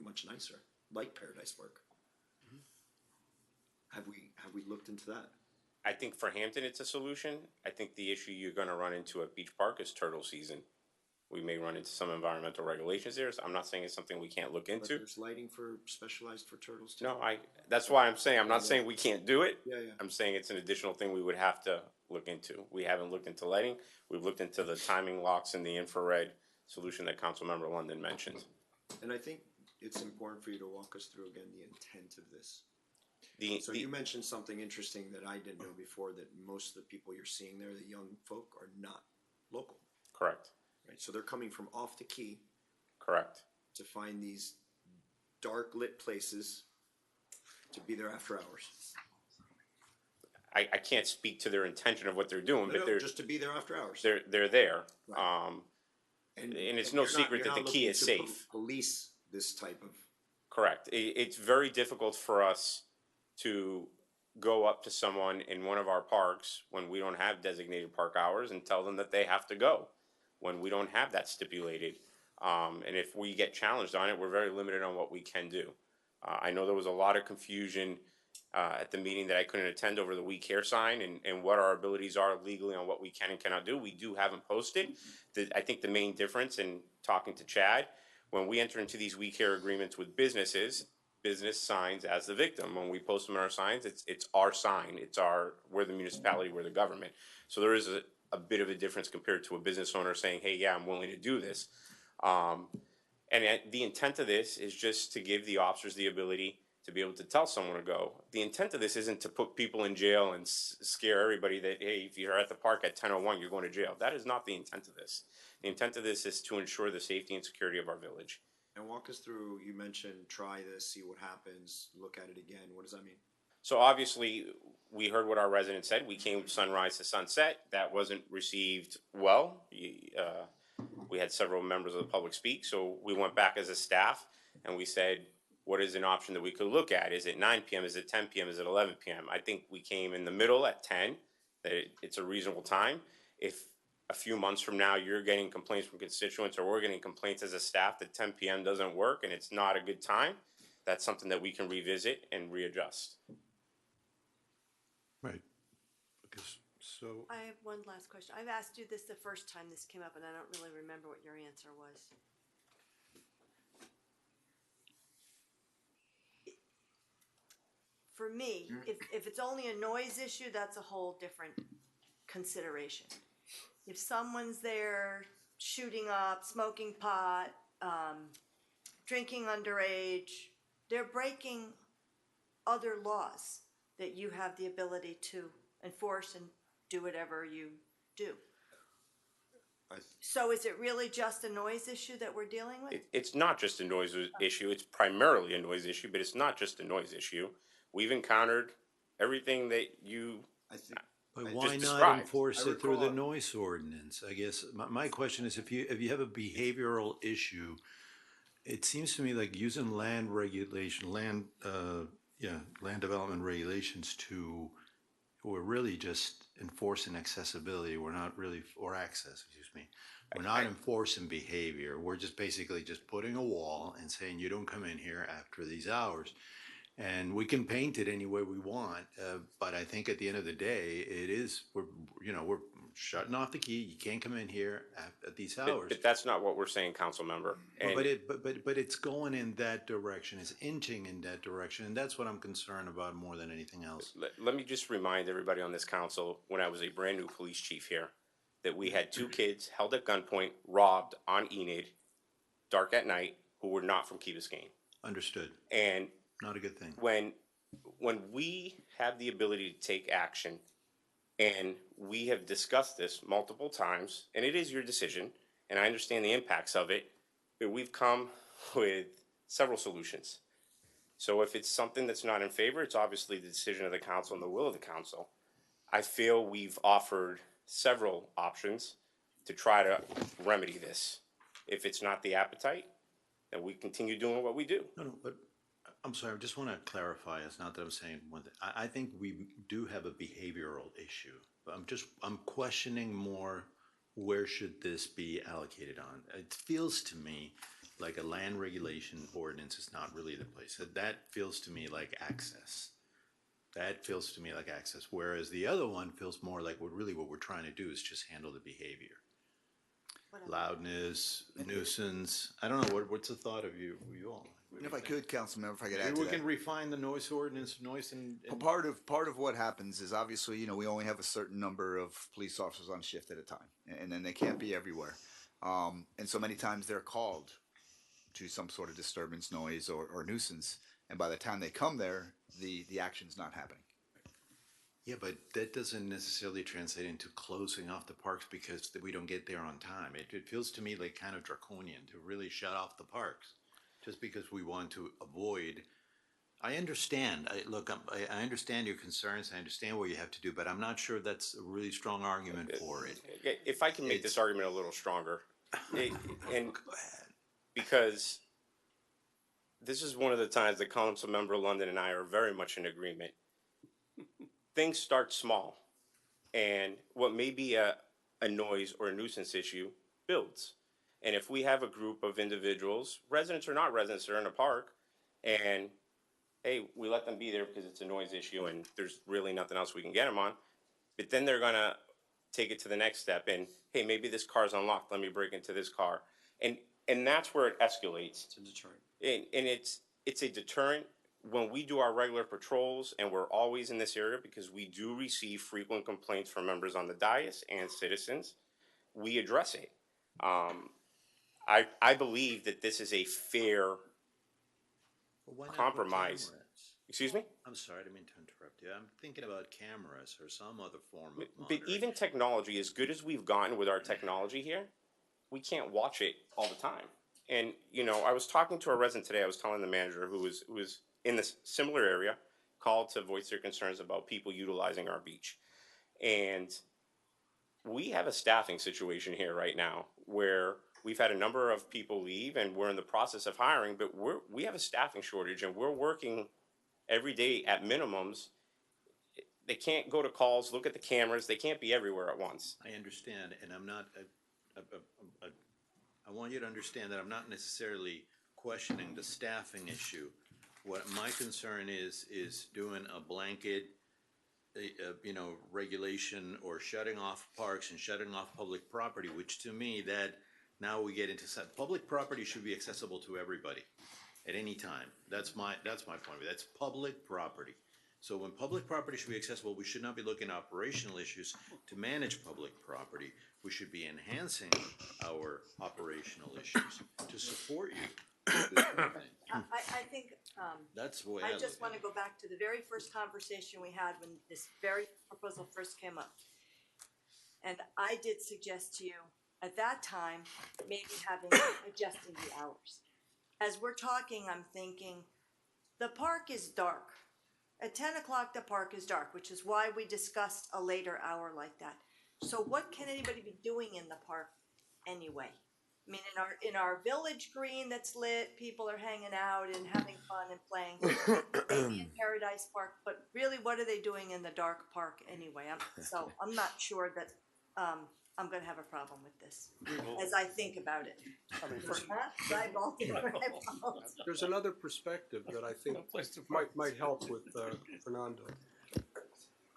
much nicer, like Paradise Park. Have we looked into that? I think for Hampton, it's a solution. I think the issue you're gonna run into at Beach Park is turtle season. We may run into some environmental regulations there, so I'm not saying it's something we can't look But into. there's lighting specialized for turtles too? No, that's why I'm saying, I'm not saying we can't do it. Yeah, yeah. I'm saying it's an additional thing we would have to look into. We haven't looked into lighting. We've looked into the timing locks and the infrared solution that Councilmember London mentioned. And I think it's important for you to walk us through again the intent of this. So The- you mentioned something interesting that I didn't know before, that most of the people you're seeing there, the young folk, are not local, Correct, right? So they're coming from off the key correct. to find these dark lit places to be there after hours. I can't speak to their intention of what they're doing, but they're just to be there after hours. they're there. Right. And it's and no you're not- secret you're that the not key looking is to safe. Police this type of. Correct. It's very difficult for us to go up to someone in one of our parks when we don't have designated park hours and tell them that they have to go, when we don't have that stipulated. And if we get challenged on it, we're very limited on what we can do. I know there was a lot of confusion at the meeting that I couldn't attend over the We Care sign and what our abilities are legally on what we can and cannot do. We do have them posted. I think the main difference in talking to Chad, when we enter into these We Care agreements with businesses, business signs as the victim. When we post them in our signs, it's our sign. We're the municipality, we're the government. So there is a bit of a difference compared to a business owner saying, hey, yeah, I'm willing to do this. The intent of this is just to give the officers the ability to be able to tell someone to go. The intent of this isn't to put people in jail and scare everybody that, hey, if you're at the park at 10:01, you're going to jail. That is not the intent of this. The intent of this is to ensure the safety and security of our village. And walk us through, you mentioned try this, see what happens, look at it again. What does that mean? So obviously, we heard what our residents said. We came sunrise to sunset. That wasn't received well. We had several members of the public speak, so we went back as a staff and we said, what is an option that we could look at? Is it 9 p.m.? Is it 10 p.m.? Is it 11 p.m.? I think we came in the middle at 10, that it's a reasonable time. If a few months from now you're getting complaints from constituents or we're getting complaints as a staff that 10 p.m. doesn't work and it's not a good time, that's something that we can revisit and readjust. Right. Because, so, I have one last question. I've asked you this the first time this came up, and I don't really remember what your answer was. For me, if it's only a noise issue, that's a whole different consideration. If someone's there shooting up, smoking pot, drinking underage, they're breaking other laws that you have the ability to enforce and do whatever you do. So is it really just a noise issue that we're dealing with? It's not just a noise issue. It's primarily a noise issue, but it's not just a noise issue. We've encountered everything that you but just why not described. enforce it through the noise ordinance? I guess my question is, if you have a behavioral issue, it seems to me like using land development regulations to we're really just enforcing accessibility. We're not really, or access, excuse me. We're not enforcing behavior. We're just basically just putting a wall and saying you don't come in here after these hours. And we can paint it any way we want, but I think at the end of the day, we're shutting off the key. You can't come in here at these hours. But that's not what we're saying, council member. And But it's going in that direction. It's inching in that direction, and that's what I'm concerned about more than anything else. let me just remind everybody on this council, when I was a brand new police chief here, that we had 2 kids held at gunpoint, robbed on Enid, dark at night, who were not from Key Biscayne. Understood. And not a good thing. When we have the ability to take action, and we have discussed this multiple times, and it is your decision, and I understand the impacts of it, but we've come with several solutions. So if it's something that's not in favor, it's obviously the decision of the council and the will of the council. I feel we've offered several options to try to remedy this. If it's not the appetite, then we continue doing what we do. No, but I'm sorry, I just want to clarify. It's not that I'm saying one thing. I think we do have a behavioral issue. I'm questioning more, where should this be allocated on? It feels to me like a land regulation ordinance is not really the place. That feels to me like access. That feels to me like access. Whereas the other one feels more like what we're trying to do is just handle the behavior. Loudness, nuisance. I don't know, what's the thought of you all? And if I could, Councilmember, if I could add Maybe to we that. can refine the noise ordinance, and Part of what happens is obviously, we only have a certain number of police officers on shift at a time, and then they can't be everywhere. And so many times they're called to some sort of disturbance, noise, or nuisance, and by the time they come there, the action's not happening. Yeah, but that doesn't necessarily translate into closing off the parks because we don't get there on time. It feels to me like kind of draconian to really shut off the parks just because we want to avoid. I understand. I understand your concerns. I understand what you have to do, but I'm not sure that's a really strong argument for it. If I can make this argument a little stronger, because this is one of the times that Council Member London and I are very much in agreement. Things start small, and what may be a noise or a nuisance issue builds. And if we have a group of individuals, residents or not residents, that are in a park, and hey, we let them be there because it's a noise issue and there's really nothing else we can get them on, but then they're gonna take it to the next step and, hey, maybe this car's unlocked, let me break into this car. And that's where it escalates. It's a deterrent. And it's a deterrent. When we do our regular patrols, and we're always in this area because we do receive frequent complaints from members on the dais and citizens, we address it. I believe that this is a fair compromise. Excuse me? I'm sorry, I didn't mean to interrupt you. I'm thinking about cameras or some other form of But monitoring. even technology, as good as we've gotten with our technology here, we can't watch it all the time. And, I was talking to a resident today, I was telling the manager who was in this similar area, called to voice their concerns about people utilizing our beach. And we have a staffing situation here right now where we've had a number of people leave and we're in the process of hiring, but we have a staffing shortage and we're working every day at minimums. They can't go to calls, look at the cameras, they can't be everywhere at once. I understand, and I'm not, I want you to understand that I'm not necessarily questioning the staffing issue. What my concern is doing a blanket, regulation or shutting off parks and shutting off public property, which to me, that now we get into public property should be accessible to everybody at any time. That's my point of view. That's public property. So when public property should be accessible, we should not be looking at operational issues to manage public property. We should be enhancing our operational issues to support you. I think, That's the way I I just look want at to go back to the very first conversation we had when this very proposal first came up. And I did suggest to you at that time, maybe adjusting the hours. As we're talking, I'm thinking, the park is dark. At 10 o'clock, the park is dark, which is why we discussed a later hour like that. So what can anybody be doing in the park anyway? I mean, in our village green that's lit, people are hanging out and having fun and playing. Maybe in Paradise Park, but really, what are they doing in the dark park anyway? So I'm not sure that I'm going to have a problem with this as I think about it. There's another perspective that I think might help with Fernando.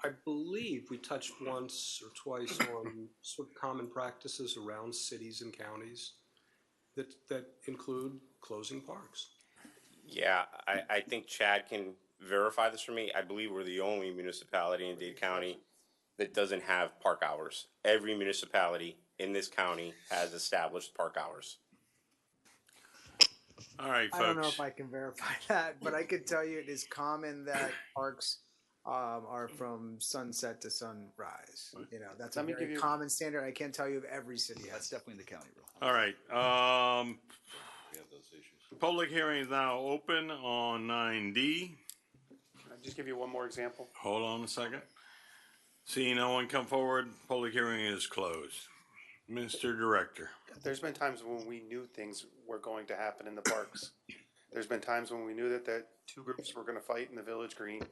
I believe we touched once or twice on sort of common practices around cities and counties that include closing parks. Yeah, I think Chad can verify this for me. I believe we're the only municipality in Dade County that doesn't have park hours. Every municipality in this county has established park hours. All right, folks. I don't know if I can verify that, but I could tell you it is common that parks are from sunset to sunrise. You know, that's a very common standard. I can't tell you if every city has. That's definitely the county rule. All right. We have those issues. Public hearing is now open on 9D. Can I just give you one more example? Hold on a second. Seeing no one come forward, public hearing is closed. Mr. Director. There's been times when we knew things were going to happen in the parks. There's been times when we knew that two groups were going to fight in the Village Green.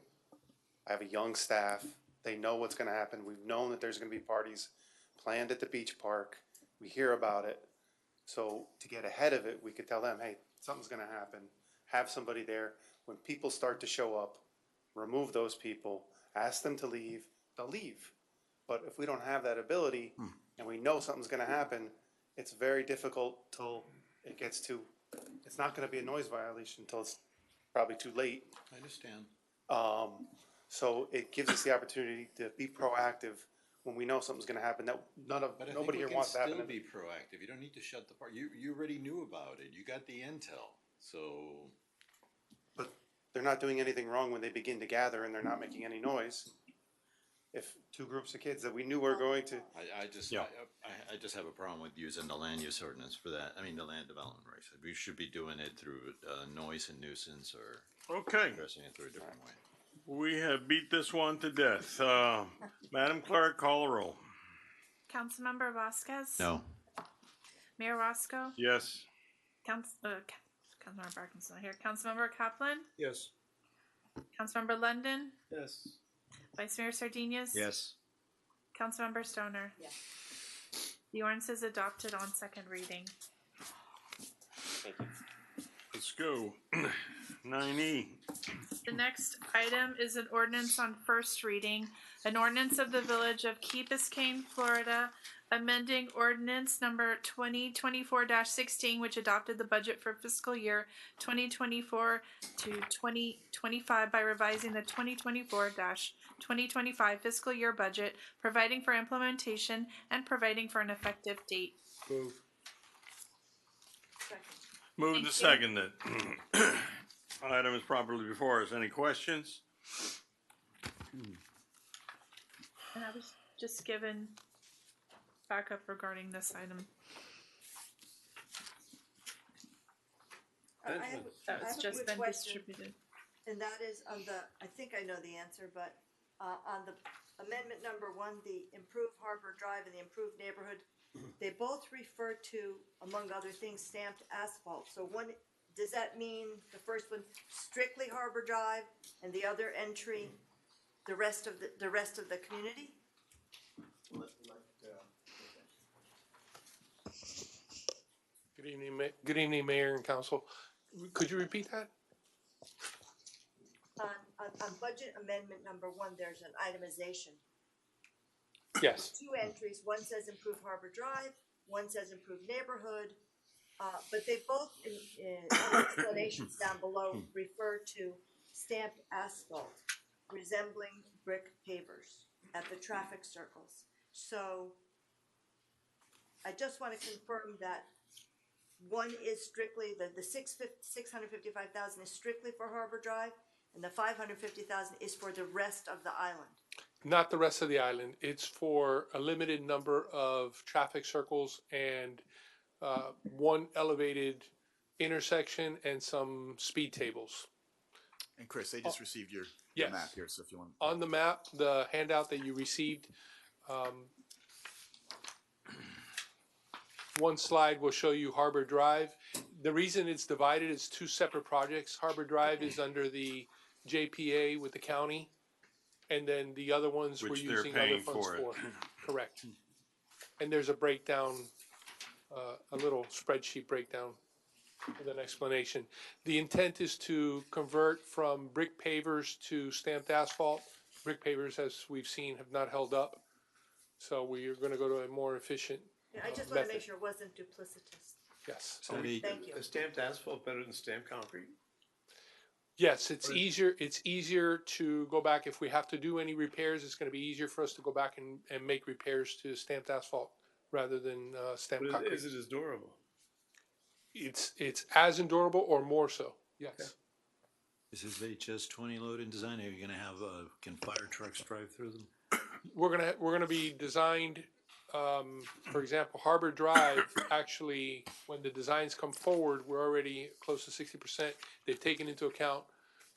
I have a young staff. They know what's going to happen. We've known that there's going to be parties planned at the beach park. We hear about it. So to get ahead of it, we could tell them, hey, something's going to happen. Have somebody there. When people start to show up, remove those people, ask them to leave, they'll leave. But if we don't have that ability and we know something's going to happen, it's very difficult till it gets to, it's not going to be a noise violation until it's probably too late. I understand. So it gives us the opportunity to be proactive when we know something's going to happen. That nobody here wants to happen. Still be proactive. You don't need to shut the park. You already knew about it. You got the intel. So, but they're not doing anything wrong when they begin to gather and they're not making any noise. If two groups of kids that we knew were going to, I just have a problem with using the land use ordinance for that. I mean, the land development regs. We should be doing it through noise and nuisance or addressing it through a different way. We have beat this one to death. Madam Clerk, call the roll. Councilmember Vasquez? No. Mayor Roscoe? Yes. Councilmember Barton's not here. Councilmember Kaplan? Yes. Councilmember London? Yes. Vice Mayor Sardinius? Yes. Councilmember Stoner? Yes. The ordinance is adopted on second reading. Thank you. Let's go. 9E. The next item is an ordinance on first reading, an ordinance of the Village of Key Biscayne, Florida, amending ordinance number 2024-16, which adopted the budget for fiscal year 2024 to 2025 by revising the 2024-2025 fiscal year budget, providing for implementation and providing for an effective date. Move. Move to second it. Item is properly before us. Any questions? And I was just given backup regarding this item. That was just been distributed. And that is on the, I think I know the answer, but on the amendment number 1, the improved Harbor Drive and the improved neighborhood, they both refer to, among other things, stamped asphalt. So one, does that mean the first one strictly Harbor Drive and the other entry the rest of the community? Good evening, Mayor and Council. Could you repeat that? On budget amendment number 1, there's an itemization. Yes. 2 entries, one says improve Harbor Drive, one says improve neighborhood, but they both, in explanations down below, refer to stamped asphalt, resembling brick pavers at the traffic circles. So I just want to confirm that one is strictly, the 655,000 is strictly for Harbor Drive, and the 550,000 is for the rest of the island. Not the rest of the island. It's for a limited number of traffic circles and one elevated intersection and some speed tables. And Chris, they just received your Yes. map here, so if you want. On the map, the handout that you received, one slide will show you Harbor Drive. The reason it's divided is two separate projects. Harbor Drive is under the JPA with the county, and then the other ones we're Which they're using other paying funds for it. Correct. And there's a breakdown, a little spreadsheet breakdown with an explanation. The intent is to convert from brick pavers to stamped asphalt. Brick pavers, as we've seen, have not held up. So we are gonna go to a more efficient Yeah, I just wanna method. make sure it wasn't duplicitous. Yes. Thank you. Is stamped asphalt better than stamped concrete? Yes, it's easier to go back. If we have to do any repairs, it's gonna be easier for us to go back and make repairs to stamped asphalt rather than stamped But concrete. is it as durable? It's as endurable or more so, yes. Is this HS20 loading design? Are you gonna have, can fire trucks drive through them? We're gonna be designed, for example, Harbor Drive, actually, when the designs come forward, we're already close to 60%. They've taken into account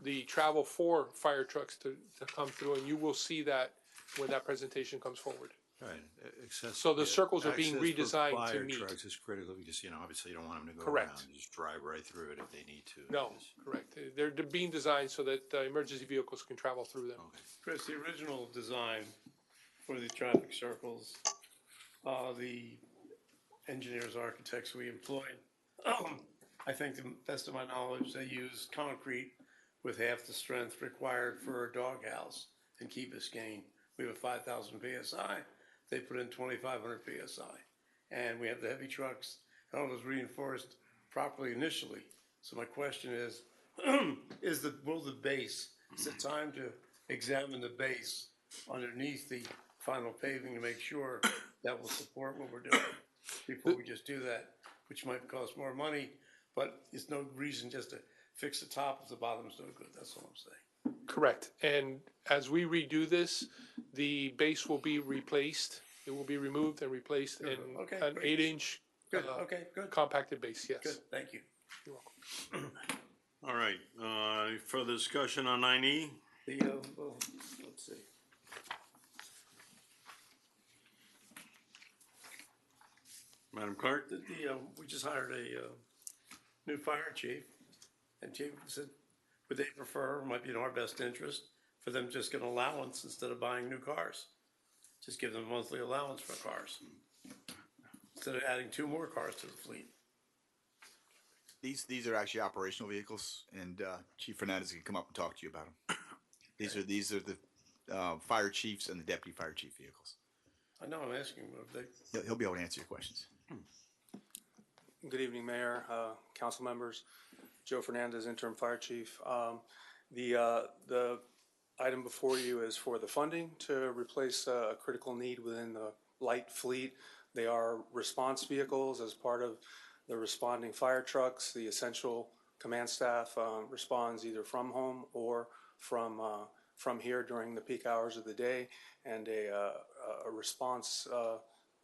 the travel for fire trucks to come through, and you will see that when that presentation comes forward. Right. So the circles are being access for redesigned to fire meet. trucks is critical because, you know, obviously you don't want them to go Correct. around and just drive right through it if they need to. No, correct. They're being designed so that emergency vehicles can travel through them. Chris, the original design for the traffic circles, the engineers, architects we employed, I think to the best of my knowledge, they used concrete with half the strength required for a doghouse in Key Biscayne. We have a 5,000 PSI. They put in 2,500 PSI. And we have the heavy trucks, and all was reinforced properly initially. So my question is, will the base, is it time to examine the base underneath the final paving to make sure that will support what we're doing before we just do that, which might cost more money, but it's no reason just to fix the top if the bottom's no good. That's all I'm saying. Correct. And as we redo this, the base will be replaced. It will be removed and replaced in Okay, an great. 8-inch Good, okay, good. compacted base, yes. Good, thank you. You're welcome. All right, further discussion on 9E? Well, let's see. Madam Clerk? We just hired a new fire chief, and chief said, would they prefer, might be in our best interest, for them to just get an allowance instead of buying new cars? Just give them a monthly allowance for cars, instead of adding 2 more cars to the fleet. These are actually operational vehicles, and Chief Fernandez can come up and talk to you about them. These are the fire chiefs and the deputy fire chief vehicles. I know, I'm asking, if they, He'll be able to answer your questions. Good evening, Mayor, council members. Joe Fernandez, interim fire chief. The item before you is for the funding to replace a critical need within the light fleet. They are response vehicles as part of the responding fire trucks. The essential command staff responds either from home or from here during the peak hours of the day, and a response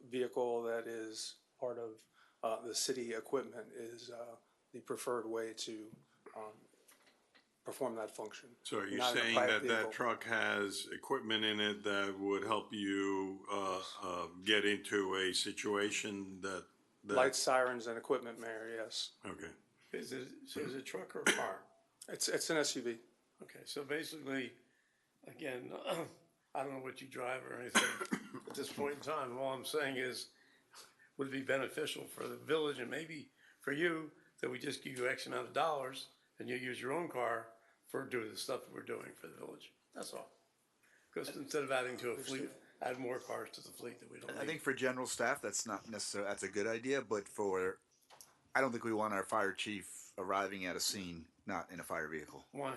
vehicle that is part of the city equipment is the preferred way to perform that function. So are you Not in a saying private that vehicle. that truck has equipment in it that would help you get into a situation that? Lights, sirens, and equipment, Mayor, yes. Okay. is it a truck or a car? It's an SUV. Okay, so basically, again, I don't know what you drive or anything at this point in time. All I'm saying is, would it be beneficial for the village and maybe for you that we just give you X amount of dollars and you use your own car for doing the stuff that we're doing for the village? That's all. Because instead of adding to a fleet, add more cars to the fleet that we don't need. I think for general staff, that's not necessarily, that's a good idea, but I don't think we want our fire chief arriving at a scene not in a fire vehicle. Why?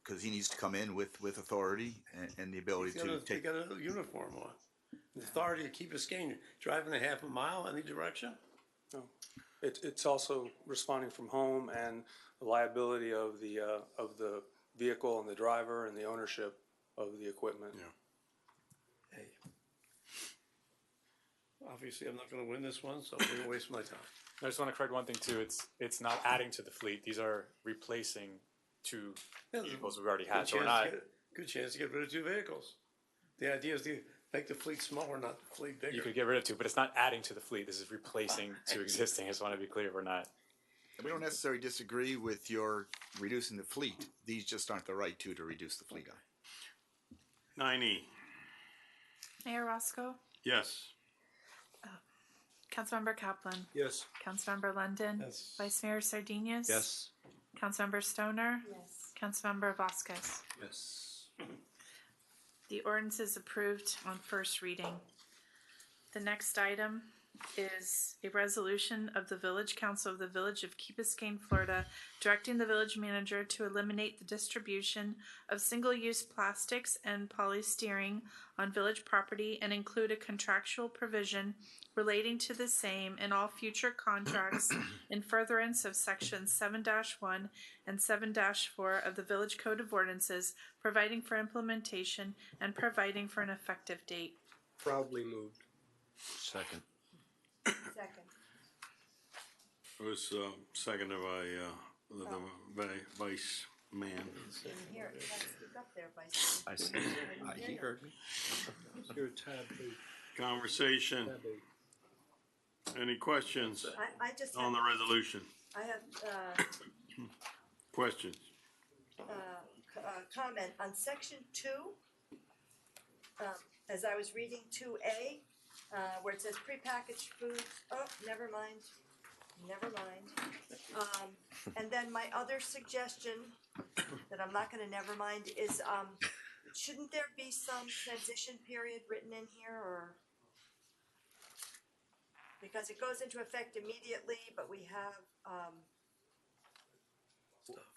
Because he needs to come in with authority and the ability to They take. got a uniform on. The authority to keep Biscayne, driving a half a mile any direction? No. It's also responding from home and the liability of the vehicle and the driver and the ownership of the equipment. Hey. Obviously, I'm not gonna win this one, so I'm gonna waste my time. I just want to correct one thing too. It's not adding to the fleet. These are replacing 2 vehicles we already had. So we're not. Good chance to get rid of 2 vehicles. The idea is to make the fleet smaller, not the fleet bigger. You could get rid of two, but it's not adding to the fleet. This is replacing two existing. I just want to be clear, we're not. We don't necessarily disagree with your reducing the fleet. These just aren't the right two to reduce the fleet on. 9E, Mayor Roscoe, yes. Councilmember Kaplan, Yes. Councilmember London, Yes. Vice Mayor Sardinius. Yes. Councilmember Stoner, Yes. Councilmember Vasquez. Yes. The ordinance is approved on first reading. The next item is a resolution of the Village Council of the Village of Key Biscayne, Florida, directing the village manager to eliminate the distribution of single-use plastics and polystyrene on village property and include a contractual provision relating to the same in all future contracts in furtherance of sections 7-1 and 7-4 of the Village Code of Ordinances, providing for implementation and providing for an effective date. Proudly moved. Second. Second. It was seconded by the vice man. Didn't hear it. You gotta speak up there, Vice. I said, he heard me. You're a tad big. Conversation. Tad big. Any questions I just on the have, resolution? I have, Questions? comment on section 2. As I was reading 2A, where it says prepackaged food, oh, never mind. And then my other suggestion, that I'm not gonna never mind, is, shouldn't there be some transition period written in here, or? Because it goes into effect immediately, but we have,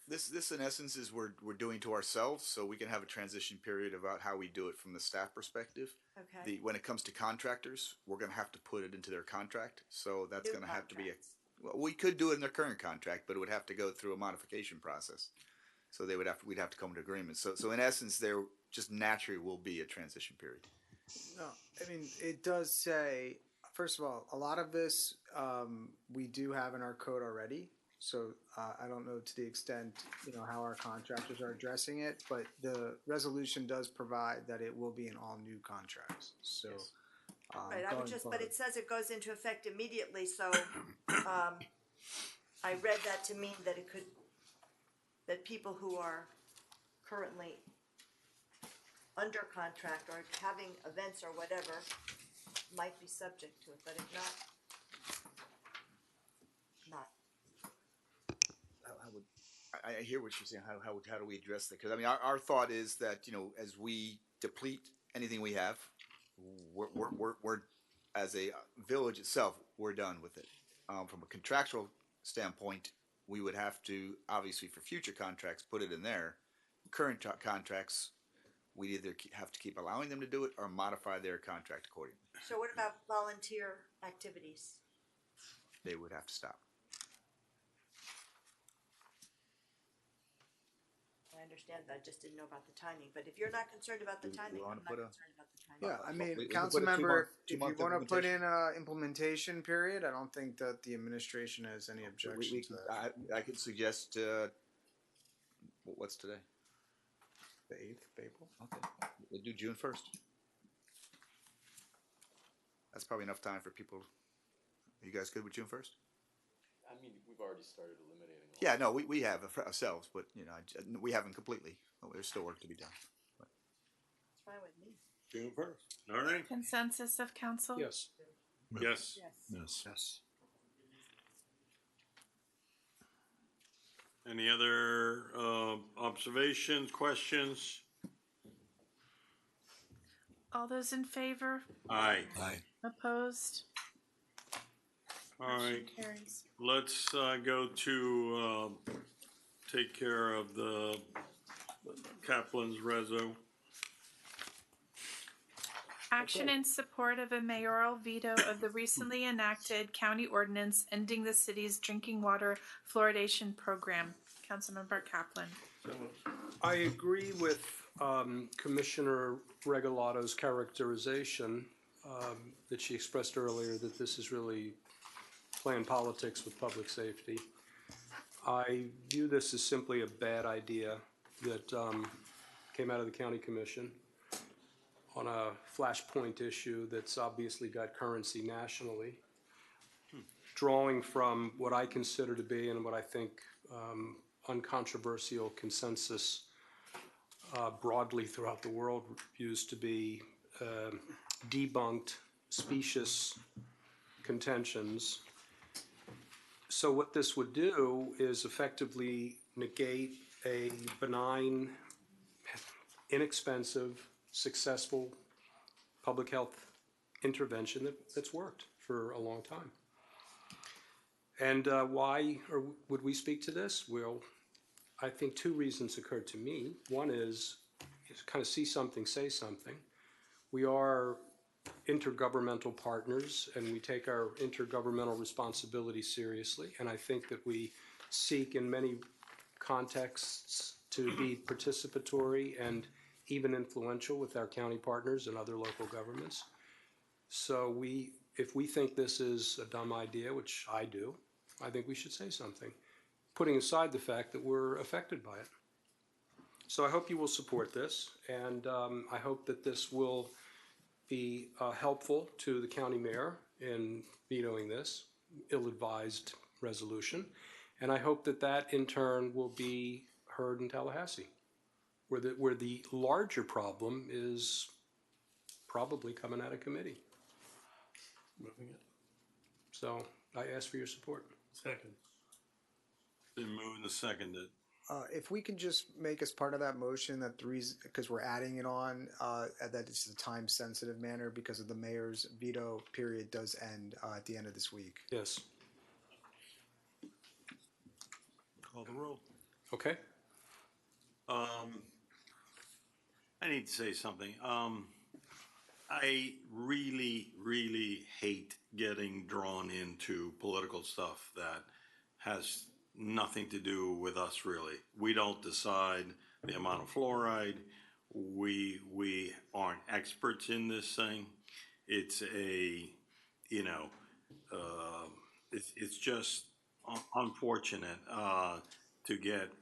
This in essence is we're doing to ourselves, so we can have a transition period about how we do it from the staff perspective. okay, When it comes to contractors, we're gonna have to put it into their contract, so that's New gonna have to be well, we could do it in their current contract, but it would have to go through a modification process. So we'd have to come to agreement. So in essence, there just naturally will be a transition period. No, I mean, it does say, first of all, a lot of this, we do have in our code already. So, I don't know to the extent, how our contractors are addressing it, but the resolution does provide that it will be in all new contracts, so. right, I would just, but it says it goes into effect immediately, so, I read that to mean that it could, that people who are currently under contract or having events or whatever might be subject to it, but if not, not. I hear what you're saying. How do we address that? Because I mean, our thought is that as we deplete anything we have, we're as a village itself, we're done with it. From a contractual standpoint, we would have to obviously for future contracts put it in there. Current contracts, we either have to keep allowing them to do it or modify their contract accordingly. So what about volunteer activities? They would have to stop. I understand that, I just didn't know about the timing, but if you're not concerned about the timing, I'm not concerned about the timing. Yeah, I mean, We can council put a member, if you two-month wanna put in implementation. a implementation period, I don't think that the administration has any objection to that. I could suggest. What's today? The 8th of April? Okay, we'll do June 1st. That's probably enough time for people. Are you guys good with June 1st? I mean, we've already started eliminating. Yeah, no, we have ourselves, but we haven't completely. Well, there's still work to be done. It's fine with me. June 1st. All right. Consensus of council? Yes. Yes. Yes. Yes. Any other observations, questions? All those in favor? Aye. Aye. Opposed? All right. Carries. Let's go to take care of the Kaplan's reso. Action in support of a mayoral veto of the recently enacted county ordinance ending the city's drinking water fluoridation program. Councilmember Kaplan. I agree with Commissioner Regalato's characterization that she expressed earlier, that this is really playing politics with public safety. I view this as simply a bad idea that came out of the county commission. on a flashpoint issue that's obviously got currency nationally, drawing from what I consider to be and what I think uncontroversial consensus broadly throughout the world views to be debunked, specious contentions. So what this would do is effectively negate a benign, inexpensive, successful public health intervention that's worked for a long time. And why would we speak to this? Well, I think two reasons occurred to me. One is kind of see something, say something. We are intergovernmental partners, and we take our intergovernmental responsibility seriously. And I think that we seek in many contexts to be participatory and even influential with our county partners and other local governments. So if we think this is a dumb idea, which I do, I think we should say something, putting aside the fact that we're affected by it. So I hope you will support this, and I hope that this will be helpful to the county mayor in vetoing this ill-advised resolution. And I hope that that in turn will be heard in Tallahassee, where the larger problem is probably coming out of committee. So I ask for your support. Second. Been moved and seconded. If we can just make as part of that motion that the reason, because we're adding it on, that it's a time-sensitive manner because of the mayor's veto period does end at the end of this week. Yes. Call the roll. Okay. I need to say something. I really, really hate getting drawn into political stuff that has nothing to do with us, really. We don't decide the amount of fluoride. We aren't experts in this thing. It's it's just unfortunate to get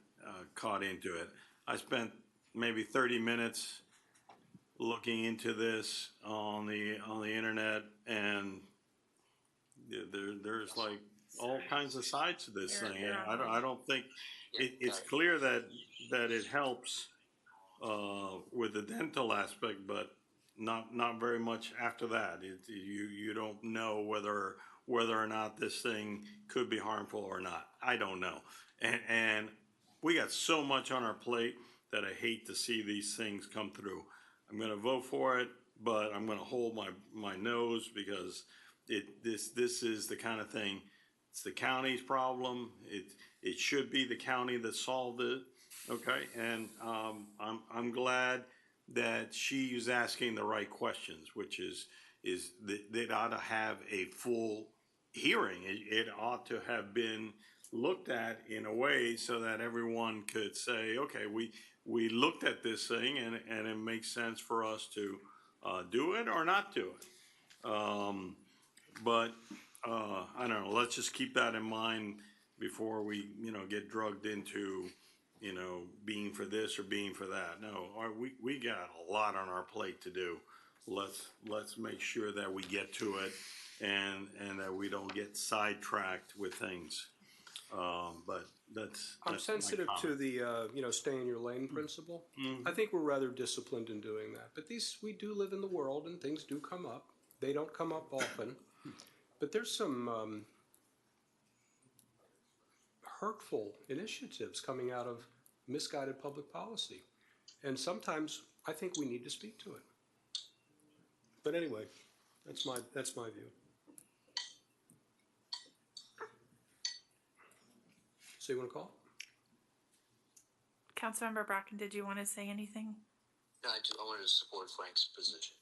caught into it. I spent maybe 30 minutes looking into this on the internet, and there's like all kinds of sides to this thing. I don't think it's clear that it helps with the dental aspect, but not very much after that. You don't know whether or not this thing could be harmful or not. I don't know, and we got so much on our plate that I hate to see these things come through. I'm going to vote for it, but I'm going to hold my nose because this is the kind of thing. It's the county's problem. It should be the county that solved it. Okay, and I'm glad that she's asking the right questions, which is they ought to have a full hearing. It ought to have been looked at in a way so that everyone could say, okay, we looked at this thing and it makes sense for us to do it or not do it. But I don't know, let's just keep that in mind before we, get drugged into, being for this or being for that. No, we got a lot on our plate to do. Let's make sure that we get to it and that we don't get sidetracked with things. But that's I'm sensitive to the, stay in your lane principle. I think we're rather disciplined in doing that. But we do live in the world and things do come up. They don't come up often. But there's some hurtful initiatives coming out of misguided public policy. And sometimes I think we need to speak to it. But anyway, that's my view. So you want to call? Councilmember Bracken, did you want to say anything? No, I wanted to support Frank's position.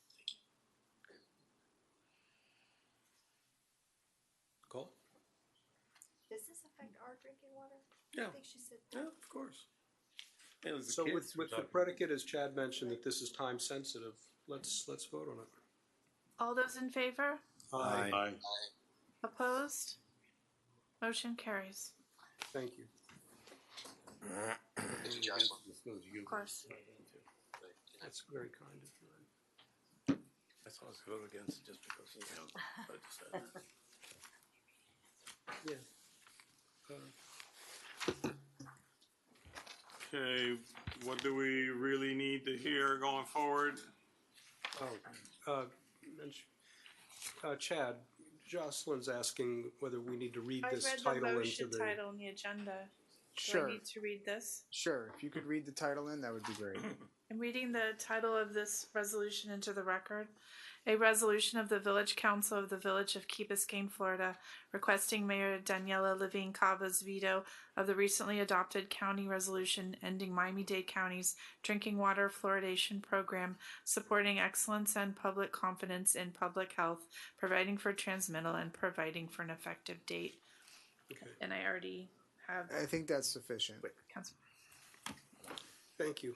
Call? Does this affect our drinking water? Yeah. I think she said. Yeah, of course. So with the predicate, as Chad mentioned, that this is time sensitive, let's vote on it. All those in favor? Aye. Aye. Opposed? Motion carries. Thank you. Thank you, Jocelyn. Of course. That's very kind of you. So I was vote against it just because, you know, I decided. Okay, what do we really need to hear going forward? Chad, Jocelyn's asking whether we need to read I this read the title into motion the. title in the agenda. Do Sure. I need to read this? Sure, if you could read the title in, that would be great. I'm reading the title of this resolution into the record. A resolution of the Village Council of the Village of Key Biscayne, Florida, requesting Mayor Daniela Levine Cava's veto of the recently adopted county resolution ending Miami-Dade County's drinking water fluoridation program, supporting excellence and public confidence in public health, providing for transmittal, and providing for an effective date. Okay. And I already have. I think that's sufficient. Council. Thank you.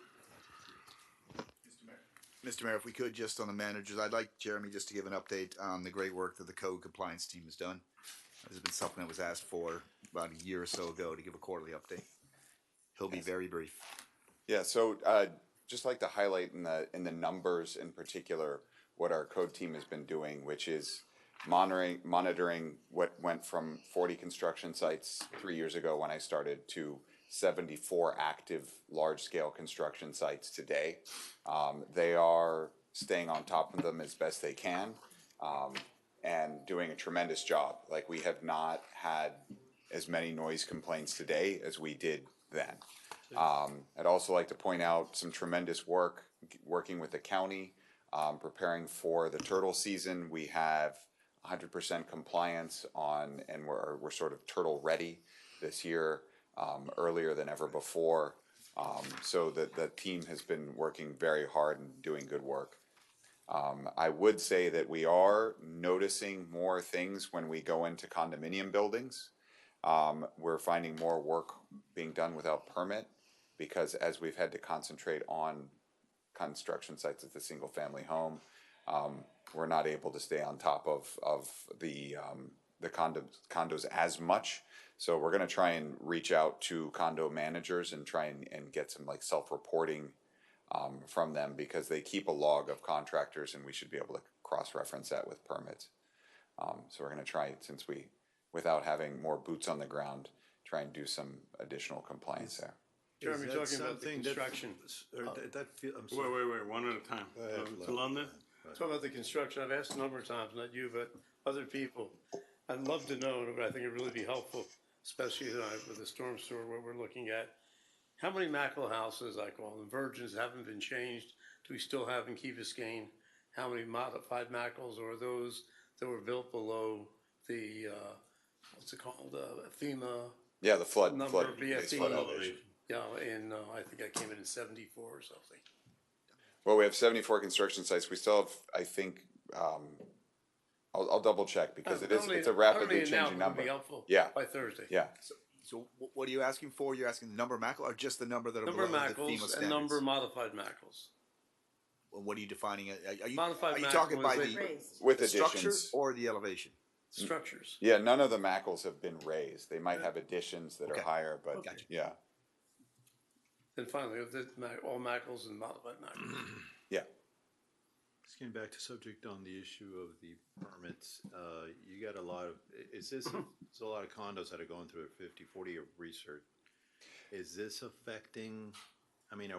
Mr. Mayor, if we could, just on the managers, I'd like Jeremy just to give an update on the great work that the code compliance team has done. This has been something that was asked for about a year or so ago to give a quarterly update. He'll be very brief. Yeah, so just like to highlight in the numbers in particular what our code team has been doing, which is monitoring what went from 40 construction sites 3 years ago when I started to 74 active large-scale construction sites today. They are staying on top of them as best they can and doing a tremendous job. Like, we have not had as many noise complaints today as we did then. I'd also like to point out some tremendous work working with the county, preparing for the turtle season. We have 100% compliance on, and we're sort of turtle ready this year. Earlier than ever before. So the team has been working very hard and doing good work. I would say that we are noticing more things when we go into condominium buildings. We're finding more work being done without permit because as we've had to concentrate on construction sites at the single family home, we're not able to stay on top of the condos as much. So we're going to try and reach out to condo managers and try and get some like self-reporting from them because they keep a log of contractors and we should be able to cross-reference that with permits. So we're going to try, since without having more boots on the ground, try and do some additional compliance there. Jeremy, talking about the construction. I'm sorry. Wait, one at a time. To London? Talking about the construction, I've asked a number of times, not you, but other people. I'd love to know, but I think it'd really be helpful, especially with the storm sewer, what we're looking at. How many Mackle houses, I call them, virgins, haven't been changed? Do we still have in Key Biscayne? How many modified Mackles or those that were built below the, what's it called, FEMA? Yeah, the flood BFE. flood elevation. Yeah, I think I came in 74 or something. Well, we have 74 construction sites. We still have, I think, I'll double check because it's a rapidly changing number. Would be helpful Yeah. by Thursday. Yeah. So what are you asking for? You're asking the number of Mackle or just the number that are Number of below the FEMA Mackles standards? and number of modified Mackles. Well, what are you defining? Are you Modified talking Mackle by is the raised. With the structure additions. or the elevation? Structures. Yeah, none of the Mackles have been raised. They might have additions that are higher, but Gotcha. yeah. Then finally, all Mackles and modified Mackles. Yeah. Just getting back to subject on the issue of the permits, you got a lot of, there's a lot of condos that are going through a 40 year research. Is this affecting, I mean,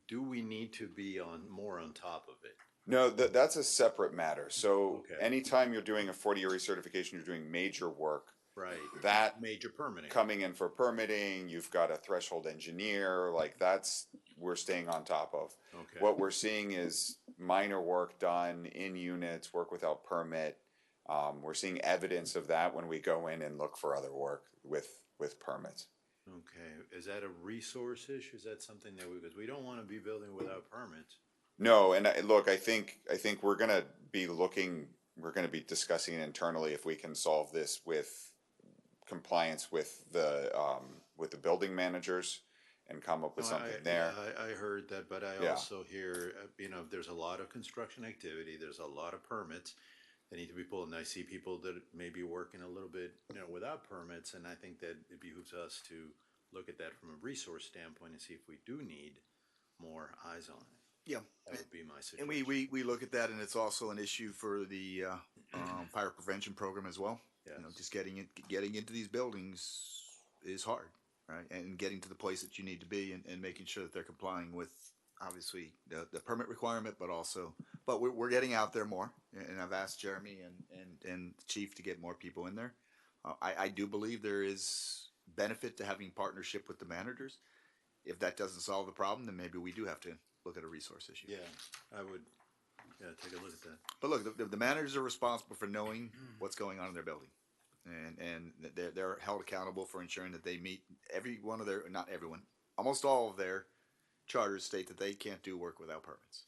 do we need to be more on top of it? No, that's a separate matter. So anytime you're doing a 40-year recertification, you're doing major work. Right. That major permitting. Coming in for permitting, you've got a threshold engineer, like we're staying on top of. Okay. What we're seeing is minor work done in units, work without permit. We're seeing evidence of that when we go in and look for other work with permits. Okay. Is that a resource issue? Is that something that because we don't want to be building without permits? No, and look, I think we're gonna be discussing it internally if we can solve this with compliance with the building managers and come up with something there. Yeah, I heard that, but I also hear, there's a lot of construction activity. There's a lot of permits that need to be pulled, and I see people that may be working a little bit, without permits, and I think that it behooves us to look at that from a resource standpoint and see if we do need more eyes on it. Yeah. That would be my suggestion. And we look at that, and it's also an issue for the fire prevention program as well. You know, just getting into these buildings is hard, right? And getting to the place that you need to be, and making sure that they're complying with obviously the permit requirement, but we're getting out there more. And I've asked Jeremy and the chief to get more people in there. I do believe there is benefit to having partnership with the managers. If that doesn't solve the problem, then maybe we do have to look at a resource issue. Yeah, I would, take a look at that. But look, the managers are responsible for knowing what's going on in their building. And they're held accountable for ensuring that they meet not everyone, almost all of their charters state that they can't do work without permits.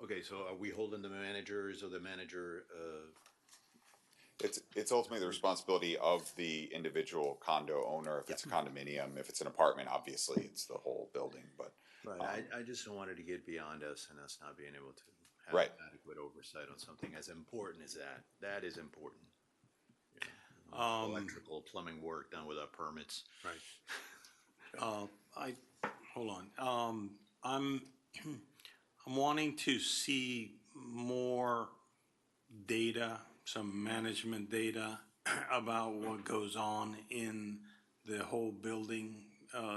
Okay, so are we holding the managers or the manager, It's ultimately the responsibility of the individual condo owner. If it's a condominium, if it's an apartment, obviously it's the whole building, but. Right, I just don't want it to get beyond us and us not being able to have Right. adequate oversight on something as important as that. That is important. Electrical, plumbing work done without permits. Hold on. I'm wanting to see more data, some management data about what goes on in the whole building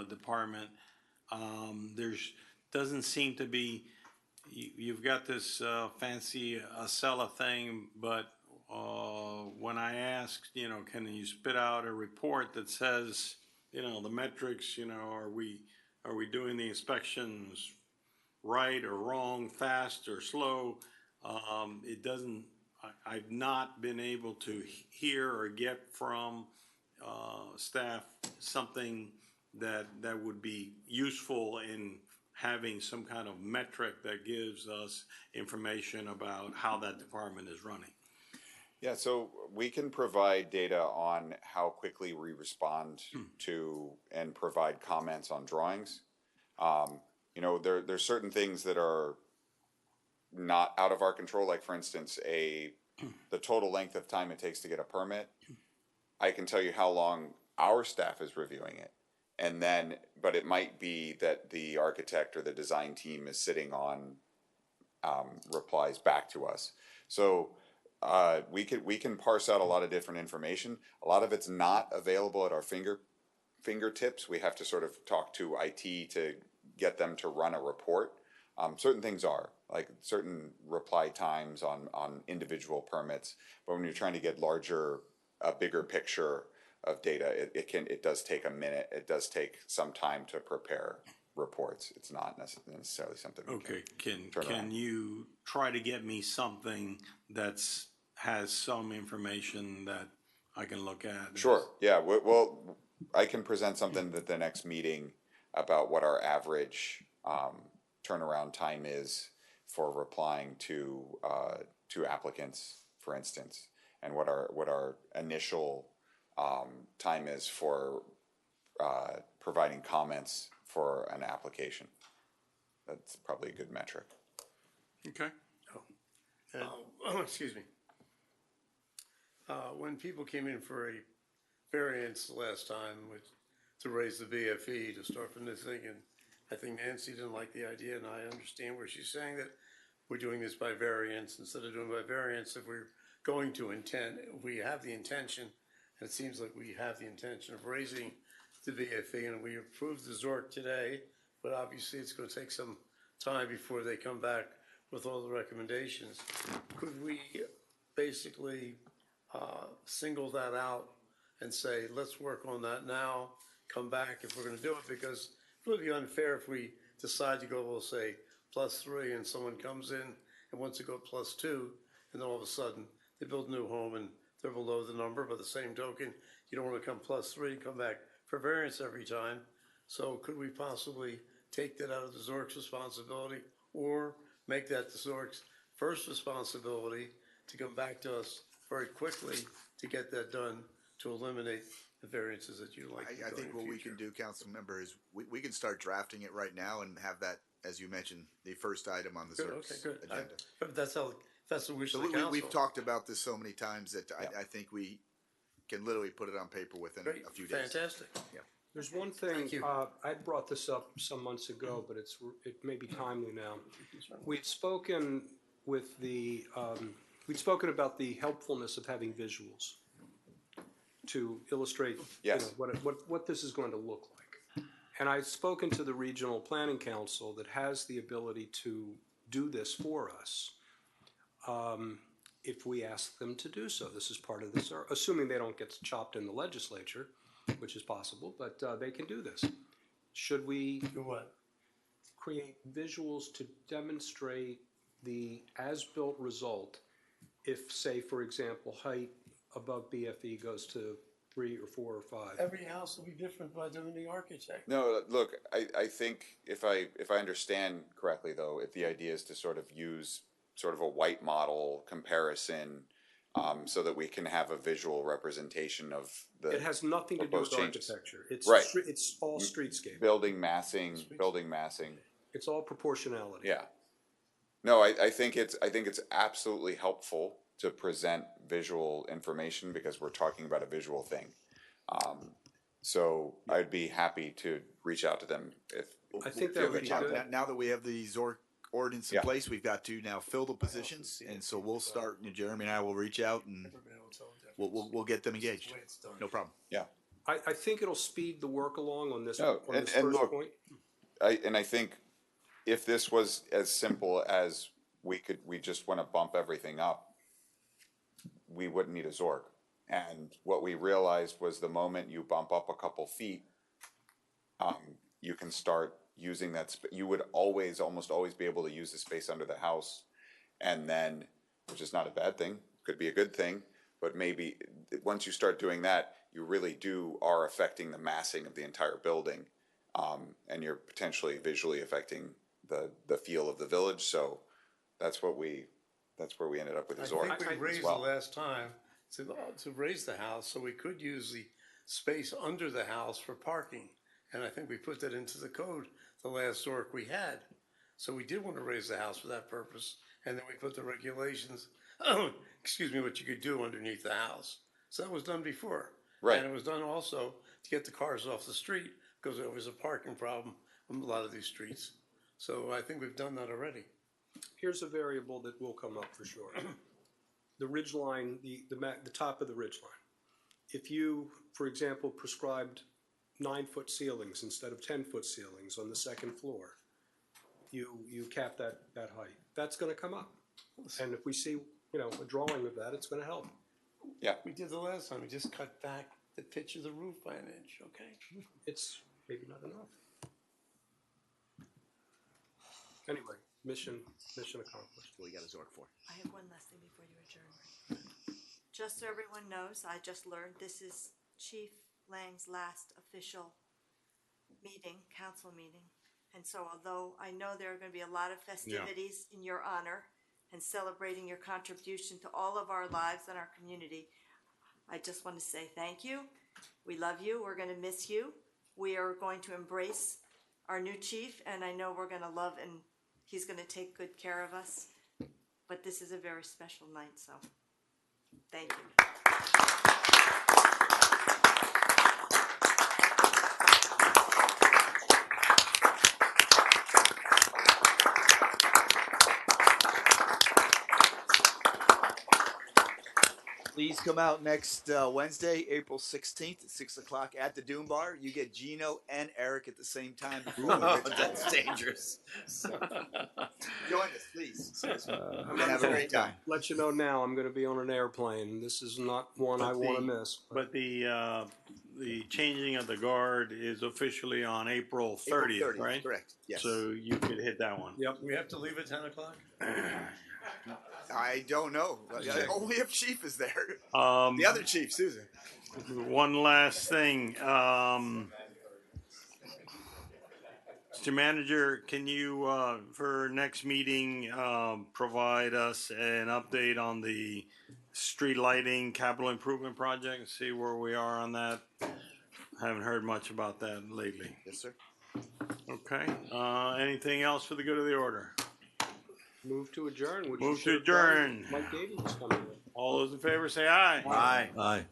department. Doesn't seem to be, you've got this fancy Acela thing, but when I asked, can you spit out a report that says, the metrics, are we doing the inspections right or wrong, fast or slow? It doesn't, I've not been able to hear or get from staff something that would be useful in having some kind of metric that gives us information about how that department is running. Yeah, so we can provide data on how quickly we respond to and provide comments on drawings. There's certain things that are not out of our control, like for instance, the total length of time it takes to get a permit. I can tell you how long our staff is reviewing it. But it might be that the architect or the design team is sitting on replies back to us. So we can parse out a lot of different information. A lot of it's not available at our fingertips. We have to sort of talk to IT to get them to run a report. Certain things are, like certain reply times on individual permits. But when you're trying to get a bigger picture of data, it does take a minute. It does take some time to prepare reports. It's not necessarily something we can turn around. Can you try to get me something has some information that I can look at? Sure. Yeah. Well, I can present something at the next meeting about what our average turnaround time is for replying to applicants, for instance, and what our initial time is for providing comments for an application. That's probably a good metric. Okay. Excuse me. When people came in for a variance last time to raise the BFE to start from this thing, and I think Nancy didn't like the idea, and I understand where she's saying that we're doing this by variance instead of doing by variance. If we're going to we have the intention, and it seems like we have the intention of raising the BFE, and we approved the ZORC today, but obviously it's going to take some time before they come back with all the recommendations. Could we basically single that out and say, let's work on that now, come back if we're going to do it, because it would be unfair if we decide to go, we'll say, +3, and someone comes in and wants to go +2, and then all of a sudden they build a new home and they're below the number. By the same token, you don't want to come +3 and come back for variance every time. So could we possibly take that out of the ZORC's responsibility, or make that the ZORC's first responsibility to come back to us very quickly to get that done, to eliminate the variances that you like? I think what we can do, council member, is we can start drafting it right now and have that, as you mentioned, the first item on the ZORC's agenda. But that's the wish So of the council. we've talked about this so many times that I think we can literally put it on paper within a few days. Fantastic. Yeah. There's one thing, I brought this up some months ago, but it may be timely now. We'd spoken with we'd spoken about the helpfulness of having visuals to illustrate Yes. what this is going to look like. And I've spoken to the Regional Planning Council that has the ability to do this for us if we ask them to do so. This is part of this, assuming they don't get chopped in the legislature, which is possible, but they can do this. Should we create visuals to demonstrate the as-built result if, say, for example, height above BFE goes to 3 or 4 or 5? Every house will be different by the architect. No, look, I think if I understand correctly, though, if the idea is to sort of use sort of a white model comparison so that we can have a visual representation of the It has nothing to do with proposed changes. architecture. It's Right. It's all streetscape. Building massing. It's all proportionality. Yeah. No, I think it's absolutely helpful to present visual information because we're talking about a visual thing. So I'd be happy to reach out to them if. I think that would be good. Now that we have the ZORC ordinance in Yeah. place, we've got to now fill the positions, and so we'll start. Jeremy and I will reach out and we'll get them engaged. No problem. Yeah. I think it'll speed the work along on this, No, on this and first look, point. I think if this was as simple as we just want to bump everything up, we wouldn't need a ZORC. And what we realized was the moment you bump up a couple feet, you can start using that. You would almost always be able to use the space under the house, and then, which is not a bad thing, could be a good thing, but maybe once you start doing that, you really are affecting the massing of the entire building, and you're potentially visually affecting the feel of the village. So that's where we ended up with the ZORC. I think we raised as well. the last time to raise the house so we could use the space under the house for parking. And I think we put that into the code the last ZORC we had. So we did want to raise the house for that purpose. And then we put the regulations, excuse me, what you could do underneath the house. So that was done before. Right. And it was done also to get the cars off the street because there was a parking problem on a lot of these streets. So I think we've done that already. Here's a variable that will come up for sure. The ridge line, the top of the ridge line. If you, for example, prescribed 9-foot ceilings instead of 10-foot ceilings on the second floor, you cap that height. That's going to come up. And if we see, a drawing of that, it's going to help. Yeah. We did the last time. We just cut back the pitch of the roof by an inch, okay? It's maybe not enough. Anyway, mission accomplished. We got a ZORC for. I have one last thing before you adjourn. Just so everyone knows, I just learned this is Chief Lang's last official meeting, council meeting. And so although I know there are going to be a lot of festivities in your honor and celebrating your contribution to all of our lives and our community, I just want to say thank you. We love you. We're going to miss you. We are going to embrace our new chief, and I know we're going to love and he's going to take good care of us. But this is a very special night, so thank you. Please come out next Wednesday, April 16th at 6 o'clock at the Doom Bar. You get Gino and Eric at the same time. That's dangerous. Join us, please. I'm going to have a great time. Let you know now, I'm going to be on an airplane. This is not one I want to miss. But the changing of the guard is officially on April 30th, right? Correct, yes. So you could hit that one. Yep. We have to leave at 10 o'clock? I don't know. Only if Chief is there. The other Chief, Susan. One last thing. Mr. Manager, can you, for next meeting, provide us an update on the street lighting capital improvement project? See where we are on that? Haven't heard much about that lately. Yes, sir. Okay. Anything else for the good of the order? Move to adjourn. Move to adjourn. Mike Davies is coming in. All those in favor say aye. Aye. Aye.